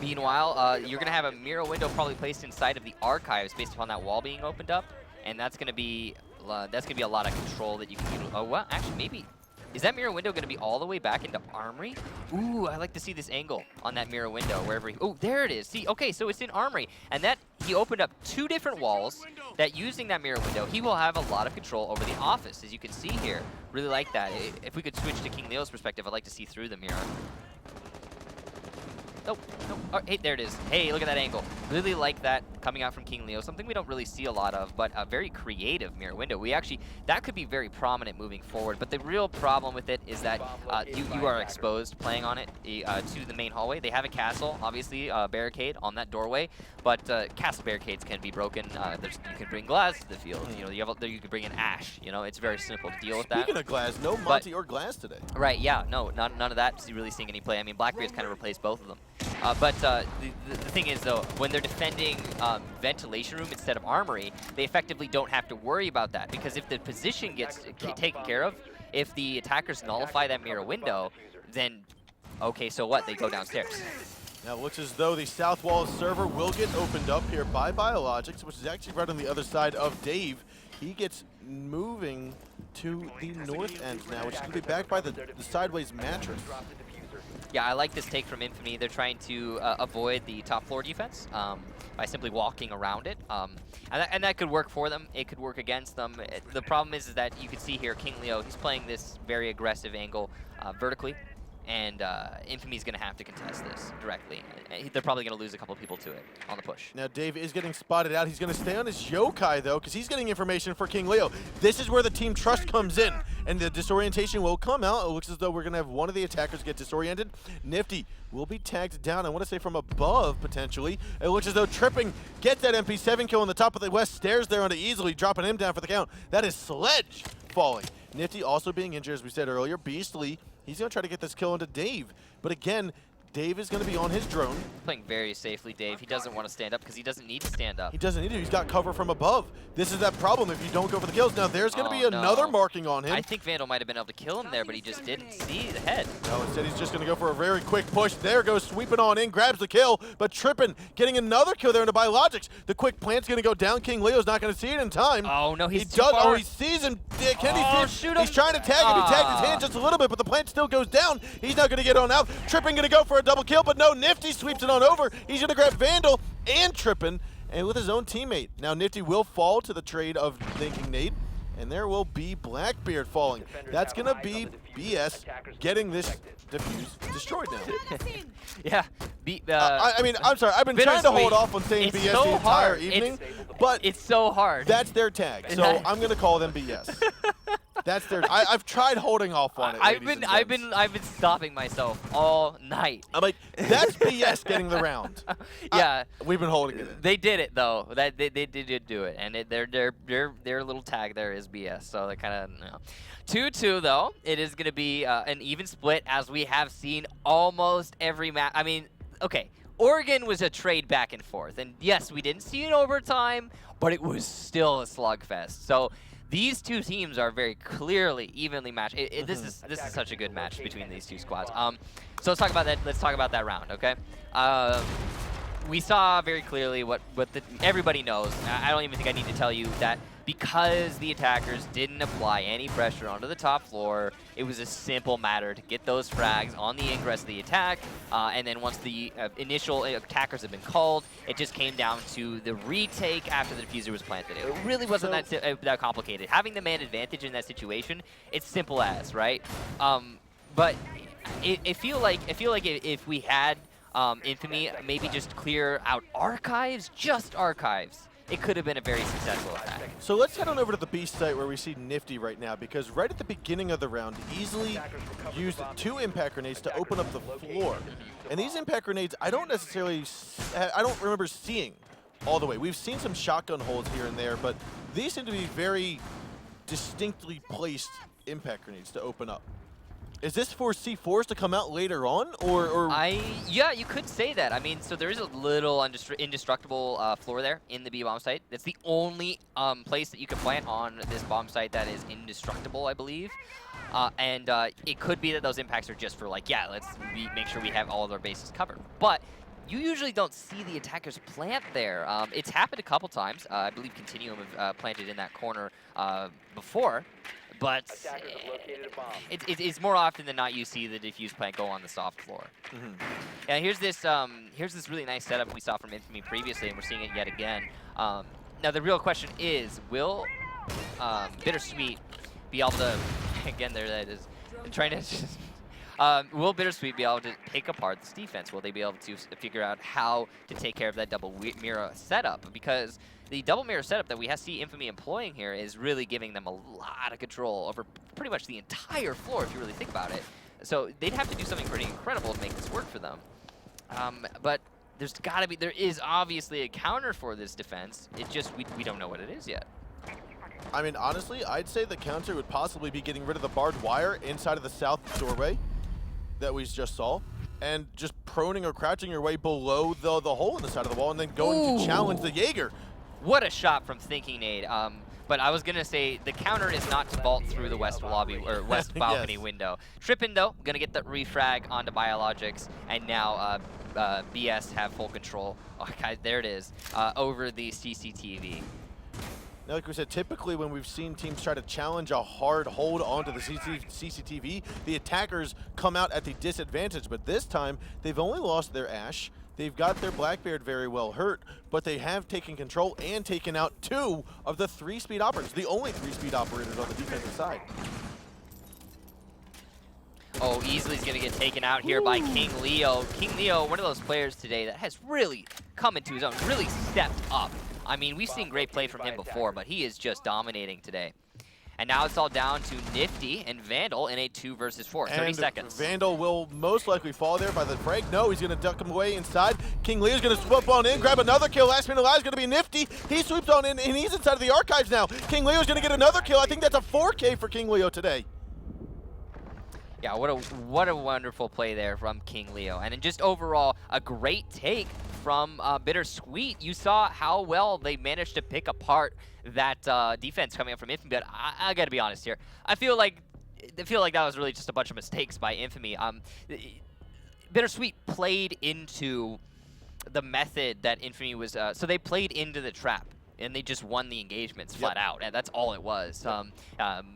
Meanwhile, you're going to have a mirror window probably placed inside of the archives based upon that wall being opened up, and that's going to be a lot of control that you can use. Oh, well, actually, maybe. Is that mirror window going to be all the way back into Armory? Ooh, I like to see this angle on that mirror window wherever he... Oh, there it is. See, okay, so it's in Armory. And that he opened up 2 different walls that using that mirror window, he will have a lot of control over the office, as you can see here. Really like that. If we could switch to King Leo's perspective, I'd like to see through the mirror. Nope, nope. Oh, hey, there it is. Hey, look at that angle. Really like that coming out from King Leo. Something we don't really see a lot of, but a very creative mirror window. That could be very prominent moving forward, but the real problem with it is that you are exposed playing on it to the main hallway. They have a castle, obviously, barricade on that doorway, but castle barricades can be broken. You can bring glass to the field. You know, you can bring in ash. You know, it's very simple to deal with that. Speaking of glass, no Monty or glass today. Right, yeah, no, none of that really seeing any play. I mean, Blackbeard's kind of replaced both of them. But the thing is, though, when they're defending ventilation room instead of Armory, they effectively don't have to worry about that, because if the position gets taken care of, if the attackers nullify that mirror window, then, okay, so what? They go downstairs. Now it looks as though the south wall server will get opened up here by Biologics, which is actually right on the other side of Dave. He gets moving to the north end now, which is going to be backed by the sideways mattress. Yeah, I like this take from Infamy. They're trying to avoid the top floor defense by simply walking around it. And that could work for them. It could work against them. The problem is that you can see here, King Leo, he's playing this very aggressive angle vertically. And Infamy's going to have to contest this directly. They're probably going to lose a couple people to it on the push. Now Dave is getting spotted out. He's going to stay on his yokai, though, because he's getting information for King Leo. This is where the team trust comes in, and the disorientation will come out. It looks as though we're going to have one of the attackers get disoriented. Nifty will be tagged down, I want to say from above, potentially. It looks as though Tripping gets that MP7 kill on the top of the west stairs there onto Easily, dropping him down for the count. That is Sledge falling. Nifty also being injured, as we said earlier. Beastly, he's going to try to get this kill into Dave. But again, Dave is going to be on his drone. Playing very safely, Dave. He doesn't want to stand up because he doesn't need to stand up. He doesn't need to. He's got cover from above. This is that problem if you don't go for the kills. Now, there's going to be another marking on him. I think Vandal might have been able to kill him there, but he just didn't see the head. No, instead he's just going to go for a very quick push. There goes sweeping on in, grabs the kill, but tripping, getting another kill there into Biologics. The quick plant's going to go down. King Leo's not going to see it in time. Oh, no, he's he too does. far. Oh, he sees him. Can he see him? Shoot him. He's trying to tag him. He tagged his hand just a little bit, but the plant still goes down. He's not going to get on out. Tripping going to go for a double kill, but no, Nifty sweeps it on over. He's going to grab Vandal and Trippin, and with his own teammate. Now Nifty will fall to the trade of Thinking Nate, and there will be Blackbeard falling. That's going to be BS getting this defuse destroyed now. Yeah. I mean, I'm sorry. I've been trying to hold off on saying BS the entire evening, but it's so hard. That's their tag, so I'm going to call them BS. That's their. I've tried holding off on it. I've been stopping myself all night. I'm like, that's BS getting the round. Yeah, we've been holding it in. They did it though. That they did do it, and their little tag there is BS. So they kind of 2-2 though. It is going to be an even split as we have seen almost every match. I mean, okay, Oregon was a trade back and forth, and yes, we didn't see it overtime, but it was still a slugfest. So. These two teams are very clearly evenly matched. This is such a good match between these two squads. So let's talk about that. Let's talk about that round, okay? We saw very clearly what everybody knows. I don't even think I need to tell you that because the attackers didn't apply any pressure onto the top floor, it was a simple matter to get those frags on the ingress of the attack, and then once the initial attackers had been called, it just came down to the retake after the diffuser was planted. It really wasn't that complicated. Having the man advantage in that situation, it's simple as, right? But I feel like if we had 1nfamy maybe just clear out archives, just archives, it could have been a very successful attack. So let's head on over to the B site where we see Nifty right now, because right at the beginning of the round, he easily used 2 impact grenades to open up the floor. And these impact grenades, I don't remember seeing all the way. We've seen some shotgun holes here and there, but these seem to be very distinctly placed impact grenades to open up. Is this for C4s to come out later on, or? Yeah, you could say that. I mean, so there is a little indestructible floor there in the B bomb site. That's the only place that you can plant on this bomb site that is indestructible, I believe. And it could be that those impacts are just for like, yeah, let's make sure we have all of our bases covered. But you usually don't see the attackers plant there. It's happened a couple times. I believe Continuum have planted in that corner before. But it's more often than not you see the diffuse plant go on the soft floor. Yeah, here's this really nice setup we saw from 1nfamy previously, and we're seeing it yet again. Now the real question is, will BitterSweet be able to? Again, there that is. I'm trying to just. Will BitterSweet be able to pick apart this defense? Will they be able to figure out how to take care of that double mirror setup? Because the double mirror setup that we see 1nfamy employing here is really giving them a lot of control over pretty much the entire floor, if you really think about it. So they'd have to do something pretty incredible to make this work for them. But there is obviously a counter for this defense. It's just we don't know what it is yet. I mean, honestly, I'd say the counter would possibly be getting rid of the barbed wire inside of the south doorway that we just saw, and just proning or crouching your way below the hole in the side of the wall, and then going to challenge the Jaeger. What a shot from Thinking Nade. But I was gonna say the counter is not to vault through the west lobby or west balcony window. Trippin though, gonna get the refrag onto Biologics, and now BS have full control. Oh, God, there it is, over the CCTV. Now, like we said, typically when we've seen teams try to challenge a hard hold onto the CCTV, the attackers come out at the disadvantage. But this time, they've only lost their Ash. They've got their Blackbeard very well hurt, but they have taken control and taken out 2 of the 3-speed operators, the only 3-speed operators on the defensive side. Oh, Easley's gonna get taken out here by King Leo. King Leo, one of those players today that has really come into his own, really stepped up. I mean, we've seen great play from him before, but he is just dominating today. And now it's all down to Nifty and Vandal in a 2 versus 4, 30 seconds. Vandal will most likely fall there by the frag. No, he's going to duck him away inside. King Leo's going to swoop on in, grab another kill. Last minute alive is going to be Nifty. He swoops on in, and he's inside of the archives now. King Leo's going to get another kill. I think that's a 4K for King Leo today. Yeah, what a wonderful play there from King Leo. And then just overall, a great take from BitterSweet. You saw how well they managed to pick apart that defense coming up from Infamy, but I gotta be honest here. I feel like that was really just a bunch of mistakes by Infamy. BitterSweet played into the method that Infamy was, so they played into the trap, and they just won the engagements flat out, and that's all it was.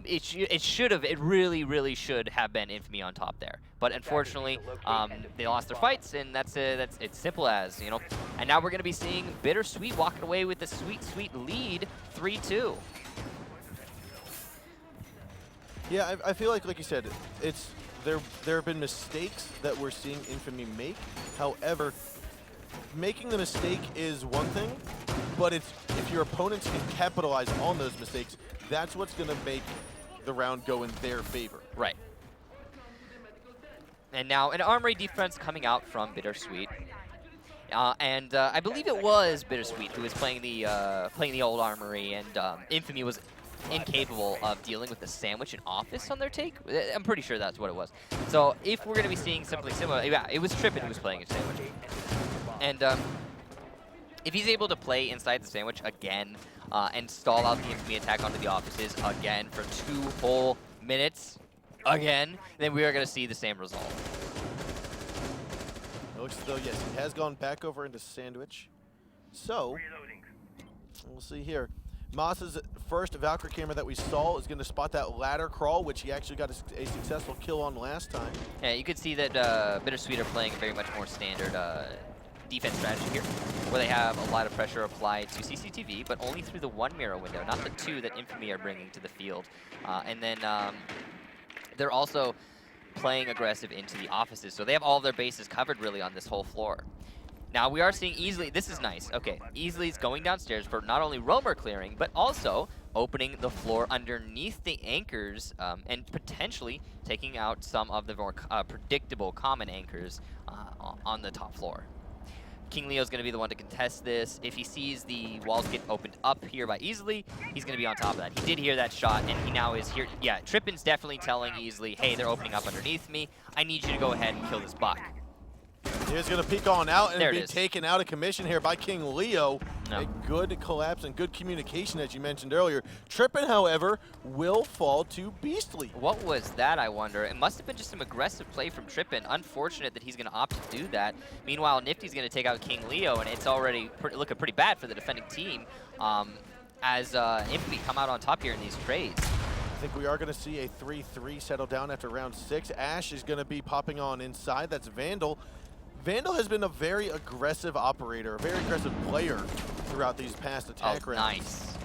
It really should have been Infamy on top there, but unfortunately, they lost their fights, and that's it's simple as, you know. And now we're gonna be seeing BitterSweet walking away with the sweet lead, 3-2. Yeah, I feel like you said, there have been mistakes that we're seeing Infamy make. However, making the mistake is one thing, but if your opponents can capitalize on those mistakes, that's what's going to make the round go in their favor. Right. And now an armory defense coming out from BitterSweet. I believe it was BitterSweet who was playing the old armory, and Infamy was incapable of dealing with the sandwich in office on their take. I'm pretty sure that's what it was. So if we're going to be seeing something similar, yeah, it was Trippin who was playing a sandwich. And if he's able to play inside the sandwich again and stall out the Infamy attack onto the offices again for 2 whole minutes again, then we are going to see the same result. It looks as though, yes, he has gone back over into sandwich. So, we'll see here. Moss's first Valkyrie camera that we saw is going to spot that ladder crawl, which he actually got a successful kill on last time. Yeah, you could see that BitterSweet are playing a very much more standard defense strategy here, where they have a lot of pressure applied to CCTV, but only through the 1 mirror window, not the 2 that Infamy are bringing to the field. And then they're also playing aggressive into the offices, so they have all of their bases covered really on this whole floor. Now we are seeing Easily, this is nice, okay, Easily's going downstairs for not only roamer clearing, but also opening the floor underneath the anchors and potentially taking out some of the more predictable common anchors on the top floor. King Leo's going to be the one to contest this. If he sees the walls get opened up here by Easily, he's going to be on top of that. He did hear that shot, and he now is here. Yeah, Trippin's definitely telling Easily, hey, they're opening up underneath me. I need you to go ahead and kill this buck. He's going to peek on out and be is. taken out of commission here by King Leo. No. A good collapse and good communication, as you mentioned earlier. Trippin, however, will fall to Beastly. What was that, I wonder? It must have been just some aggressive play from Trippin. Unfortunate that he's going to opt to do that. Meanwhile, Nifty's going to take out King Leo, and it's already looking pretty bad for the defending team as Infamy come out on top here in these trades. I think we are going to see a 3-3 settle down after round 6. Ash is going to be popping on inside. That's Vandal. Vandal has been a very aggressive operator, a very aggressive player throughout these past attack rounds. Nice.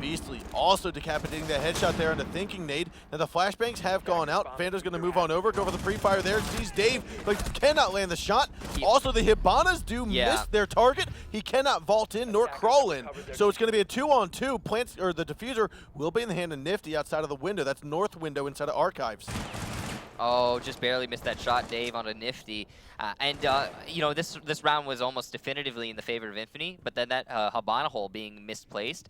Beastly also decapitating that headshot there on the thinking nade. Now the flashbangs have gone out. Vandal's going to move on over, go for the pre-fire there. Sees Dave, but cannot land the shot. Also the Hibanas do miss their target. He cannot vault in nor crawl in. So it's going to be a 2-on-2. Plants, or the diffuser will be in the hand of Nifty outside of the window. That's north window inside of Archives. Oh, just barely missed that shot, Dave, on a Nifty. You know, this round was almost definitively in the favor of Infamy, but then that Habana hole being misplaced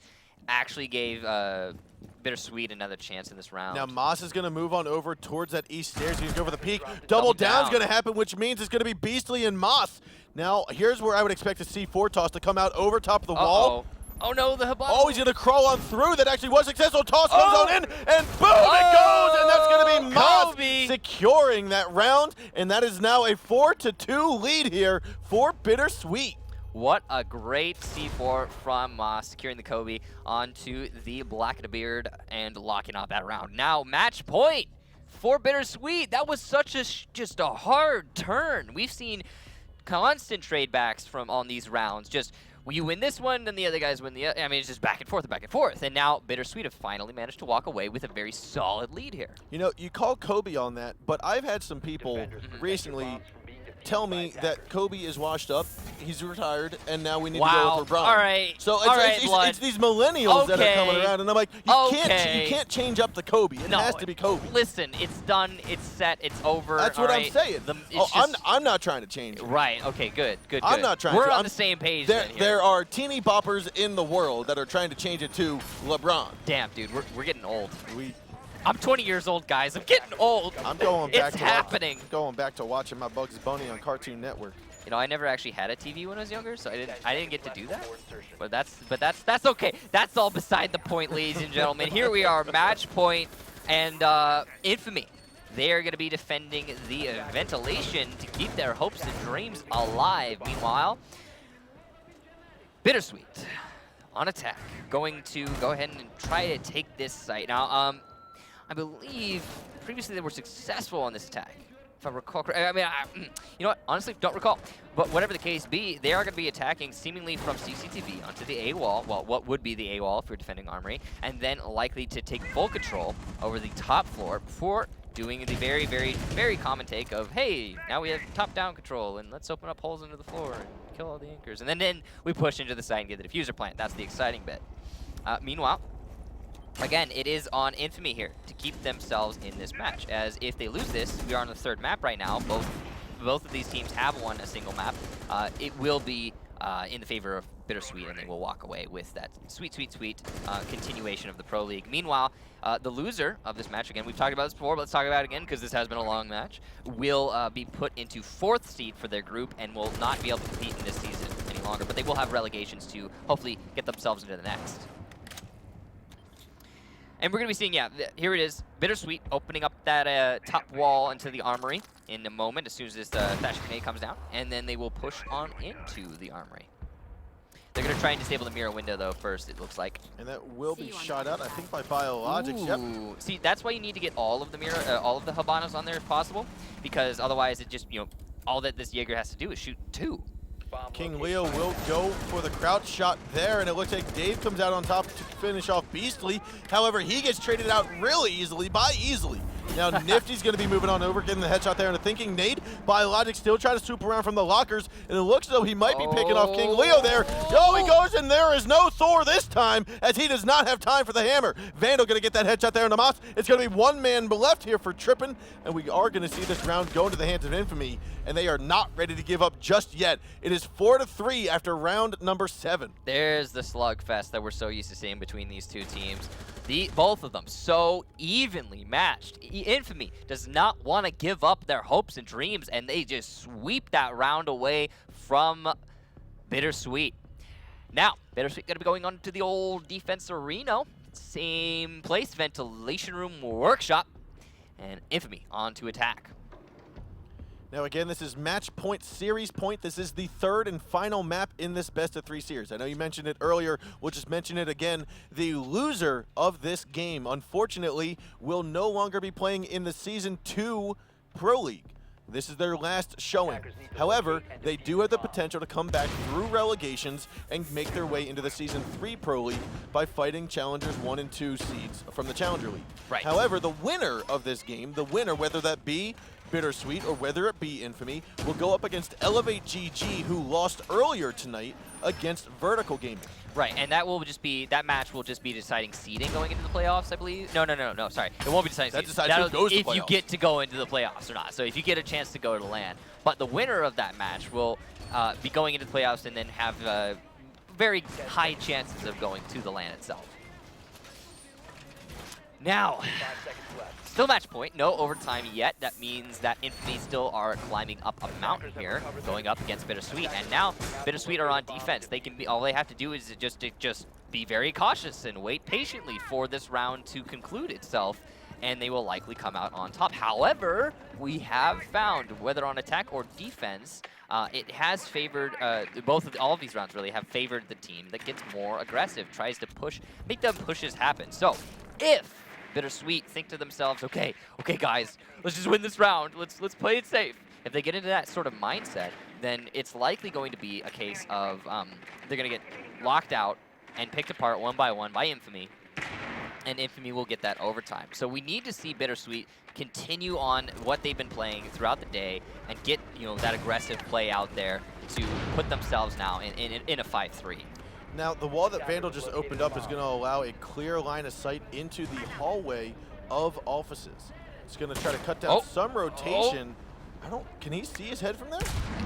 actually gave BitterSweet another chance in this round. Now Moss is going to move on over towards that east stairs. He's going to go for the peak. Double down's going to happen, which means it's going to be Beastly and Moss. Now, here's where I would expect to see Fortoss to come out over top of the wall. Oh no, the Habana. Oh, he's going to crawl on through. That actually was successful. Toss goes on in, and boom, it goes! And that's going to be Moss securing that round. And that is now a 4-2 lead here for BitterSweet. What a great C4 from Moss, securing the Kobe onto the Black-and-a-Beard and locking out that round. Now, match point for BitterSweet. That was such just a hard turn. We've seen constant trade backs from on these rounds. Just you win this one, then the other guys win the other. I mean, it's just back and forth and back and forth. And now BitterSweet have finally managed to walk away with a very solid lead here. You know, you call Kobe on that, but I've had some people recently tell me that Kobe is washed up, he's retired, and now we need to go with LeBron. All right. So it's these millennials that are coming around, and I'm like, you can't change up the Kobe. It has to be Kobe. Listen, it's done, it's set, it's over. That's what I'm saying. I'm not trying to change it. Right, okay, good. I'm not trying We're to. on the same page There are teeny boppers in the world that are trying to change it to LeBron. Damn, dude, we're getting old. I'm 20 years old, guys. I'm getting old. I'm going back It's to happening. going back to watching my Bugs Bunny on Cartoon Network. You know, I never actually had a TV when I was younger, so I didn't get to do that. But that's okay. That's all beside the point, ladies and gentlemen. Here we are, match point, and Infamy. They are going to be defending the ventilation to keep their hopes and dreams alive. Meanwhile, BitterSweet on attack, going to go ahead and try to take this site. Now, I believe previously they were successful on this attack. If I recall correctly, I mean, you know what? Honestly, don't recall. But whatever the case be, they are going to be attacking seemingly from CCTV onto the A wall. Well, what would be the A wall if you're defending Armory, and then likely to take full control over the top floor before doing the very, very, very common take of, hey, now we have top-down control, and let's open up holes into the floor and kill all the anchors. And then we push into the side and get the diffuser plant. That's the exciting bit. Meanwhile, again, it is on Infamy here to keep themselves in this match, as if they lose this, we are on the third map right now. Both of these teams have won a single map. It will be in the favor of BitterSweet, and they will walk away with that sweet, sweet, sweet continuation of the Pro League. Meanwhile, the loser of this match, again, we've talked about this before, but let's talk about it again because this has been a long match, will be put into 4th seed for their group and will not be able to compete in this season any longer, but they will have relegations to hopefully get themselves into the next. And we're going to be seeing, yeah, here it is, BitterSweet opening up that top wall into the Armory in a moment as soon as this Thatcher grenade comes down, and then they will push on into the Armory. They're going to try and disable the mirror window, though, first, it looks like. And that will be shot out, I think, by Biologics. Yep. See, that's why you need to get all of the all of the Habanos on there if possible, because otherwise it just, you know, all that this Jaeger has to do is shoot 2. King Leo will go for the crouch shot there, and it looks like Dave comes out on top to finish off Beastly. However, he gets traded out really easily by Easily. Now Nifty's going to be moving on over, getting the headshot there, and a thinking nade. Biologic still trying to swoop around from the lockers, and it looks as though he might be picking off King Leo there. Oh, he goes, and there is no Thor this time, as he does not have time for the hammer. Vandal going to get that headshot there on the Moss. It's going to be one man left here for Trippin', and we are going to see this round go into the hands of Infamy, and they are not ready to give up just yet. It is 4-3 after round number 7. There's the slugfest that we're so used to seeing between these two teams. Both of them so evenly matched. Infamy does not want to give up their hopes and dreams, and they just sweep that round away from BitterSweet. Now, BitterSweet going to be going on to the old defense arena. Same place, ventilation room workshop, and Infamy on to attack. Now again, this is match point, series point. This is the 3rd and final map in this best of 3 series. I know you mentioned it earlier, we'll just mention it again. The loser of this game, unfortunately, will no longer be playing in the Season 2 Pro League. This is their last showing. However, they do have the potential to come back through relegations and make their way into the Season 3 Pro League by fighting challengers 1 and 2 seeds from the Challenger League. Right. However, the winner of this game, the winner, whether that be BitterSweet or whether it be Infamy, will go up against Elevate GG, who lost earlier tonight against Vertical Gaming. Right, and that match will just be deciding seeding going into the playoffs, I believe. No, sorry. It won't be deciding seeding. That decides who goes to if playoffs. you get to go into the playoffs or not. So if you get a chance to go to LAN. But the winner of that match will be going into the playoffs and then have very high chances of going to the LAN itself. Now, still match point, no overtime yet. That means that Infamy still are climbing up a mountain here, going up against BitterSweet. And now BitterSweet are on defense. They can be, all they have to do is just be very cautious and wait patiently for this round to conclude itself, and they will likely come out on top. However, we have found, whether on attack or defense, it has favored, all of these rounds really have favored the team that gets more aggressive, tries to make them pushes happen. So if BitterSweet think to themselves, okay guys, let's just win this round, let's play it safe. If they get into that sort of mindset, then it's likely going to be a case of they're going to get locked out and picked apart one by one by Infamy, and Infamy will get that overtime. So we need to see BitterSweet continue on what they've been playing throughout the day and get, you know, that aggressive play out there to put themselves now in a 5-3. Now, the wall that Vandal just opened up is going to allow a clear line of sight into the hallway of offices. It's going to try to cut down some rotation. Can he see his head from there?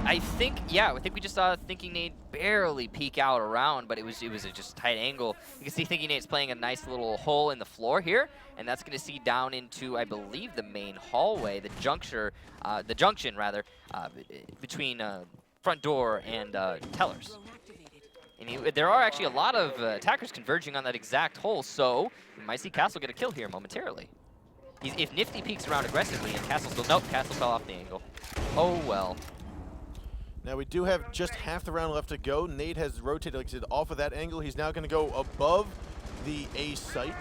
I think we just saw Thinking Nate barely peek out around, but it was a just tight angle. You can see Thinking Nate's playing a nice little hole in the floor here, and that's going to see down into, I believe, the main hallway, the junction between front door and tellers. And there are actually a lot of attackers converging on that exact hole, so we might see Castle get a kill here momentarily. If Nifty peeks around aggressively and Castle still, nope, Castle fell off the angle. Oh well. Now we do have just half the round left to go. Nate has rotated, like I said, off of that angle. He's now going to go above the A site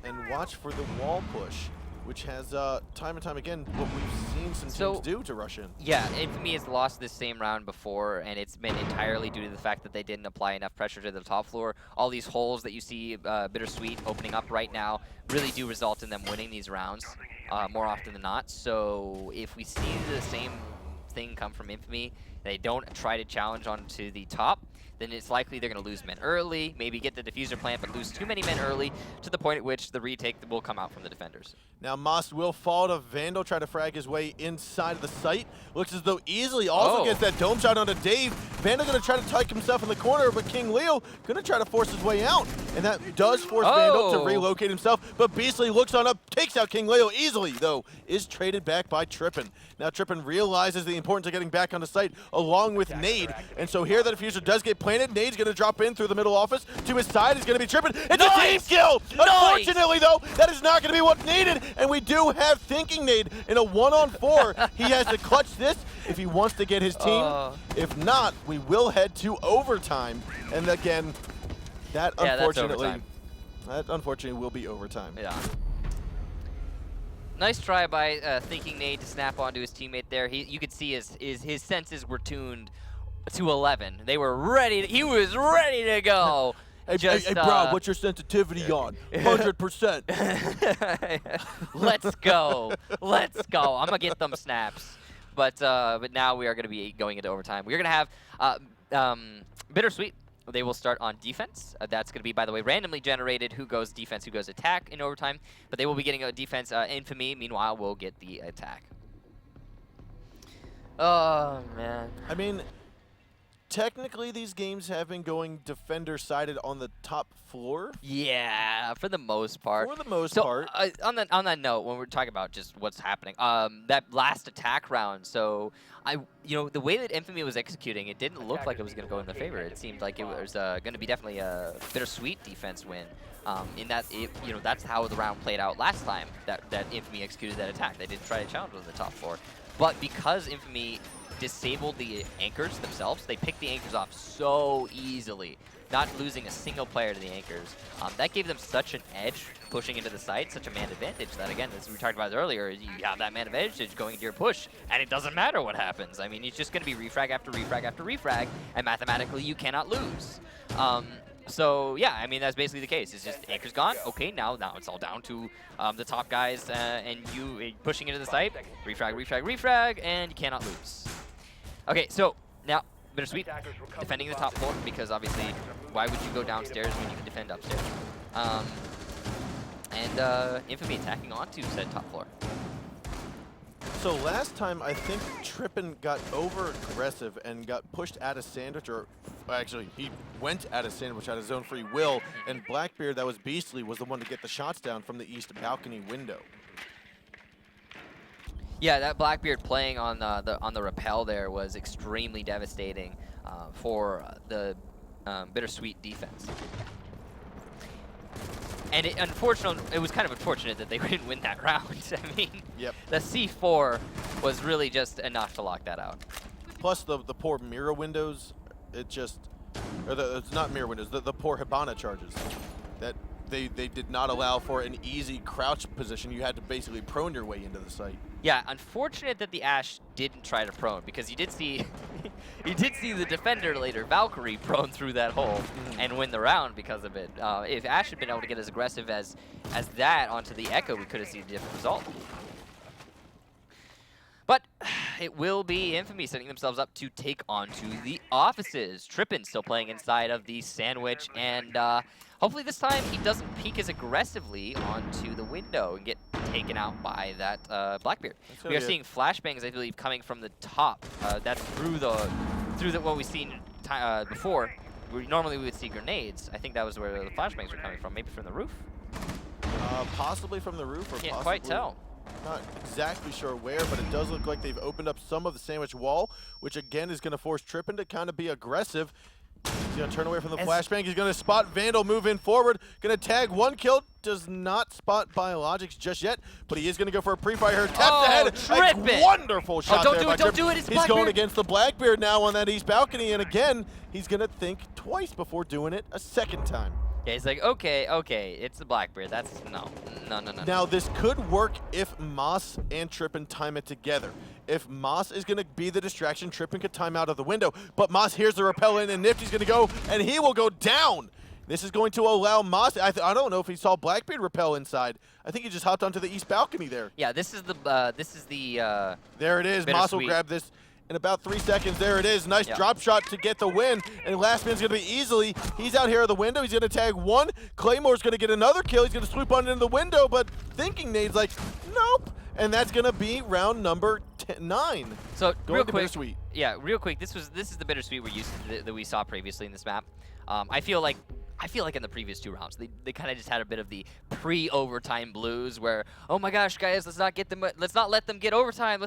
and watch for the wall push, which has time and time again what we've seen some teams do to rush in. Yeah, Infamy has lost this same round before, and it's been entirely due to the fact that they didn't apply enough pressure to the top floor. All these holes that you see BitterSweet opening up right now really do result in them winning these rounds more often than not. So if we see the same thing come from Infamy, they don't try to challenge onto the top, then it's likely they're going to lose men early, maybe get the diffuser plant, but lose too many men early to the point at which the retake will come out from the defenders. Now Moss will fall to Vandal, try to frag his way inside of the site. Looks as though easily also gets that dome shot onto Dave. Vandal going to try to tyke himself in the corner, but King Leo going to try to force his way out. And that does force Vandal to relocate himself, but Beastly looks on up, takes out King Leo easily, though, is traded back by Trippin. Now Trippin realizes the importance of getting back on the site along with Nade, and so here the diffuser does get planted. Nade's going to drop in through the middle office. To his side is going to be Trippin. It's a team kill! Unfortunately, though, that is not going to be what's needed, and we do have Thinking Nade in a 1-on-4. He has to clutch this if he wants to get his team. If not, we will head to overtime, and again, that unfortunately will be overtime. Yeah. Nice try by Thinking Nade to snap onto his teammate there. You could see his senses were tuned to 11. They were ready. He was ready to go. Hey, bro, what's your sensitivity on? 100%. Let's go. Let's go. I'm gonna get them snaps. But now we are gonna be going into overtime. We're gonna have BitterSweet. They will start on defense. That's going to be, by the way, randomly generated who goes defense, who goes attack in overtime. But they will be getting a defense. Infamy, meanwhile, will get the attack. Oh, man. I mean, technically these games have been going defender-sided on the top floor. Yeah, for the most part. For the most part. On that note, when we're talking about just what's happening, that last attack round, so the way that Infamy was executing, it didn't look like it was going to go in their favor. It seemed like it was going to be definitely a BitterSweet defense win. In that, that's how the round played out last time that Infamy executed that attack. They didn't try to challenge on the top floor, but because Infamy disabled the anchors themselves, they picked the anchors off so easily, not losing a single player to the anchors. That gave them such an edge pushing into the site, such a man advantage that, again, as we talked about earlier, you have that man advantage going into your push, and it doesn't matter what happens. I mean, it's just going to be refrag after refrag after refrag, and mathematically you cannot lose. So yeah, I mean, that's basically the case. It's just anchor's gone. Okay, now it's all down to the top guys and you pushing into the site, refrag, refrag, refrag, and you cannot lose. Okay, so now BitterSweet defending the top floor, because obviously why would you go downstairs when you can defend upstairs? And Infamy attacking onto said top floor. So last time I think Trippin got over aggressive and got pushed out of sandwich, or actually he went out of sandwich out of his own free will, and Blackbeard, that was Beastly, was the one to get the shots down from the east balcony window. Yeah, that Blackbeard playing on the rappel there was extremely devastating for the BitterSweet defense. And it was kind of unfortunate that they didn't win that round. I mean, the C4 was really just enough to lock that out. Plus the poor mirror windows, it's not mirror windows, the poor Hibana charges. That they did not allow for an easy crouch position. You had to basically prone your way into the site. Yeah, unfortunate that the Ashe didn't try to prone, because you did see the defender later, Valkyrie, prone through that hole and win the round because of it. If Ashe had been able to get as aggressive as that onto the Echo, we could have seen a different result. But it will be Infamy setting themselves up to take on to the offices. Trippin still playing inside of the sandwich, and hopefully this time he doesn't peek as aggressively onto the window and get taken out by that Blackbeard. So We are good. seeing flashbangs, I believe, coming from the top. That's through the what we've seen before. Normally we would see grenades. I think that was where the flashbangs were coming from. Maybe from the roof. Possibly from the roof, or Can't possibly, quite tell. Not exactly sure where, but it does look like they've opened up some of the sandwich wall, which again is going to force Trippin to kind of be aggressive. He's going to turn away from the flashbang. He's going to spot Vandal, move in forward. Going to tag one kill. Does not spot Biologics just yet, but he is going to go for a pre-fire. Taps Oh, ahead. Trippin! A wonderful shot don't there do by it, don't Trippin. do it, it's He's going Blackbeard. against the Blackbeard now on that east balcony, and again, he's going to think twice before doing it a second time. Yeah, he's like, okay, it's the Blackbeard. That's no. Now, this could work if Moss and Trippin time it together. If Moss is going to be the distraction, Trippin could time out of the window. But Moss hears the rappel in, and Nifty's going to go, and he will go down. This is going to allow Moss. I don't know if he saw Blackbeard rappel inside. I think he just hopped onto the east balcony there. Yeah, this is the. There it is. Moss will BitterSweet. grab this in about 3 seconds. There it is. Nice Yeah. drop shot to get the win. And last man's going to be easily. He's out here at the window. He's going to tag one. Claymore's going to get another kill. He's going to swoop on into the window, but thinking Nade's like, nope. And that's going to be round number 9. So Going real to quick, BitterSweet. yeah, real quick. This is the BitterSweet we're used to that we saw previously in this map. I feel like in the previous 2 rounds, they kind of just had a bit of the pre-overtime blues where, oh my gosh, guys, let's not let them get overtime,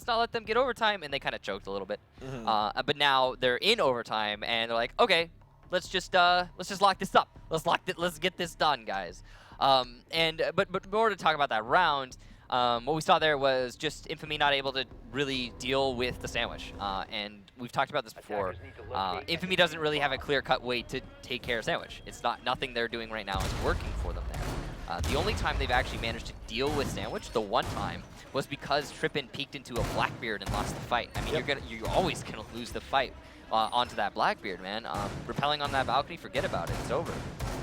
and they kind of choked a little bit. But now they're in overtime and they're like, okay, let's just lock this up. Let's get this done, guys. But more to talk about that round. What we saw there was just 1nfamy not able to really deal with the sandwich. And we've talked about this before. 1nfamy doesn't really have a clear-cut way to take care of sandwich. It's nothing they're doing right now is working for them there. The only time they've actually managed to deal with sandwich, the one time, was because Trippin peeked into a Blackbeard and lost the fight. I mean, you're always gonna lose the fight onto that Blackbeard, man. Repelling on that balcony, forget about it. It's over.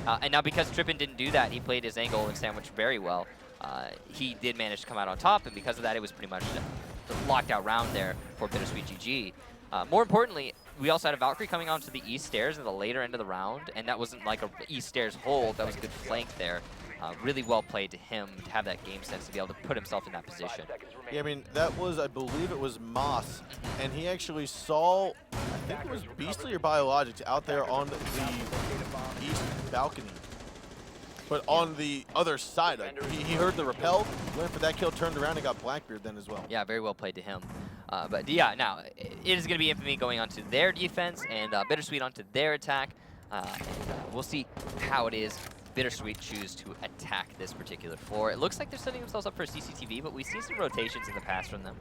And now because Trippin didn't do that, he played his angle and sandwich very well. He did manage to come out on top, and because of that, it was pretty much the locked out round there for BitterSweet GG. More importantly, we also had a Valkyrie coming onto the east stairs in the later end of the round, and that wasn't like a east stairs hold. That was a good flank there. Really well played to him to have that game sense to be able to put himself in that position. Yeah, I mean, that was, I believe it was Moss, and he actually saw, I think it was Beastly or Biologics out there on the east balcony. But on the other side, he heard the rappel, went for that kill, turned around, and got Blackbeard then as well. Yeah, very well played to him. But yeah, now it is going to be 1nfamy going onto their defense and BitterSweet onto their attack. We'll see how it is BitterSweet choose to attack this particular floor. It looks like they're setting themselves up for CCTV, but we've seen some rotations in the past from them.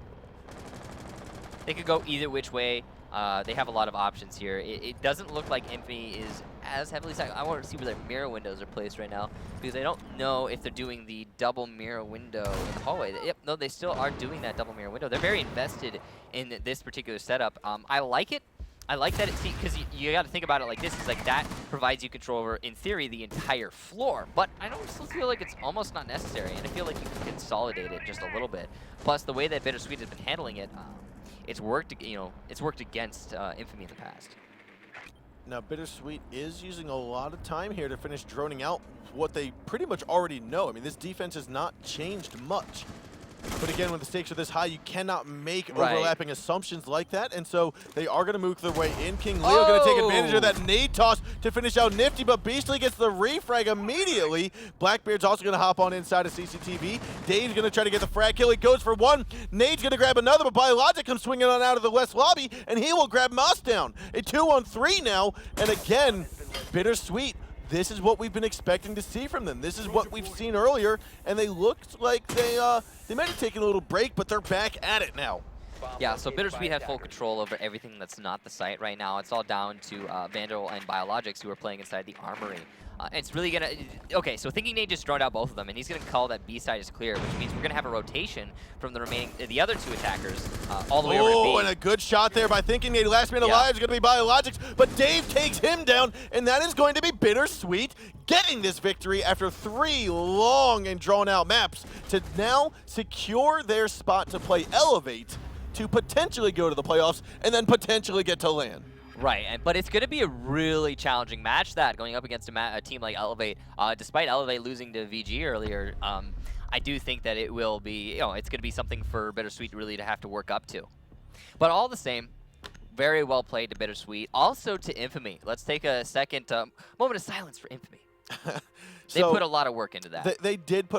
They could go either which way. They have a lot of options here. It doesn't look like 1nfamy is as heavily stacked. I want to see where their mirror windows are placed right now, because I don't know if they're doing the double mirror window in the hallway. Yep, no, they still are doing that double mirror window. They're very invested in this particular setup. I like it. I like that, because you got to think about it like this. It's like that provides you control over, in theory, the entire floor. But I don't still feel like it's almost not necessary, and I feel like you can consolidate it just a little bit. Plus, the way that BitterSweet has been handling it, it's worked. It's worked against 1nfamy in the past. Now, BitterSweet is using a lot of time here to finish droning out what they pretty much already know. I mean, this defense has not changed much. But again, when the stakes are this high, you cannot make overlapping assumptions like that. And so they are going to move their way in. King Leo going to take advantage of that nade toss to finish out Nifty, but Beastly gets the refrag immediately. Blackbeard's also going to hop on inside of CCTV. Dave's going to try to get the frag kill. He goes for one. Nade's going to grab another, but Biologic comes swinging on out of the west lobby, and he will grab Moss down. A 2-on-3 now, and again, BitterSweet. This is what we've been expecting to see from them. This is what we've seen earlier, and they looked like they might have taken a little break, but they're back at it now. Yeah, so BitterSweet has full control over everything that's not the site right now. It's all down to Vandal and Biologics, who are playing inside the Armory. It's really gonna... Okay, so Thinking Nade just droned out both of them, and he's gonna call that B side is clear, which means we're gonna have a rotation from the other 2 attackers all the way over to B. Oh, and a good shot there by Thinking Nade. Last man alive is gonna be Biologics, but Dave takes him down, and that is going to be BitterSweet getting this victory after 3 long and drawn-out maps to now secure their spot to play Elevate, to potentially go to the playoffs, and then potentially get to LAN. Right, but it's going to be a really challenging match that going up against a team like Elevate. Despite Elevate losing to VG earlier, I do think that it will be, it's going to be something for BitterSweet really to have to work up to. But all the same, very well played to BitterSweet. Also to 1nfamy. Let's take a second moment of silence for 1nfamy. They put a lot of work into that. They did put